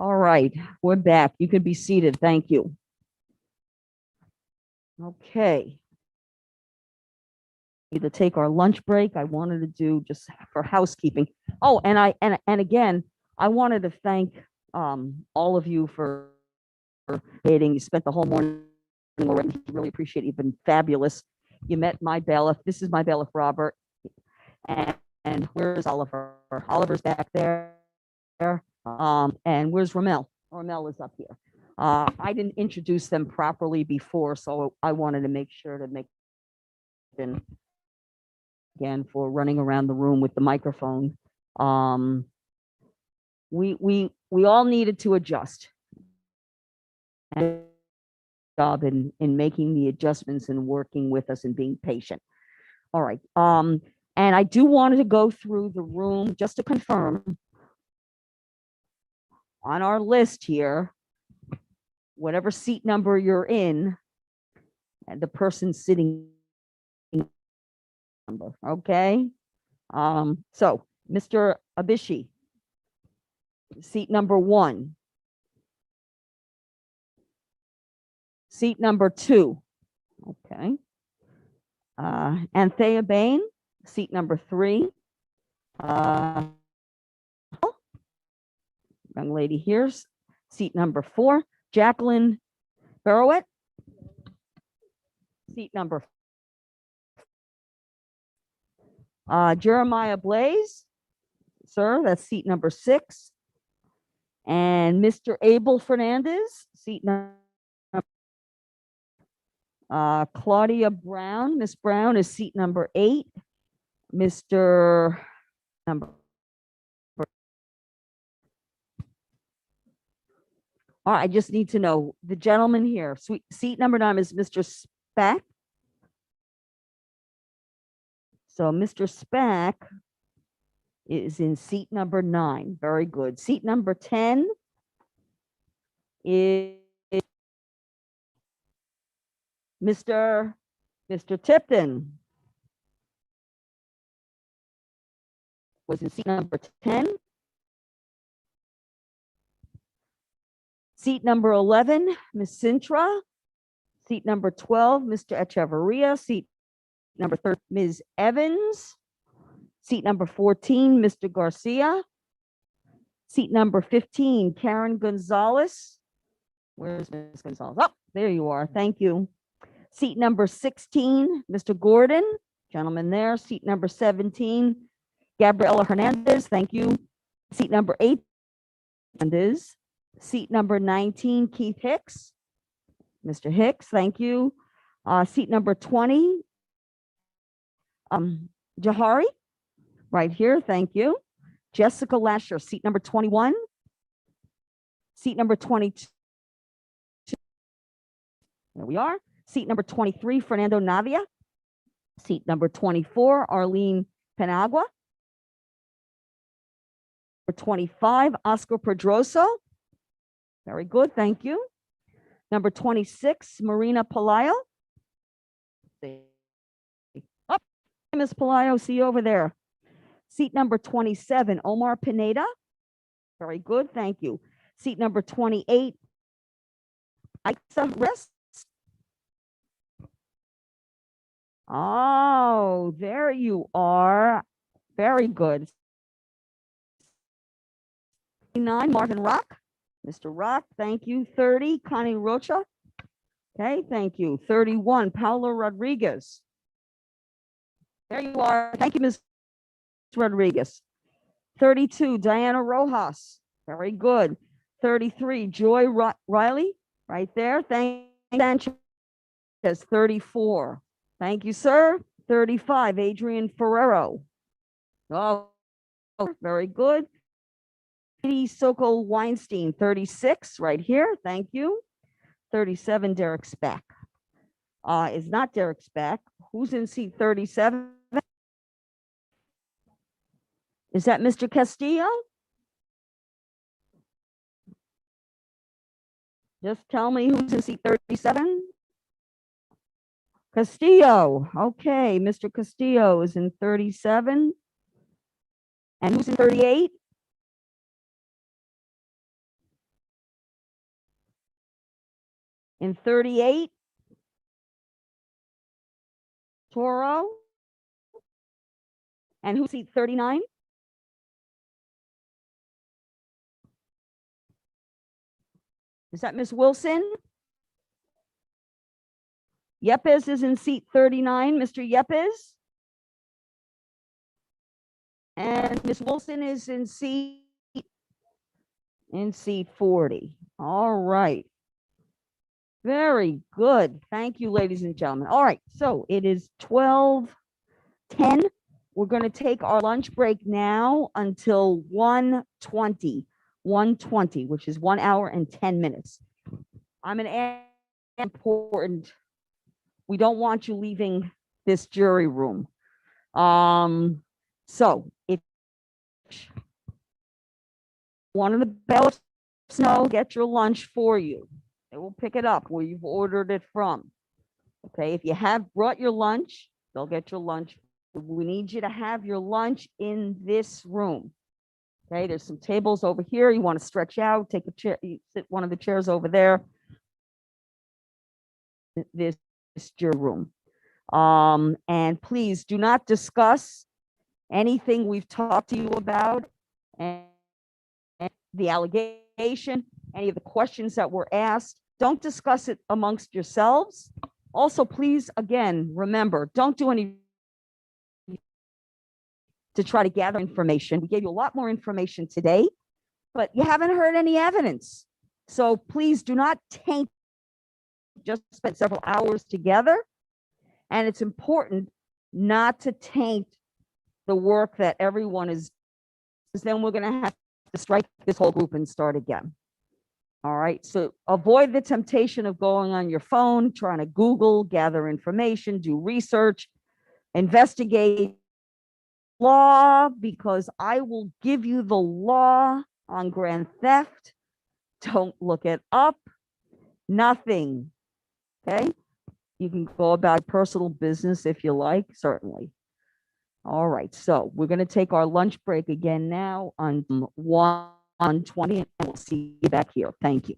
All right, we're back. You can be seated. Thank you. Okay. To take our lunch break, I wanted to do just for housekeeping. Oh, and again, I wanted to thank all of you for participating. You spent the whole morning already. Really appreciate it. You've been fabulous. You met my bailiff. This is my bailiff, Robert. And where's Oliver? Oliver's back there. And where's Ramel? Ramel is up here. I didn't introduce them properly before, so I wanted to make sure to make them again for running around the room with the microphone. We all needed to adjust. And job in making the adjustments and working with us and being patient. All right. And I do want to go through the room just to confirm on our list here, whatever seat number you're in, and the person sitting number, okay? So Mr. Abishi, seat number 1. Seat number 2, okay. Anthea Bain, seat number 3. Young lady here's seat number 4. Jacqueline Barrowett, seat number 4. Jeremiah Blaze, sir, that's seat number 6. And Mr. Abel Fernandez, seat number Claudia Brown, Miss Brown is seat number 8. Mr. number. All right, I just need to know the gentleman here. Seat number 9 is Mr. Spack. So Mr. Spack is in seat number 9. Very good. Seat number 10 is Mr. Tipton. Was in seat number 10. Seat number 11, Ms. Sintra. Seat number 12, Mr. Echeverria. Seat number 13, Ms. Evans. Seat number 14, Mr. Garcia. Seat number 15, Karen Gonzalez. Where's Ms. Gonzalez? Oh, there you are. Thank you. Seat number 16, Mr. Gordon. Gentleman there. Seat number 17, Gabriela Hernandez. Thank you. Seat number 8, Hernandez. Seat number 19, Keith Hicks. Mr. Hicks, thank you. Seat number 20, Jahari, right here, thank you. Jessica Lasher, seat number 21. Seat number 22. There we are. Seat number 23, Fernando Navia. Seat number 24, Arlene Penagua. Number 25, Oscar Pedroso. Very good, thank you. Number 26, Marina Palayo. Oh, Ms. Palayo, see you over there. Seat number 27, Omar Pineda. Very good, thank you. Seat number 28, Isa Rest. Oh, there you are. Very good. 9, Marvin Rock. Mr. Rock, thank you. 30, Connie Rocha. Okay, thank you. 31, Paulo Rodriguez. There you are. Thank you, Ms. Rodriguez. 32, Diana Rojas. Very good. 33, Joy Riley. Right there. Thank you, Sanchez. 34. Thank you, sir. 35, Adrian Ferrero. Oh, very good. Sokol Weinstein, 36, right here. Thank you. 37, Derek Speck. Is not Derek Speck. Who's in seat 37? Is that Mr. Castillo? Just tell me who's in seat 37. Castillo. Okay, Mr. Castillo is in 37. And who's in 38? In 38, Toro. And who's seat 39? Is that Miss Wilson? Yepes is in seat 39, Mr. Yepes. And Miss Wilson is in seat 40. All right. Very good. Thank you, ladies and gentlemen. All right, so it is 12:10. We're going to take our lunch break now until 1:20, which is 1 hour and 10 minutes. I'm going to add important. We don't want you leaving this jury room. So if one of the bailiffs know, get your lunch for you. They will pick it up where you've ordered it from. Okay, if you have brought your lunch, they'll get your lunch. We need you to have your lunch in this room. Okay, there's some tables over here. You want to stretch out, take a chair, you sit one of the chairs over there. This is your room. And please do not discuss anything we've talked to you about and the allegation, any of the questions that were asked. Don't discuss it amongst yourselves. Also, please, again, remember, don't do any to try to gather information. We gave you a lot more information today, but you haven't heard any evidence. So please do not taint, just spent several hours together. And it's important not to taint the work that everyone is, because then we're going to have to strike this whole group and start again. All right, so avoid the temptation of going on your phone, trying to Google, gather information, do research, investigate law, because I will give you the law on grand theft. Don't look it up. Nothing. Okay, you can go about personal business if you like, certainly. All right, so we're going to take our lunch break again now on 1:20, and we'll see you back here. Thank you.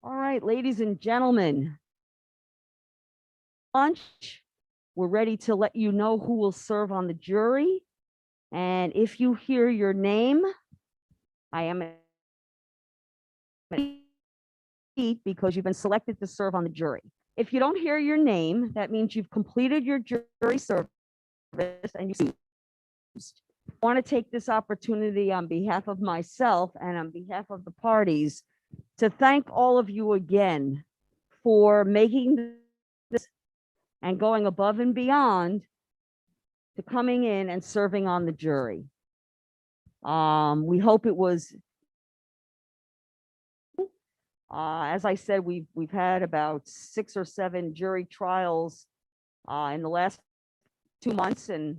All right, ladies and gentlemen. Lunch, we're ready to let you know who will serve on the jury. And if you hear your name, I am because you've been selected to serve on the jury. If you don't hear your name, that means you've completed your jury service and you want to take this opportunity on behalf of myself and on behalf of the parties to thank all of you again for making this and going above and beyond to coming in and serving on the jury. We hope it was, as I said, we've had about 6 or 7 jury trials in the last 2 months, and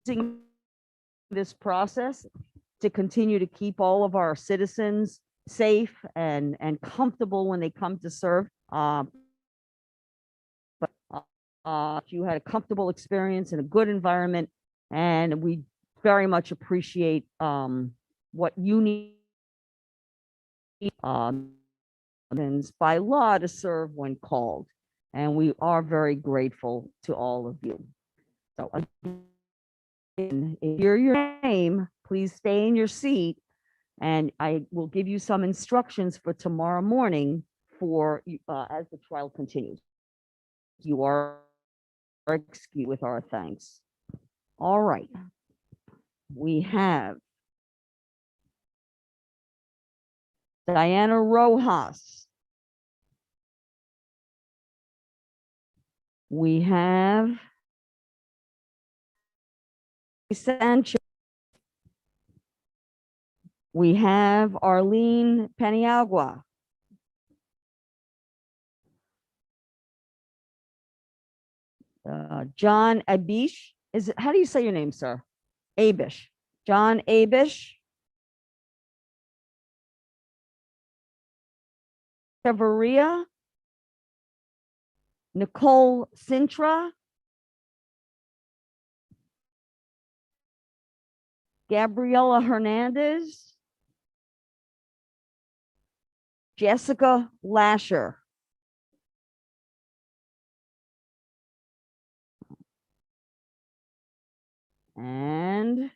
using this process to continue to keep all of our citizens safe and comfortable when they come to serve. If you had a comfortable experience in a good environment, and we very much appreciate what you need by law to serve when called. And we are very grateful to all of you. So again, if you're your name, please stay in your seat, and I will give you some instructions for tomorrow morning for as the trial continues. You are excused with our thanks. All right. We have Diana Rojas. We have Sanchez. We have Arlene Paniagua. John Abish. How do you say your name, sir? Abish. John Abish. Chavarria. Nicole Sintra. Gabriela Hernandez. Jessica Lasher. And let's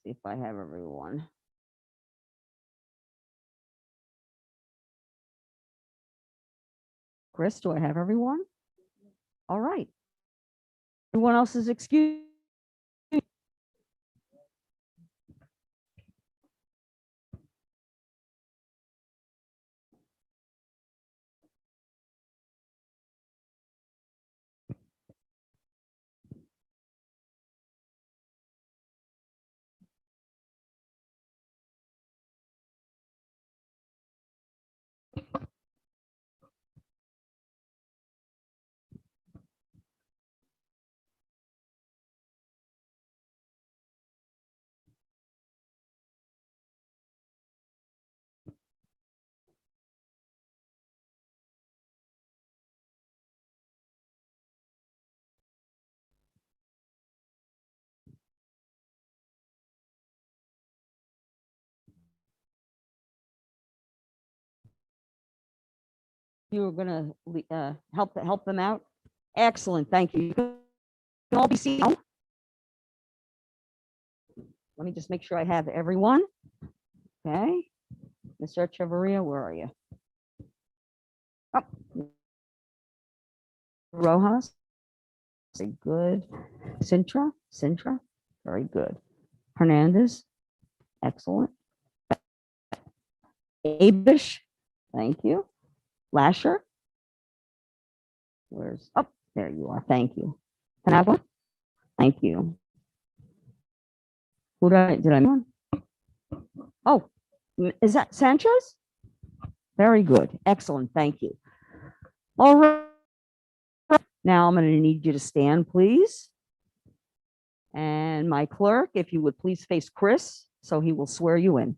see if I have everyone. Chris, do I have everyone? All right. Everyone else is excused. You were gonna help them out. Excellent, thank you. You can all be seated. Let me just make sure I have everyone. Okay, Mr. Chavarria, where are you? Oh. Rojas. Very good. Sintra, very good. Hernandez, excellent. Abish, thank you. Lasher, oh, there you are, thank you. Panagua, thank you. Who did I miss? Oh, is that Sanchez? Very good, excellent, thank you. All right, now I'm going to need you to stand, please. And my clerk, if you would please face Chris, so he will swear you in.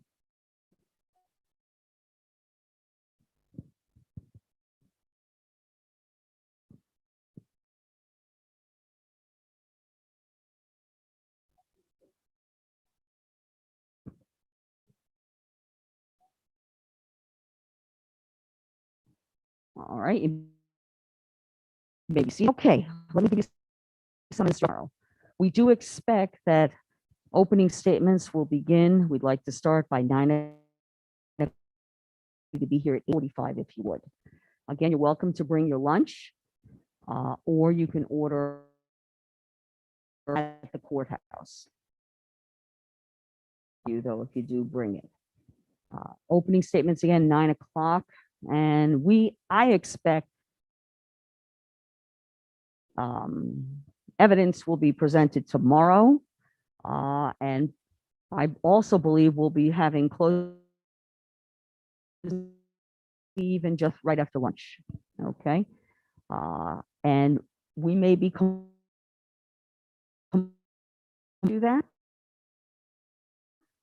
All right. Maybe see. Okay, let me give you some instruction. We do expect that opening statements will begin. We'd like to start by 9 to be here at 8:45 if you would. Again, you're welcome to bring your lunch, or you can order at the courthouse. You though, if you do bring it. Opening statements again, 9 o'clock, and I expect evidence will be presented tomorrow, and I also believe we'll be having closed even just right after lunch. Okay, and we may be do that.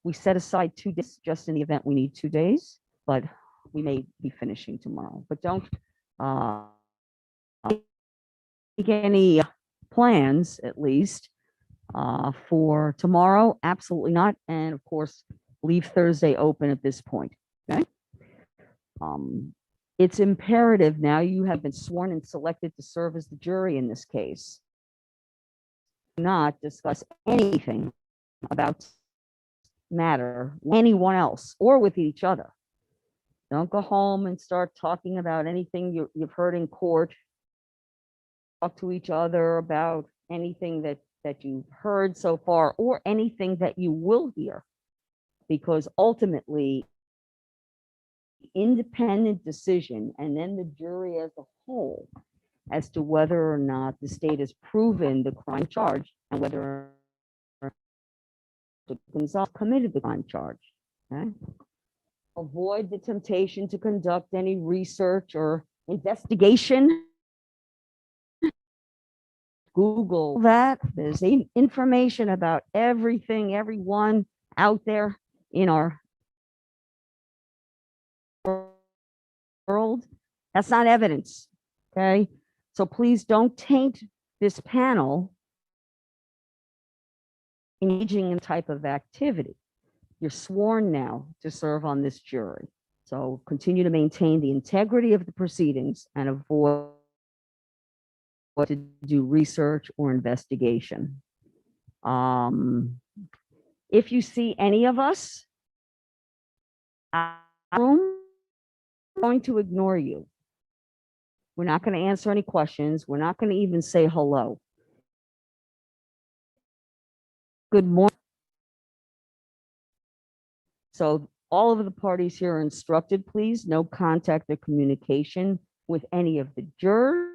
We set aside 2 days just in the event we need 2 days, but we may be finishing tomorrow. But don't make any plans, at least, for tomorrow. Absolutely not. And of course, leave Thursday open at this point. Okay. It's imperative now you have been sworn and selected to serve as the jury in this case. Do not discuss anything about matter with anyone else or with each other. Don't go home and start talking about anything you've heard in court. Talk to each other about anything that you've heard so far or anything that you will hear, because ultimately independent decision and then the jury as a whole as to whether or not the state has proven the crime charge and whether Gonzalez committed the crime charge. Okay? Avoid the temptation to conduct any research or investigation. Google that. There's information about everything, everyone out there in our world. That's not evidence. Okay. So please don't taint this panel engaging in type of activity. You're sworn now to serve on this jury. So continue to maintain the integrity of the proceedings and avoid to do research or investigation. If you see any of us room, we're going to ignore you. We're not going to answer any questions. We're not going to even say hello. Good morning. So all of the parties here are instructed, please, no contact or communication with any of the jurors.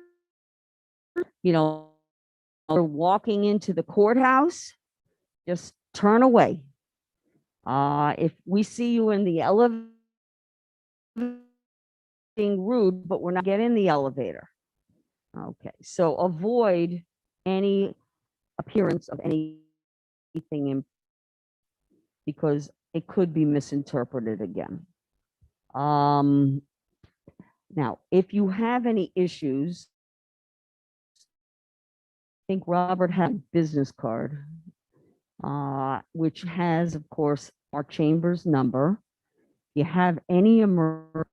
You know, walking into the courthouse, just turn away. If we see you in the elevator, being rude, but we're not getting in the elevator. Okay, so avoid any appearance of anything because it could be misinterpreted again. Now, if you have any issues, I think Robert had a business card, which has, of course, our chamber's number. If you have any emergency,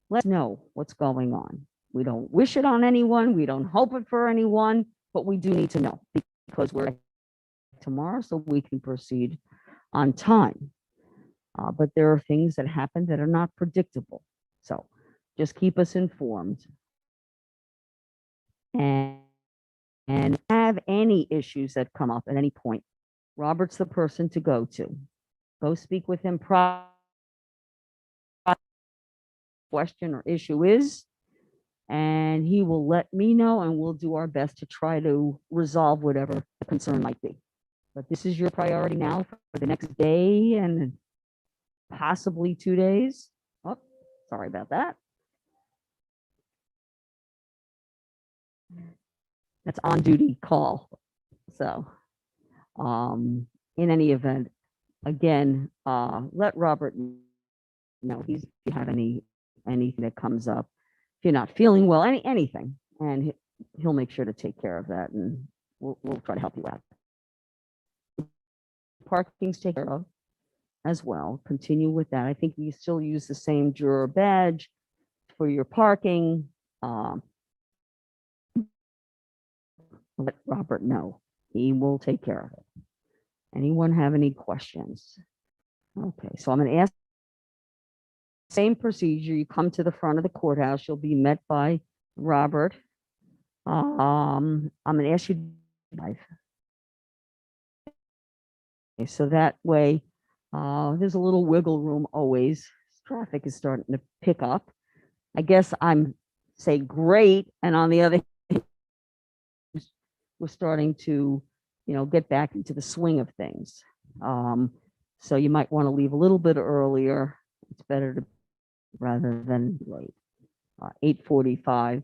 let us know what's going on. We don't wish it on anyone. We don't hope it for anyone, but we do need to know because we're tomorrow so we can proceed on time. But there are things that happen that are not predictable. So just keep us informed. And have any issues that come up at any point, Robert's the person to go to. Go speak with him question or issue is, and he will let me know and we'll do our best to try to resolve whatever the concern might be. But this is your priority now for the next day and possibly 2 days. Oh, sorry about that. That's on duty call. So, in any event, again, let Robert know if you have anything that comes up. If you're not feeling well, anything, and he'll make sure to take care of that, and we'll try to help you out. Parking's taken care of as well. Continue with that. I think we still use the same juror badge for for your parking. Let Robert know. He will take care of it. Anyone have any questions? Okay, so I'm going to ask, same procedure. You come to the front of the courthouse. You'll be met by Robert. I'm going to ask you to drive. Okay, so that way, there's a little wiggle room always. Traffic is starting to pick up. I guess I'm say great, and on the other hand, we're starting to, get back into the swing of things. So you might want to leave a little bit earlier. It's better to rather than late. 8:45,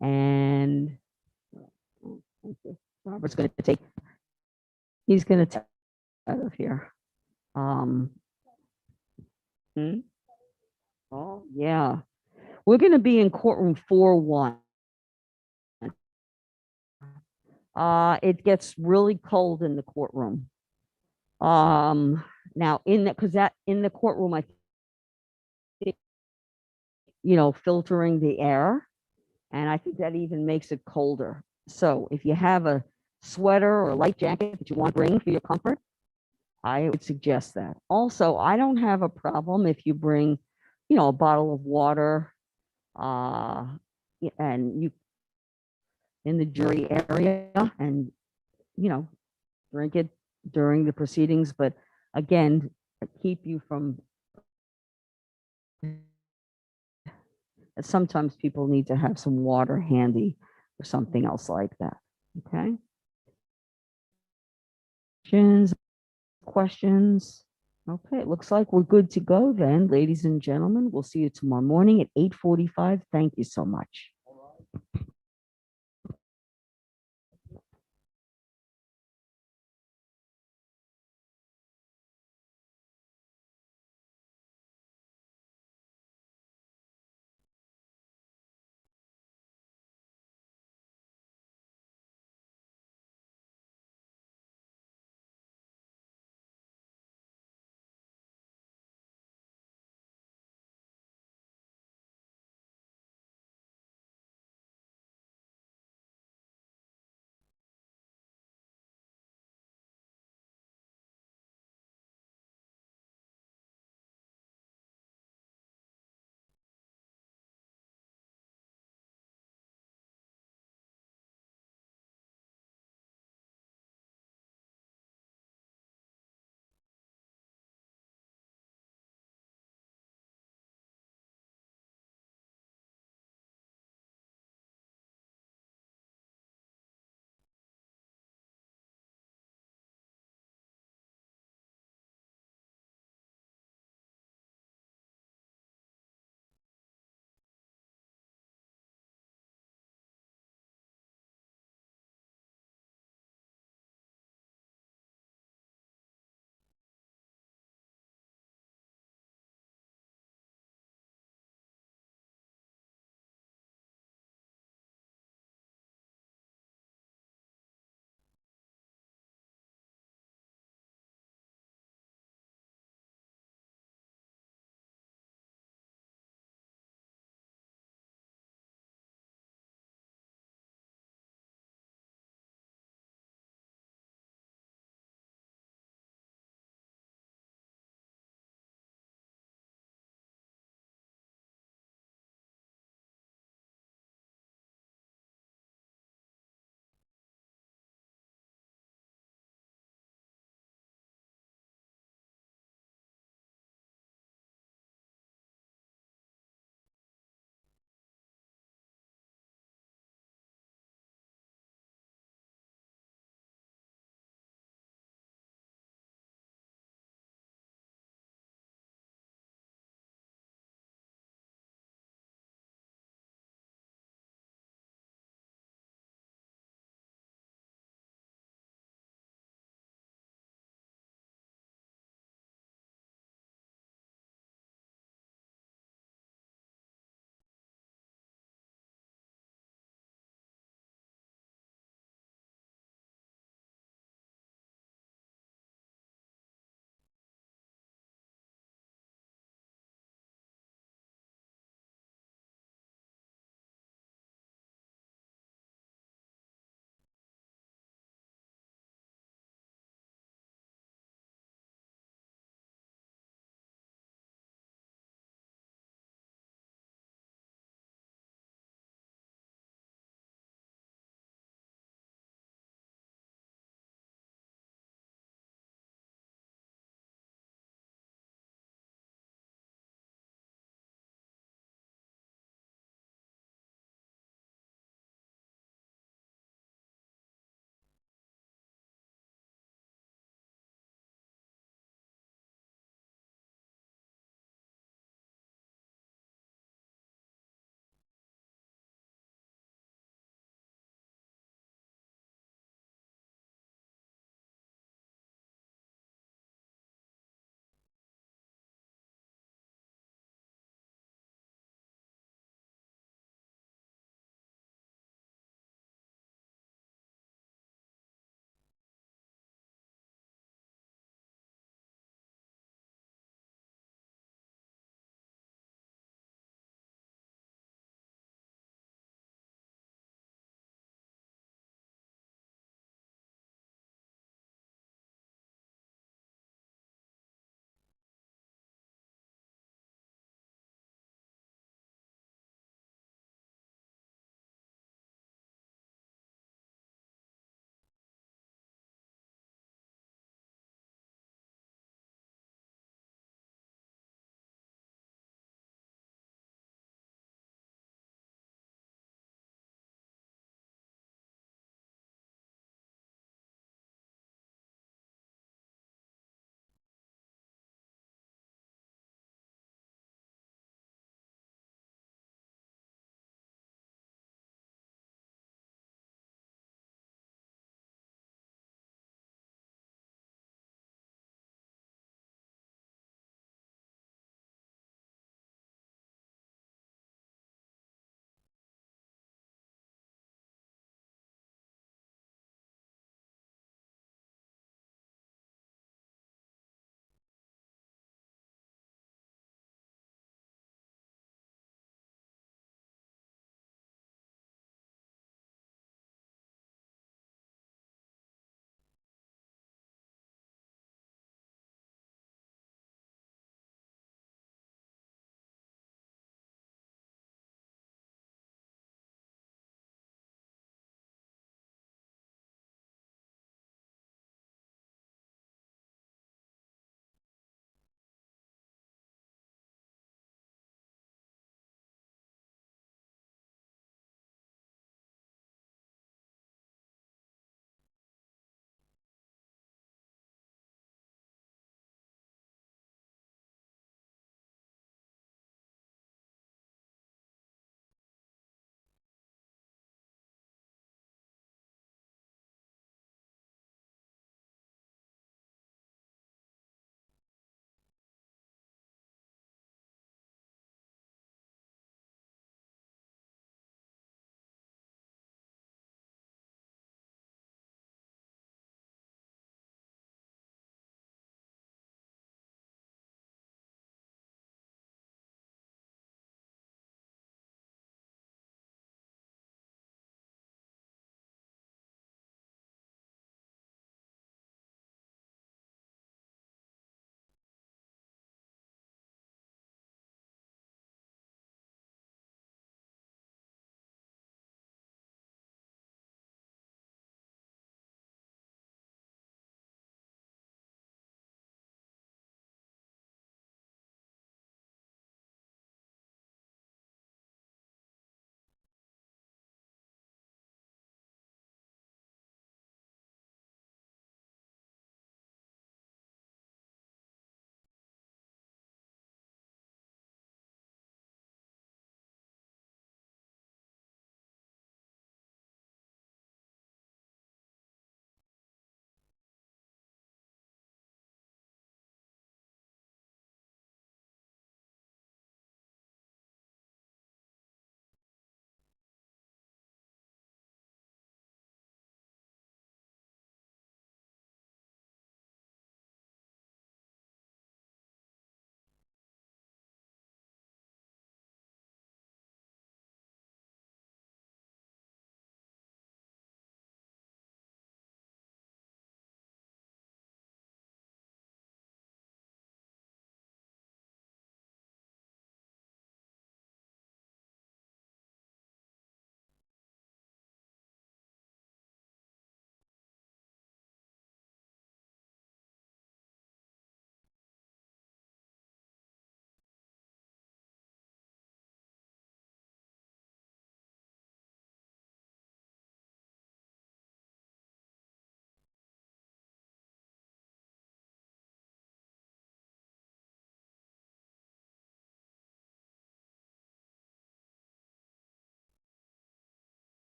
and Robert's going to take. He's going to take out of here. Oh yeah, we're going to be in courtroom 4-1. It gets really cold in the courtroom. Now in the courtroom, I think, filtering the air, and I think that even makes it colder. So if you have a sweater or a light jacket that you want to bring for your comfort, I would suggest that. Also, I don't have a problem if you bring, a bottle of water, and you in the jury area, and drink it during the proceedings, but again, keep you from, sometimes people need to have some water handy or something else like that. Okay. Questions? Okay, it looks like we're good to go then, ladies and gentlemen. We'll see you tomorrow morning at 8:45. Thank you so much.